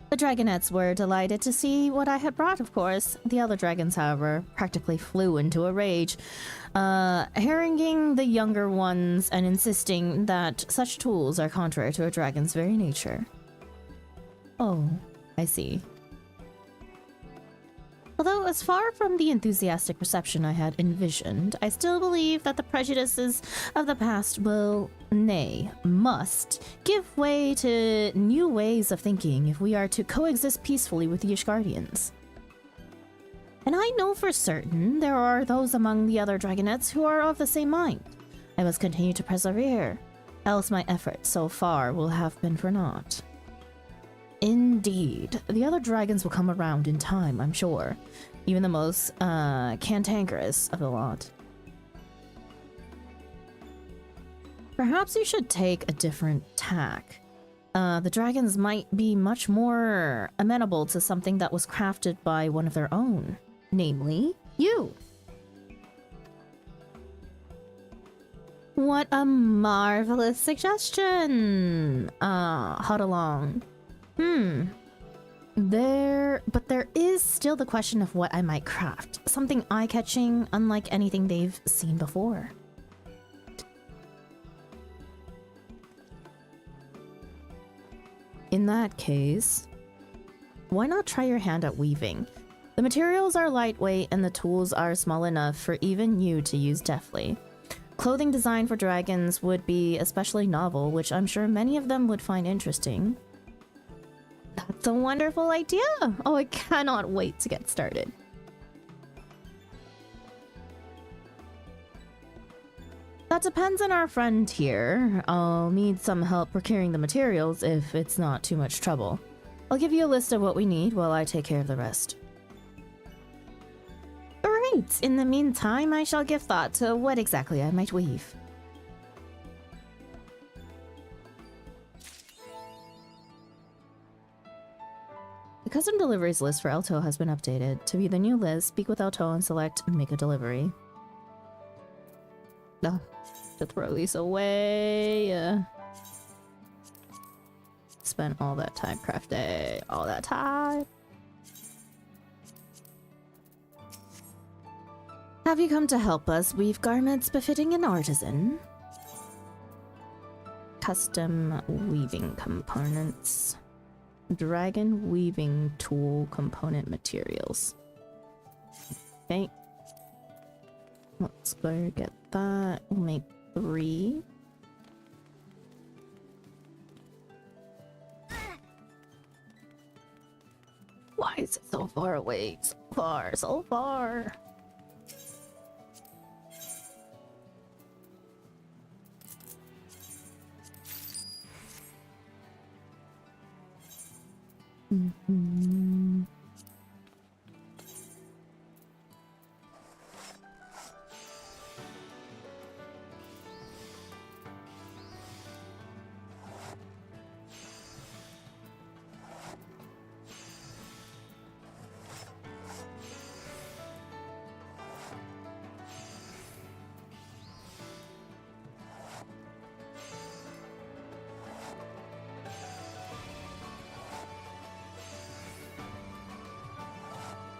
The dragonettes were delighted to see what I had brought, of course. The other dragons, however, practically flew into a rage, haranguing the younger ones and insisting that such tools are contrary to a dragon's very nature. Oh, I see. Although as far from the enthusiastic reception I had envisioned, I still believe that the prejudices of the past will, nay, must, give way to new ways of thinking if we are to coexist peacefully with the Ishgardians. And I know for certain there are those among the other dragonettes who are of the same mind. I must continue to persevere, else my efforts so far will have been for naught. Indeed, the other dragons will come around in time, I'm sure. Even the most cantankerous of the lot. Perhaps you should take a different tack. The dragons might be much more amenable to something that was crafted by one of their own. Namely, you. What a marvelous suggestion! Huddalong. But there is still the question of what I might craft. Something eye-catching, unlike anything they've seen before. In that case, why not try your hand at weaving? The materials are lightweight and the tools are small enough for even you to use deftly. Clothing design for dragons would be especially novel, which I'm sure many of them would find interesting. That's a wonderful idea! Oh, I cannot wait to get started. That depends on our friend here. I'll need some help procuring the materials if it's not too much trouble. I'll give you a list of what we need while I take care of the rest. Great! In the meantime, I shall give thought to what exactly I might weave. The custom deliveries list for Alto has been updated. To view the new list, speak with Alto and select Make a Delivery. No. To throw these away. Spent all that time crafting. All that time. Have you come to help us weave garments befitting an artisan? Custom weaving components. Dragon weaving tool component materials. Okay. Let's go get that. We'll make 3. Why is it so far away? So far, so far. Mm-hmm.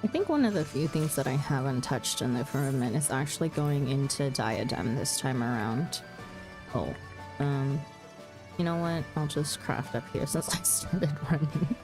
I think one of the few things that I haven't touched in the firmament is actually going into diadem this time around. Oh, you know what? I'll just craft up here since I started running.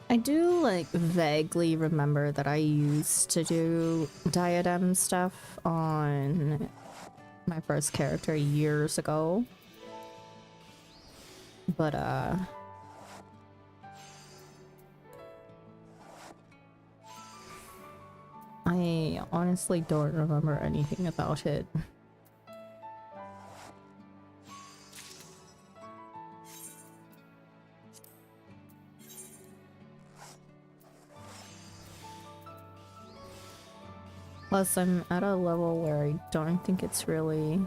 I do like vaguely remember that I used to do diadem stuff on my first character years ago. But I honestly don't remember anything about it. Plus, I'm at a level where I don't think it's really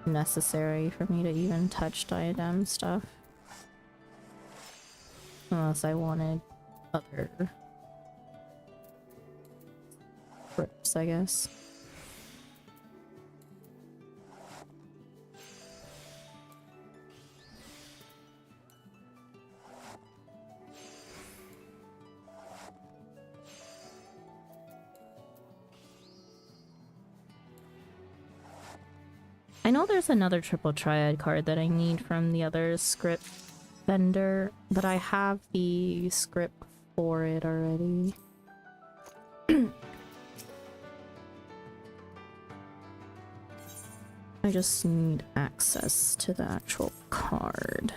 necessary for me to even touch diadem stuff. Unless I wanted other grips, I guess. I know there's another triple triad card that I need from the other script vendor, but I have the script for it already. I just need access to the actual card.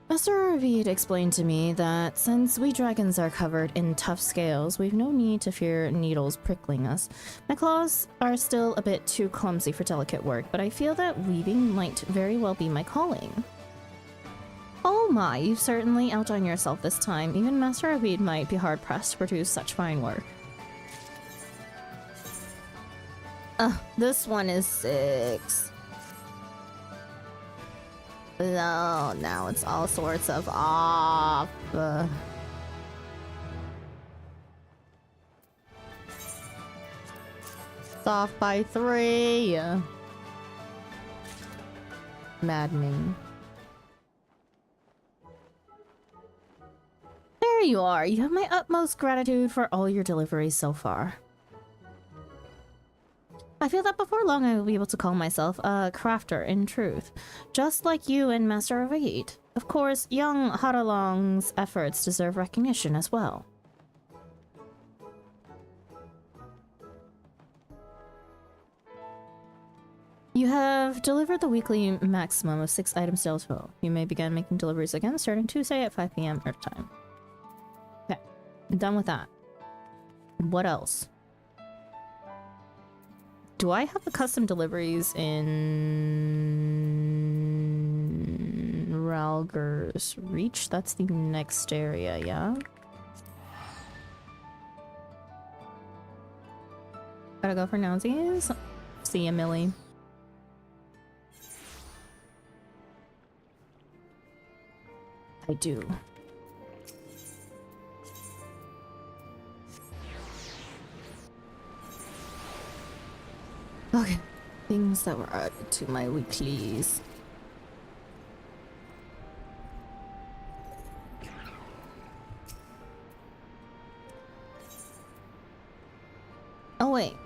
Master Arvid explained to me that since we dragons are covered in tough scales, we've no need to fear needles prickling us. My claws are still a bit too clumsy for delicate work, but I feel that weaving might very well be my calling. Oh my, you've certainly outdone yourself this time. Even Master Arvid might be hard-pressed to produce such fine work. This one is 6. No, now it's all sorts of off. off by 3. Maddening. There you are. You have my utmost gratitude for all your deliveries so far. I feel that before long I will be able to call myself a crafter in truth, just like you and Master of Eight. Of course, young Haralong's efforts deserve recognition as well. You have delivered the weekly maximum of 6 items total. You may begin making deliveries again starting Tuesday at 5 PM Earth time. Okay, I'm done with that. What else? Do I have the custom deliveries in Ralger's Reach? That's the next area, yeah? Gotta go for nowsies. See ya, Millie. I do. Okay, things that were added to my weeklies. Oh wait.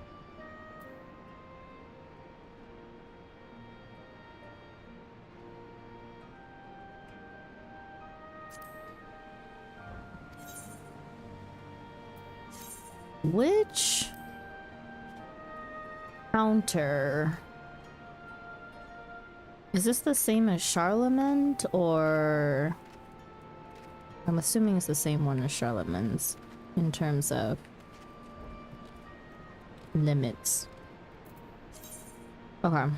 Which counter? Is this the same as Charlemagne, or I'm assuming it's the same one as Charlemagne's in terms of limits. Okay.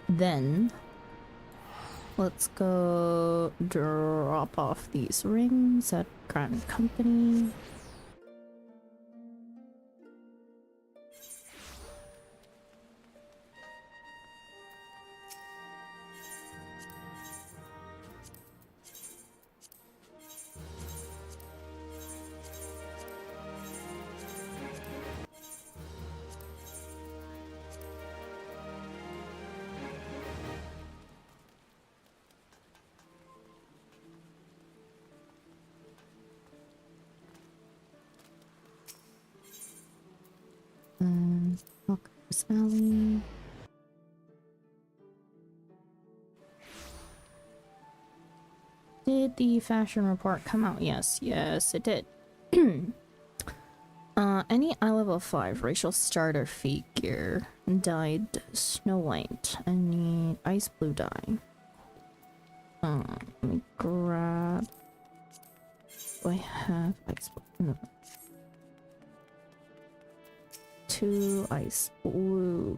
Then let's go drop off these rings at Grand Company. Walker's Alley. Did the fashion report come out? Yes, yes, it did. Any eye level 5 racial starter figure dyed Snow White. I need ice blue dye. Let me grab. Do I have ice blue? No. 2 ice blue.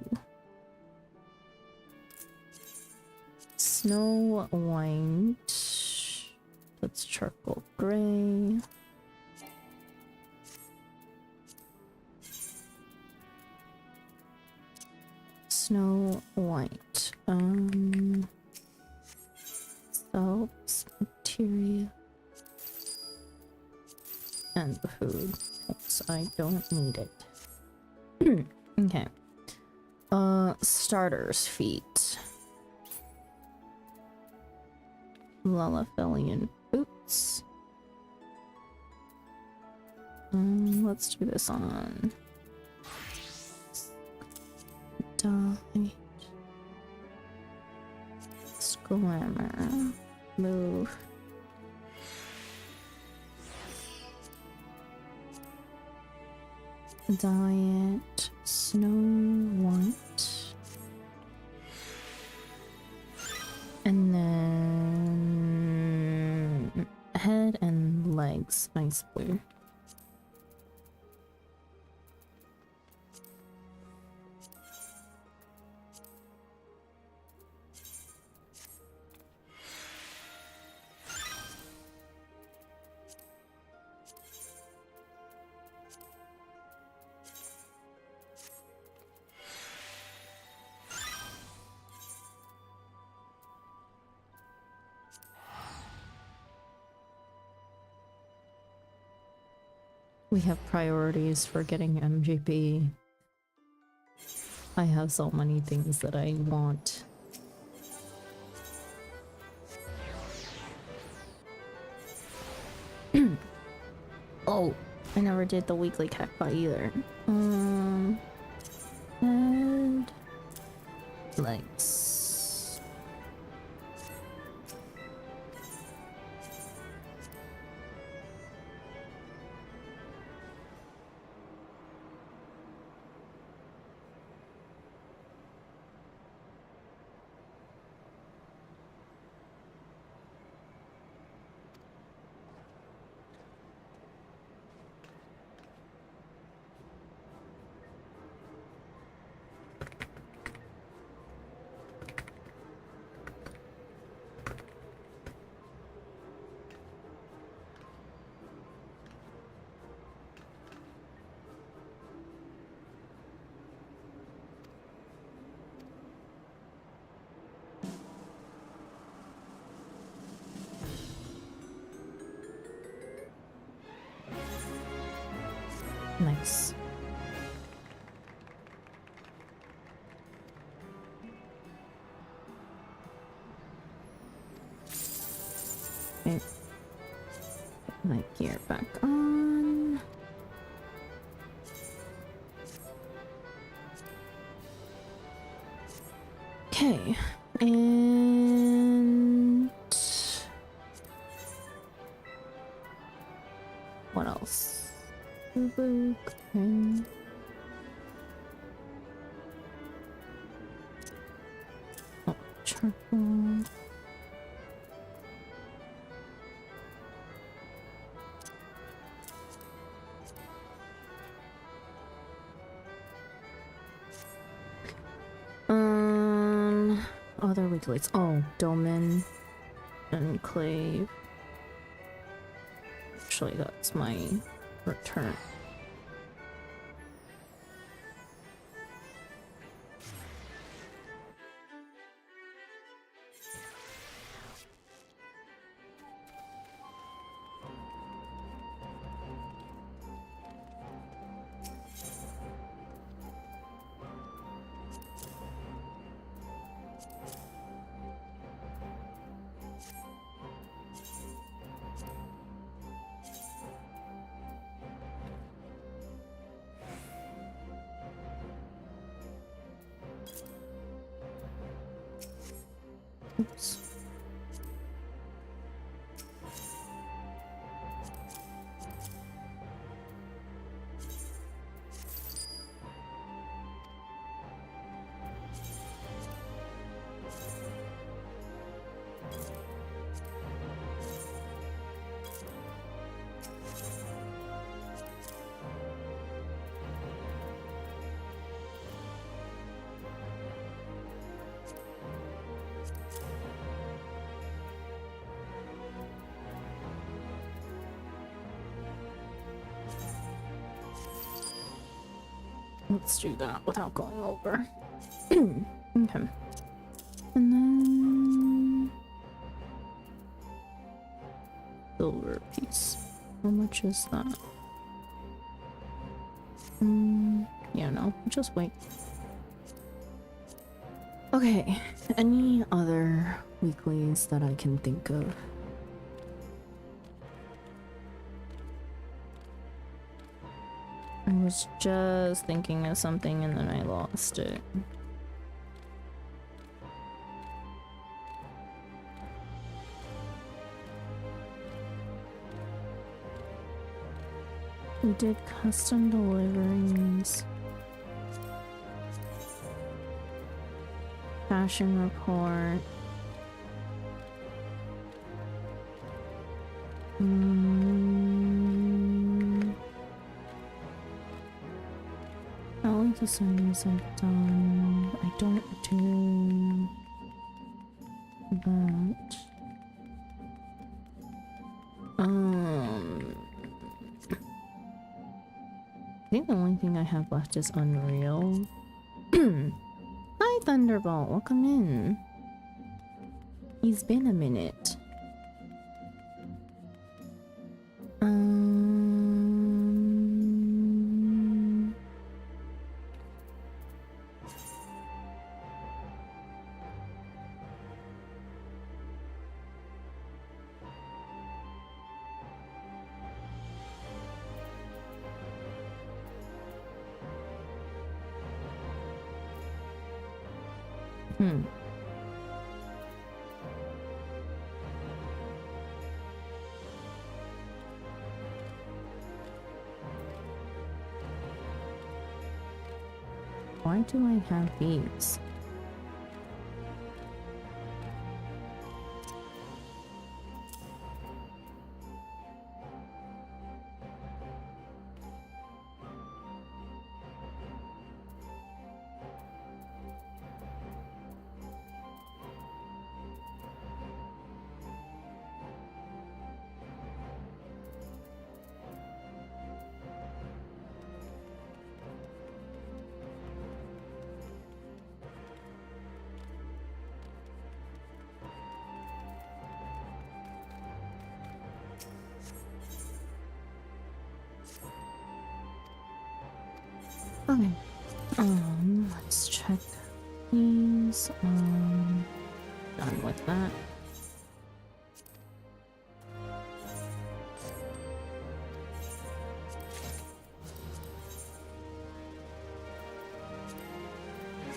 Snow White. That's charcoal gray. Snow White. Soaps, material, and the food. Oops, I don't need it. Okay. Starter's feet. Lalafelian boots. Let's do this on. Die. Glamour. Move. Diet. Snow White. And then head and legs ice blue. We have priorities for getting MGP. I have so many things that I want. Oh, I never did the weekly cacti either. And legs. Nice. Okay. Put my gear back on. Okay, and what else? Okay. Oh, charcoal. Other weeklies. Oh, Dolmen, Enclave. Actually, that's my return. Oops. Let's do that without going over. Okay. And then silver piece. How much is that? Yeah, no, just wait. Okay, any other weeklies that I can think of? I was just thinking of something and then I lost it. We did custom deliveries. Fashion report. All of the songs I've done. I don't do that. I think the only thing I have left is Unreal. Hi, Thunderbolt. Welcome in. He's been a minute. Hmm. Why do I have these? Okay. Let's check these. Done with that.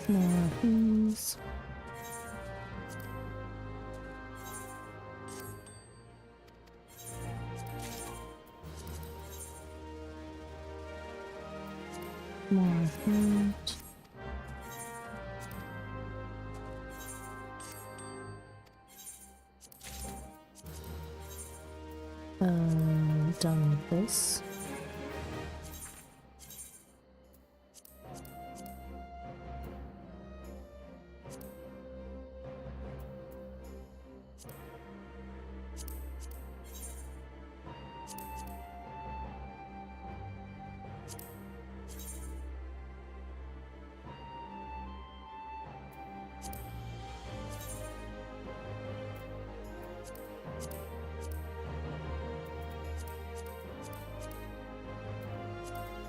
More of these. More of that. Done with this.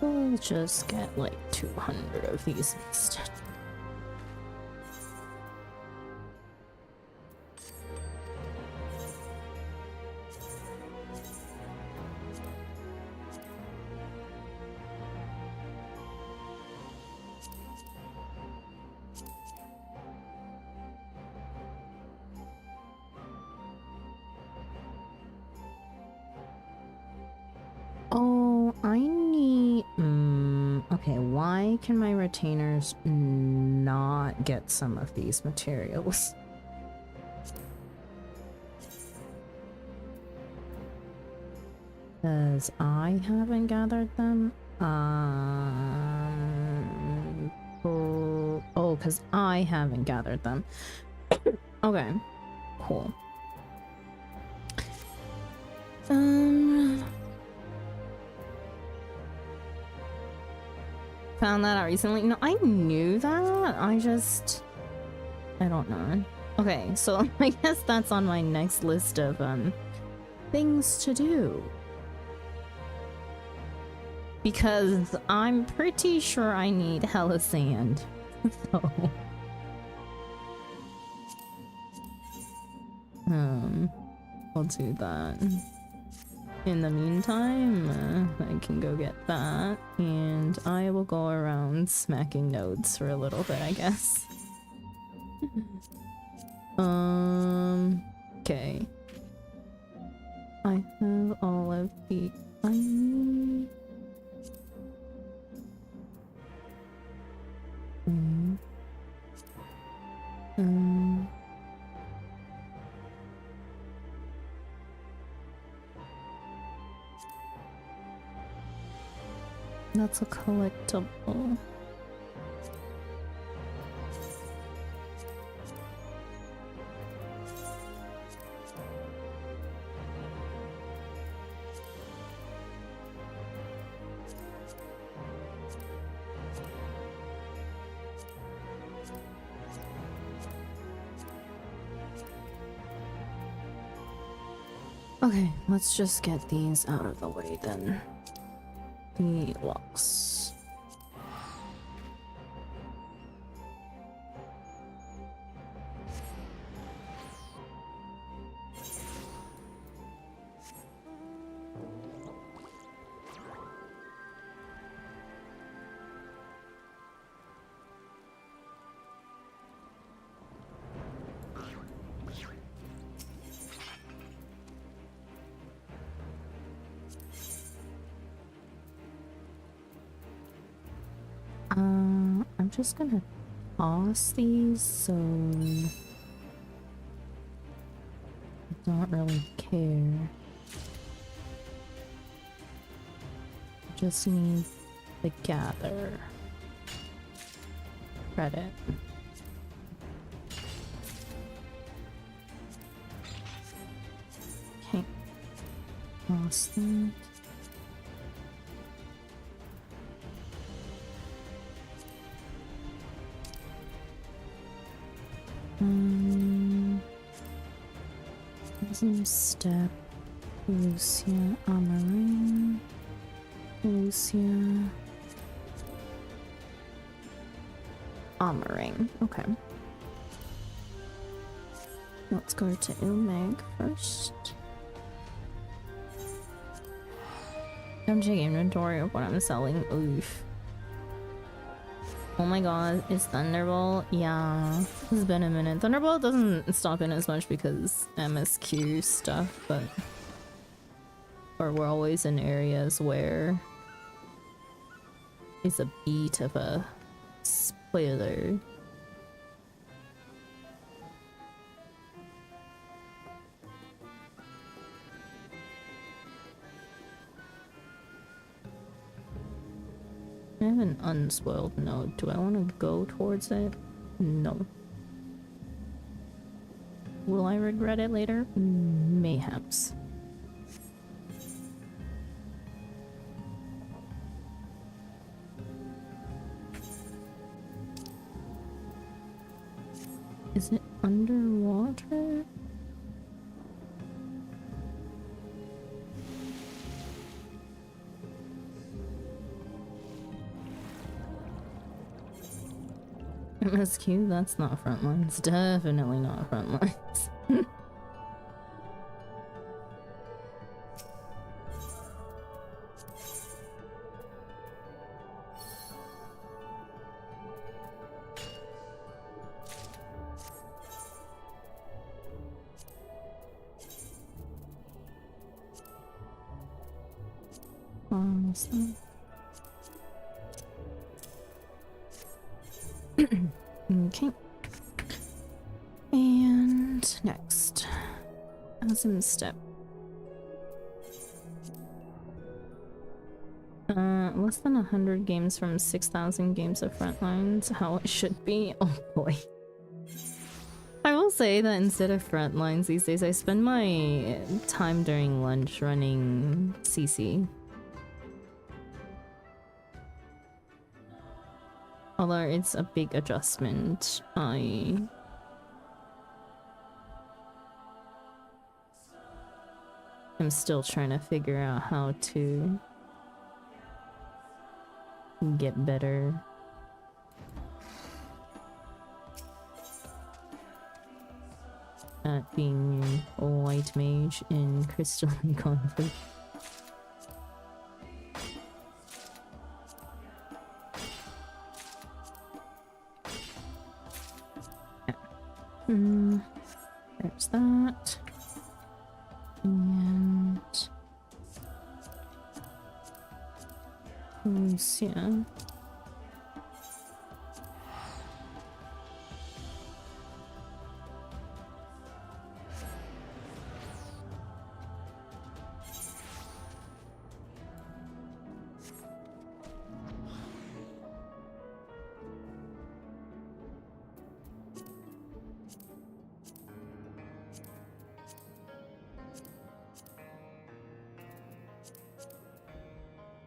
We'll just get like 200 of these instead. Oh, I need... okay, why can my retainers not get some of these materials? Because I haven't gathered them? Oh, because I haven't gathered them. Okay, cool. Found that out recently. No, I knew that. I don't know. Okay, so I guess that's on my next list of things to do. Because I'm pretty sure I need hella sand. So I'll do that. In the meantime, I can go get that, and I will go around smacking nodes for a little bit, I guess. Okay. I have all of the I need. That's a collectible. Okay, let's just get these out of the way then. The locks. I'm just gonna toss these, so I don't really care. Just need to gather credit. Okay. Toss that. Some step. Lucia, Amarin. Lucia. Amarin. Okay. Let's go to Ilmeg first. Come check inventory of what I'm selling. Oof. Oh my god, it's Thunderbolt? Yeah, it's been a minute. Thunderbolt doesn't stop in as much because MSQ stuff, but... Or we're always in areas where... it's a bit of a spoiler. I have an unspoiled node. Do I want to go towards it? No. Will I regret it later? Mayhaps. Is it underwater? MSQ? That's not frontlines. Definitely not frontlines. Awesome. Okay. And next. Awesome step. Less than 100 games from 6,000 games of Frontlines. How it should be. Oh boy. I will say that instead of Frontlines these days, I spend my time during lunch running CC. Although it's a big adjustment, I'm still trying to figure out how to get better. At being a white mage in Crystalline Conflict. There's that. And Lucia.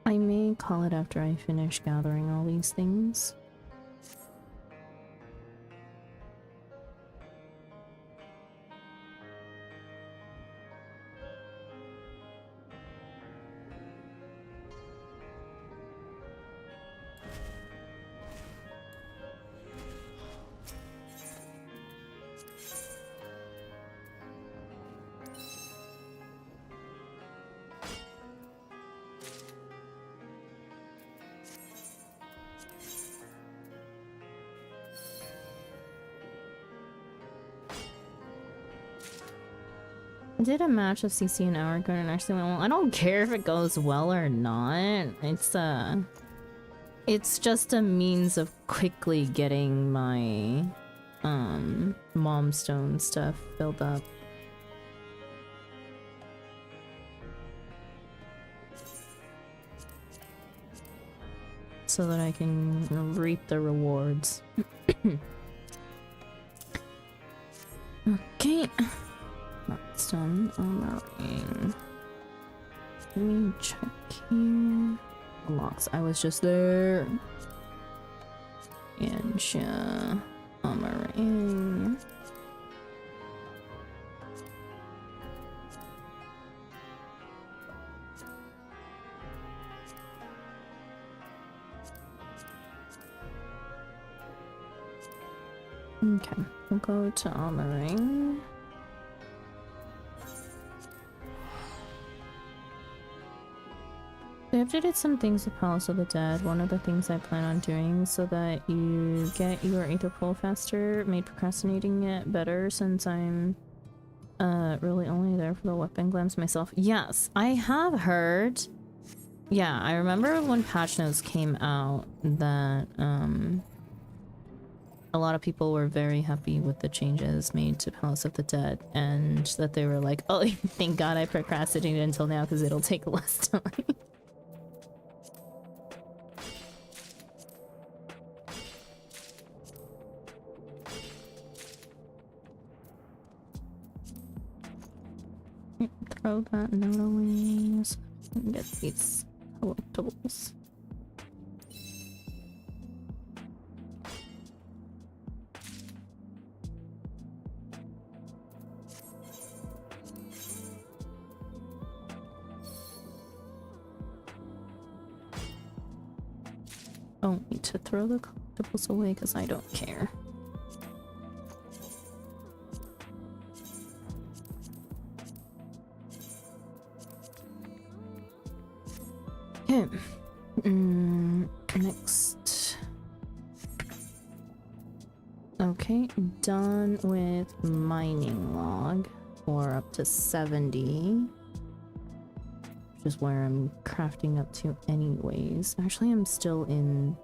I may call it after I finish gathering all these things. I did a match of CC an hour ago and actually went well. I don't care if it goes well or not. It's It's just a means of quickly getting my momstone stuff filled up. So that I can reap the rewards. Okay. That's done. Armoring. Let me check here. Locks. I was just there. And armoring. Okay, we'll go to armoring. They updated some things with Palace of the Dead. One of the things I plan on doing so that you get your Aether Pull faster made procrastinating it better since I'm really only there for the weapon glams myself. Yes, I have heard. Yeah, I remember when patch notes came out that a lot of people were very happy with the changes made to Palace of the Dead, and that they were like, oh, thank God I procrastinated until now because it'll take less time. Throw that note away so I can get these collectibles. Don't need to throw the collectibles away because I don't care. Okay. Next. Okay, done with mining log for up to 70. Which is where I'm crafting up to anyways. Actually, I'm still in...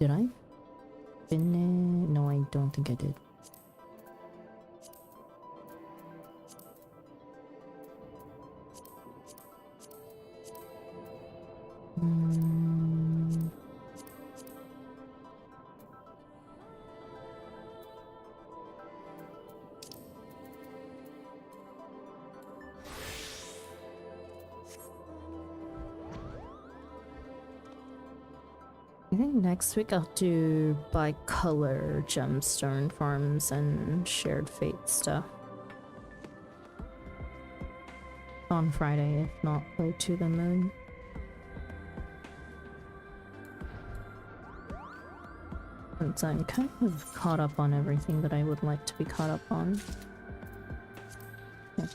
Did I finish? No, I don't think I did. I think next week I'll do by color gemstone farms and shared fate stuff. On Friday, if not by to the moon. Since I'm kind of caught up on everything that I would like to be caught up on. Yeah.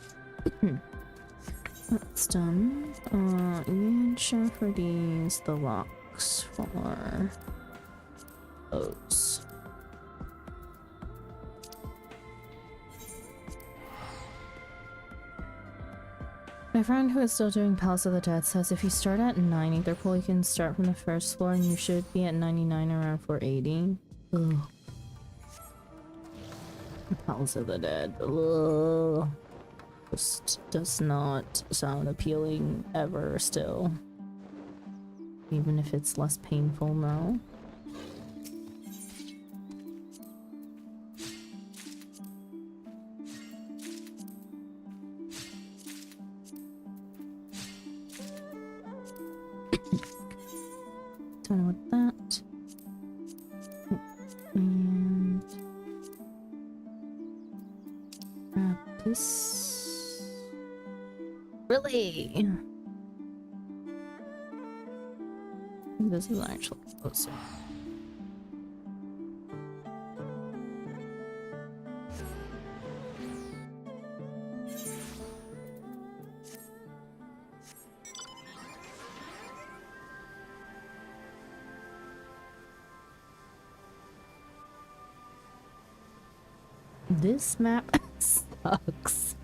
That's done. And share for these the locks for those. My friend who is still doing Palace of the Dead says if you start at 9 Aether Pull, you can start from the first floor and you should be at 99 around 480. Ugh. Palace of the Dead. Ugh. Just does not sound appealing ever still. Even if it's less painful now. Done with that. And grab this. Really? This is actually closer. This map sucks.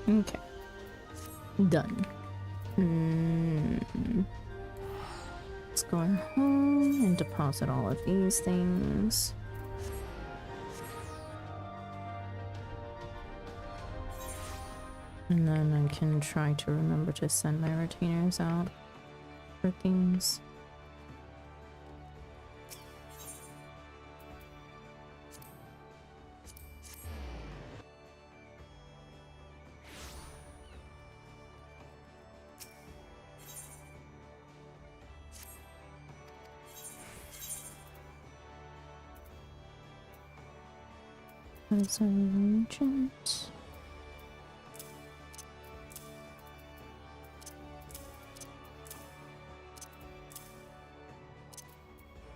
Okay. Done. Let's go home and deposit all of these things. And then I can try to remember to send my retainers out for things. As a regent.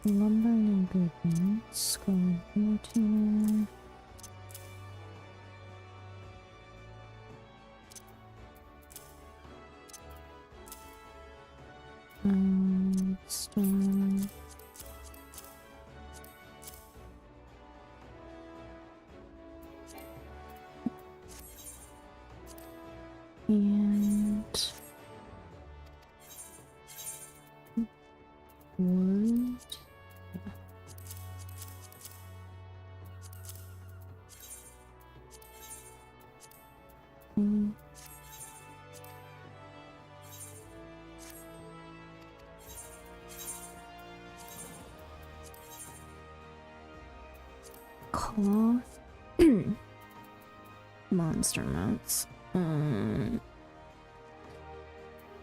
Lumber and ingredients. Go rotator. Stone. And wood. Cloth. Monster mounts.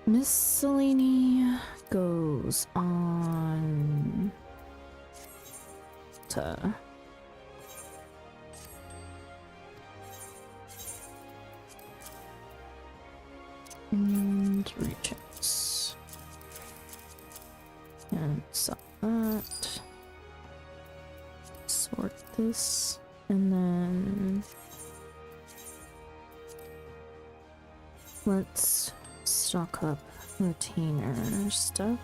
Miscellany goes on to and regents. And sell that. Sort this and then let's stock up retainer stuff.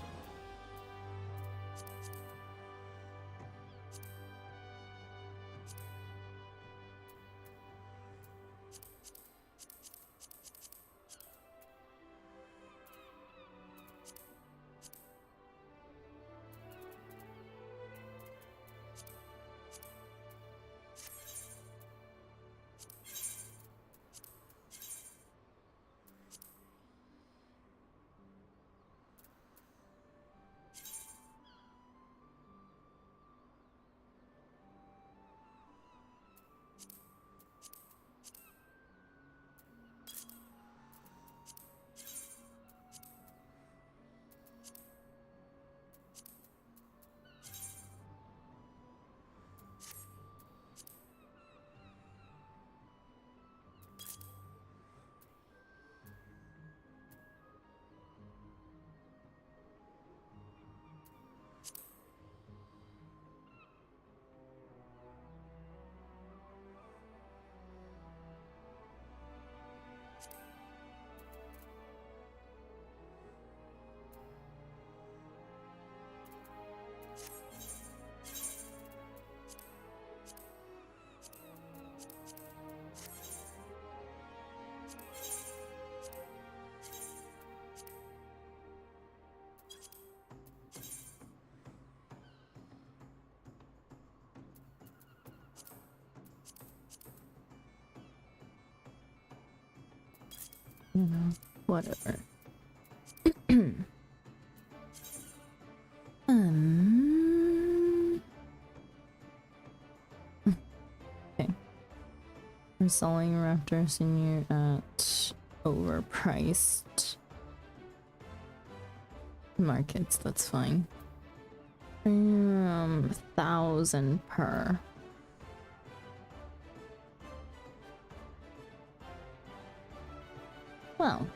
You know, whatever. Okay. We're selling Raptor Senior at overpriced markets, that's fine. 1,000 per. Well.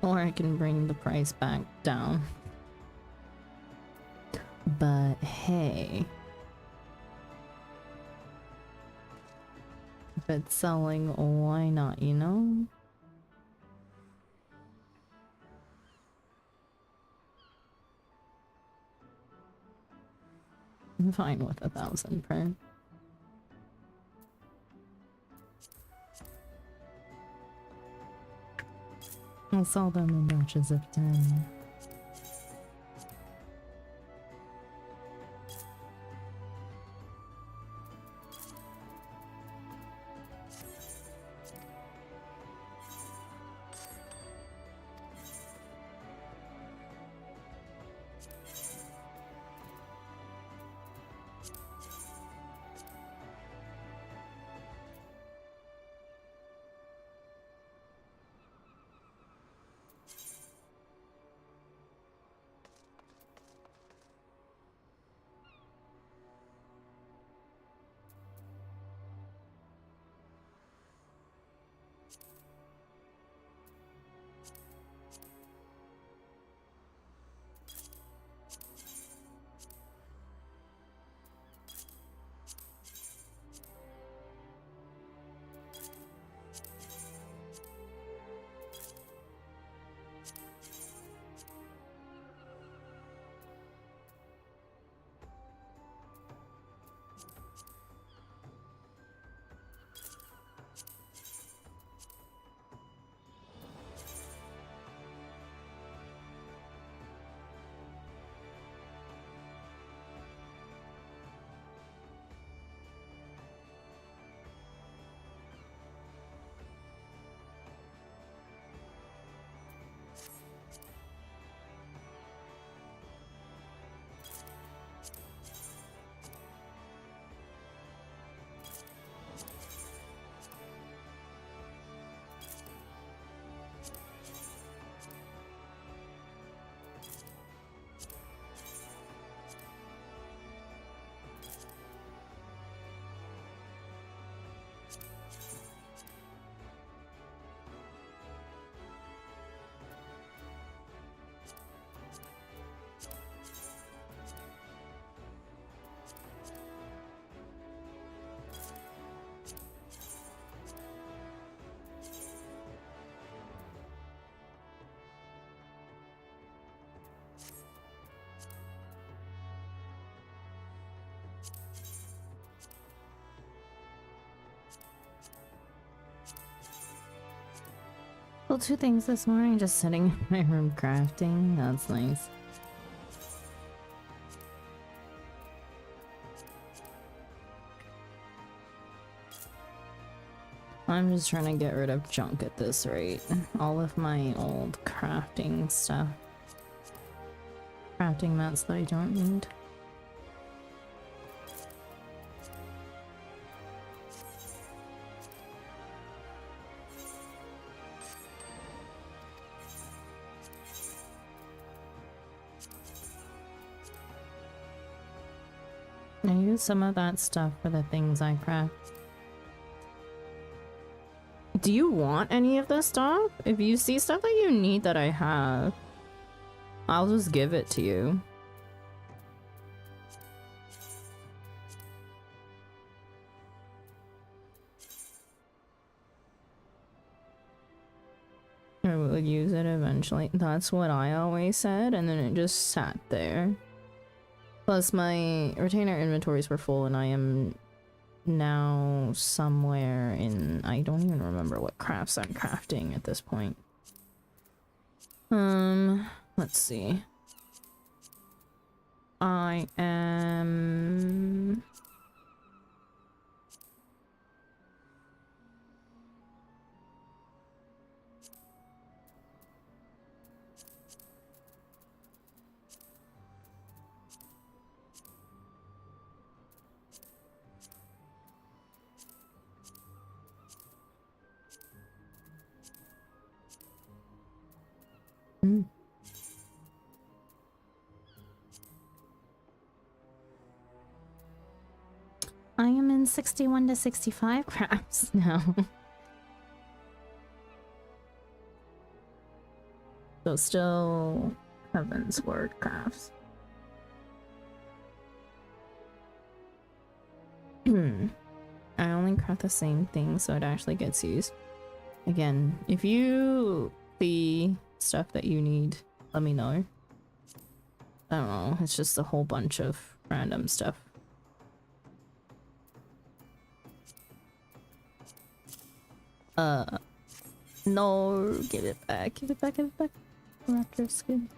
Or I can bring the price back down. But hey. If it's selling, why not, you know? I'm fine with 1,000 per. I'll sell them in batches of 10. Well, 2 things this morning, just sitting in my room crafting. That's nice. I'm just trying to get rid of junk at this rate. All of my old crafting stuff. Crafting mats that I don't need. I use some of that stuff for the things I craft. Do you want any of this stuff? If you see stuff that you need that I have, I'll just give it to you. I will use it eventually. That's what I always said, and then it just sat there. Plus, my retainer inventories were full, and I am now somewhere in... I don't even remember what crafts I'm crafting at this point. Let's see. I am... I am in 61 to 65 crafts now. So still Heaven's Word crafts. I only craft the same thing so it actually gets used. Again, if you see stuff that you need, let me know. I don't know, it's just a whole bunch of random stuff. No, give it back, give it back, give it back. Raptor skin.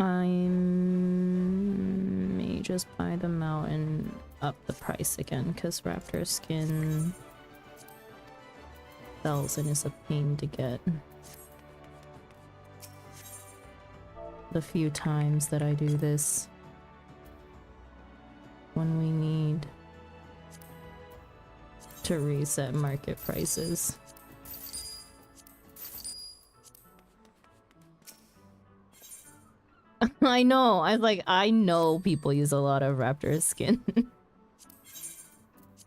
I may just buy them out and up the price again because Raptor skin sells and is a pain to get. The few times that I do this when we need to reset market prices. I know, I know people use a lot of Raptor skin.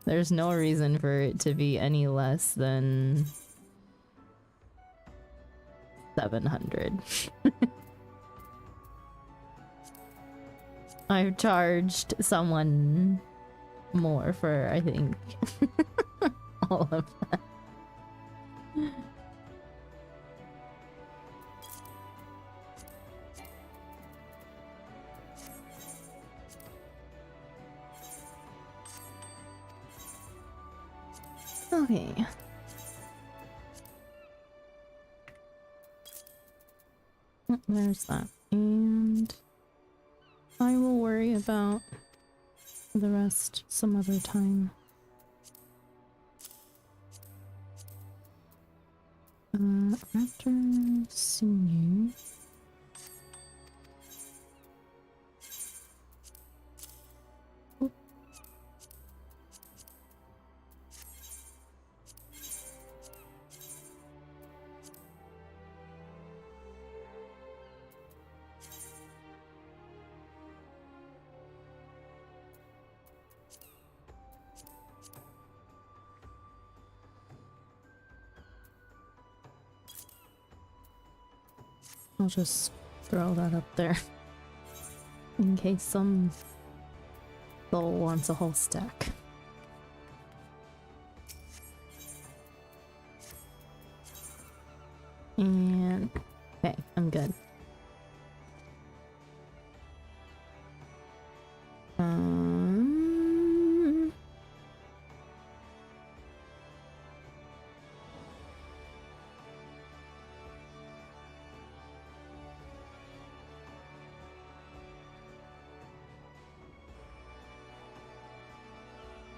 There's no reason for it to be any less than 700. I've charged someone more for, I think, all of that. Okay. There's that. And I will worry about the rest some other time. After senior. I'll just throw that up there in case some soul wants a whole stack. And okay, I'm good.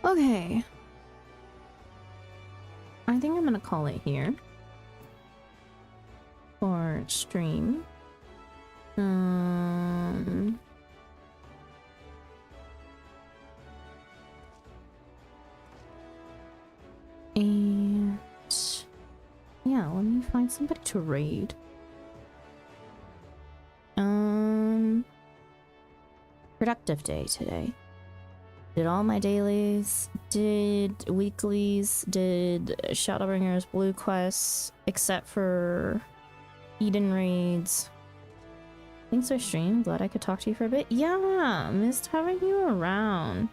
Okay. I think I'm gonna call it here for stream. And yeah, let me find somebody to raid. Productive day today. Did all my dailies, did weeklies, did Shadowbringers, Blue Quests, except for Eden raids. Thanks for stream. Glad I could talk to you for a bit. Yeah, missed having you around.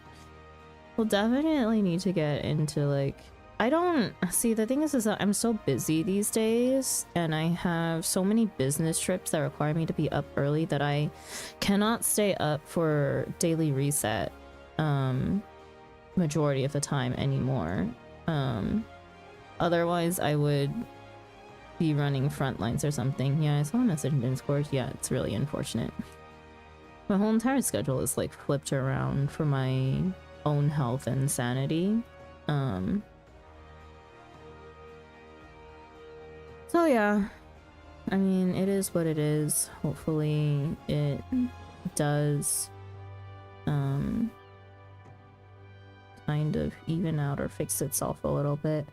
We'll definitely need to get into like, I don't see, the thing is that I'm so busy these days and I have so many business trips that require me to be up early that I cannot stay up for daily reset majority of the time anymore. Otherwise I would be running frontlines or something. Yeah, I saw a message in Discord. Yeah, it's really unfortunate. My whole entire schedule is like flipped around for my own health and sanity. So yeah, I mean, it is what it is. Hopefully it does kind of even out or fix itself a little bit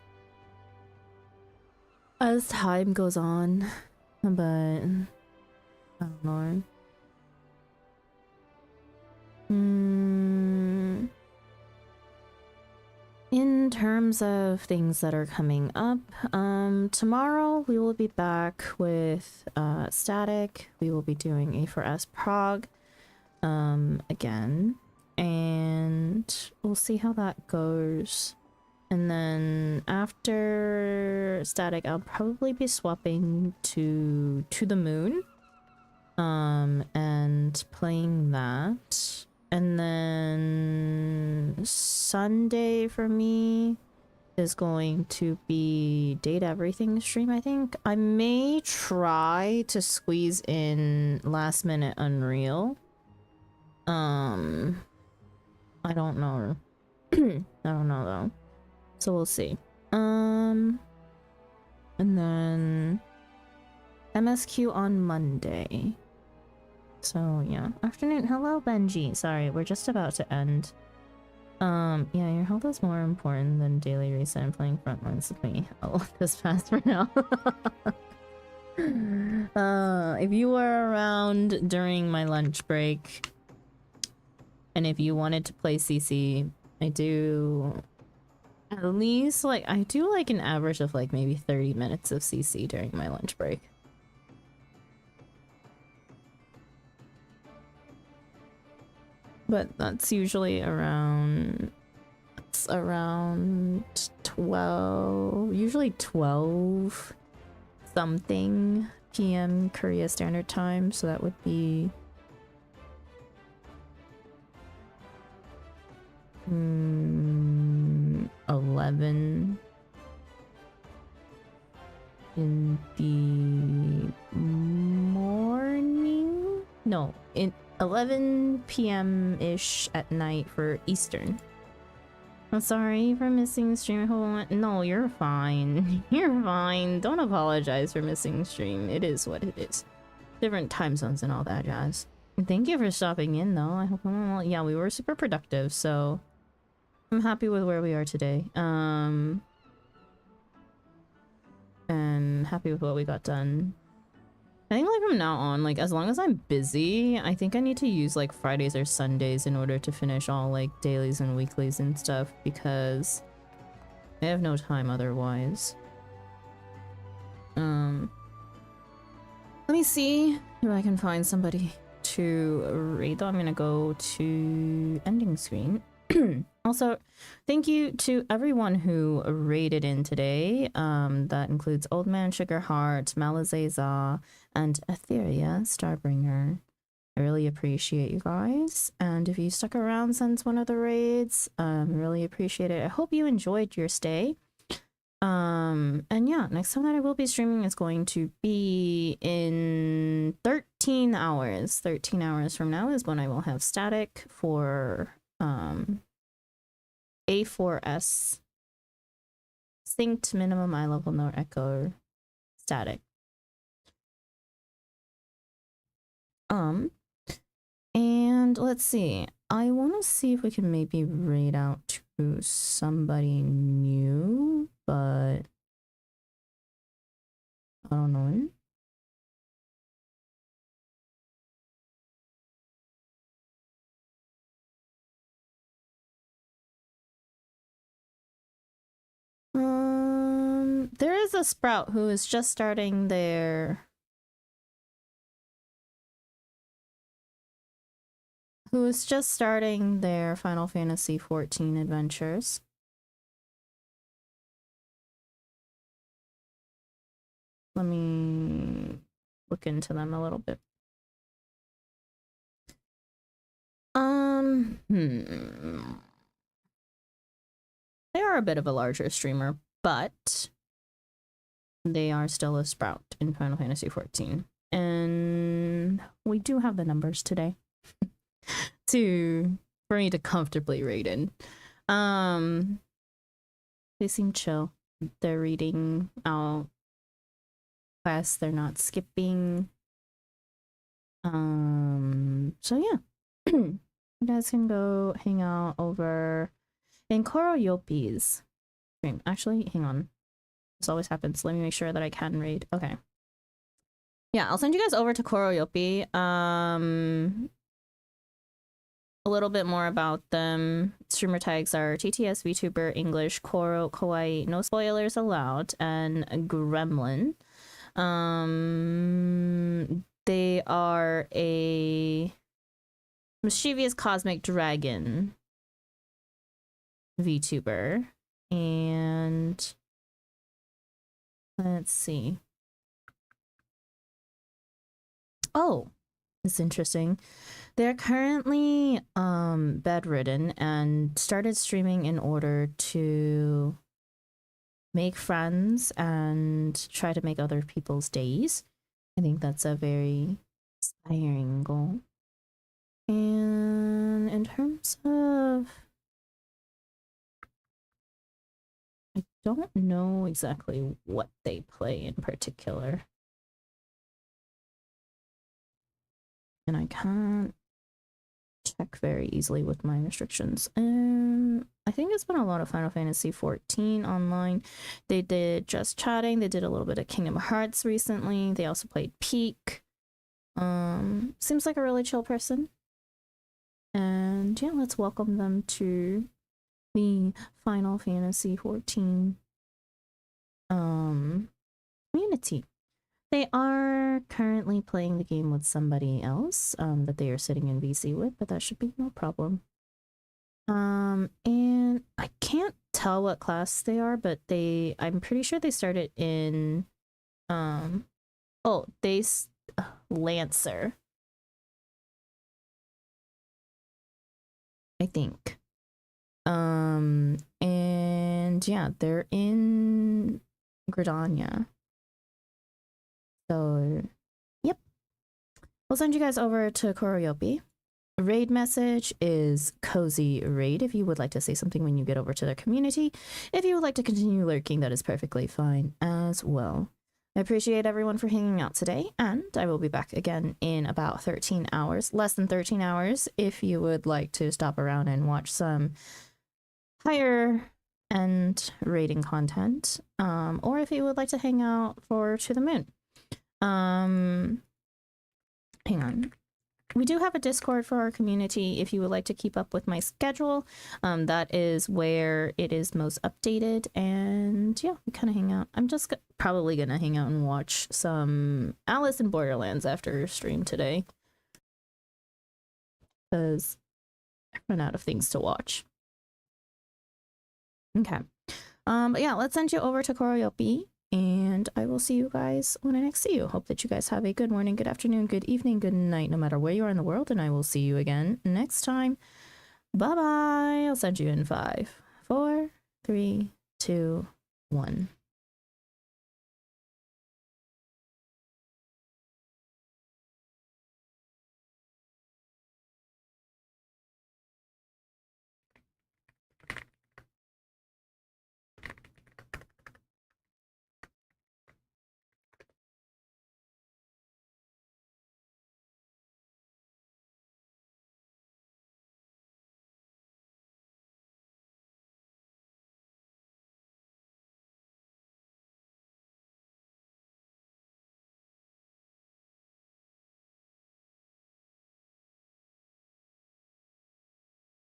as time goes on, but I don't know. In terms of things that are coming up, tomorrow we will be back with Static. We will be doing A4S Prague again, and we'll see how that goes. And then after Static, I'll probably be swapping to the Moon and playing that. And then Sunday for me is going to be Date Everything stream, I think. I may try to squeeze in Last Minute Unreal. I don't know. I don't know though. So we'll see. And then MSQ on Monday. So yeah, afternoon. Hello, Benji. Sorry, we're just about to end. Yeah, your health is more important than daily reset and playing frontlines with me. I'll let this pass for now. If you were around during my lunch break, and if you wanted to play CC, I do at least I do like an average of like maybe 30 minutes of CC during my lunch break. But that's usually around 12, usually 12 something PM Korea Standard Time, so that would be 11 in the morning? No, in 11 p.m.-ish at night for Eastern. I'm sorry for missing stream. Hold on. No, you're fine. You're fine. Don't apologize for missing stream. It is what it is. Different time zones and all that jazz. Thank you for stopping in though. I hope I'm well. Yeah, we were super productive, so I'm happy with where we are today. And happy with what we got done. I think like from now on, like as long as I'm busy, I think I need to use like Fridays or Sundays in order to finish all like dailies and weeklies and stuff, because I have no time otherwise. Let me see if I can find somebody to read though. I'm gonna go to ending screen. Also, thank you to everyone who raided in today. That includes Old Man Sugarheart, Malazeza, and Etheria Starbringer. I really appreciate you guys. And if you stuck around since one of the raids, really appreciate it. I hope you enjoyed your stay. And yeah, next time that I will be streaming is going to be in 13 hours. 13 hours from now is when I will have Static for A4S synced minimum eye level no echo Static. And let's see. I want to see if we can maybe raid out to somebody new, but I don't know. There is a Sprout who is just starting their Final Fantasy XIV adventures. Let me look into them a little bit. They are a bit of a larger streamer, but they are still a Sprout in Final Fantasy XIV. And we do have the numbers today for me to comfortably raid in. They seem chill. They're reading out quests, they're not skipping. So yeah. You guys can go hang out over In Koroyopi's stream. Actually, hang on. This always happens. Let me make sure that I can read. Okay. Yeah, I'll send you guys over to Koroyopi. A little bit more about them. Streamer tags are TTS, VTuber, English, Koro, Kawaii, no spoilers allowed, and Gremlin. They are a mischievous cosmic dragon VTuber, and let's see. Oh, it's interesting. They're currently bedridden and started streaming in order to make friends and try to make other people's days. I think that's a very inspiring goal. And in terms of, I don't know exactly what they play in particular. And I can't check very easily with my restrictions. I think it's been a lot of Final Fantasy 14 online. They did Just Chatting. They did a little bit of Kingdom Hearts recently. They also played Peak. Seems like a really chill person. And yeah, let's welcome them to the Final Fantasy 14 community. They are currently playing the game with somebody else that they are sitting in VC with, but that should be no problem. And I can't tell what class they are, but I'm pretty sure they started in Lancer, I think. And yeah, they're in Gridania. So, yep. We'll send you guys over to Koroyopi. Raid message is Cozy Raid if you would like to say something when you get over to their community. If you would like to continue lurking, that is perfectly fine as well. I appreciate everyone for hanging out today, and I will be back again in about 13 hours, less than 13 hours, if you would like to stop around and watch some higher end raiding content, or if you would like to hang out for To the Moon. Hang on. We do have a Discord for our community if you would like to keep up with my schedule. That is where it is most updated, and yeah, we kind of hang out. I'm just probably gonna hang out and watch some Alice in Borderlands after stream today, because I run out of things to watch. Okay. But yeah, let's send you over to Koroyopi, and I will see you guys when I next see you. Hope that you guys have a good morning, good afternoon, good evening, good night, no matter where you are in the world, and I will see you again next time. Bye-bye. I'll send you in 5, 4, 3, 2, 1.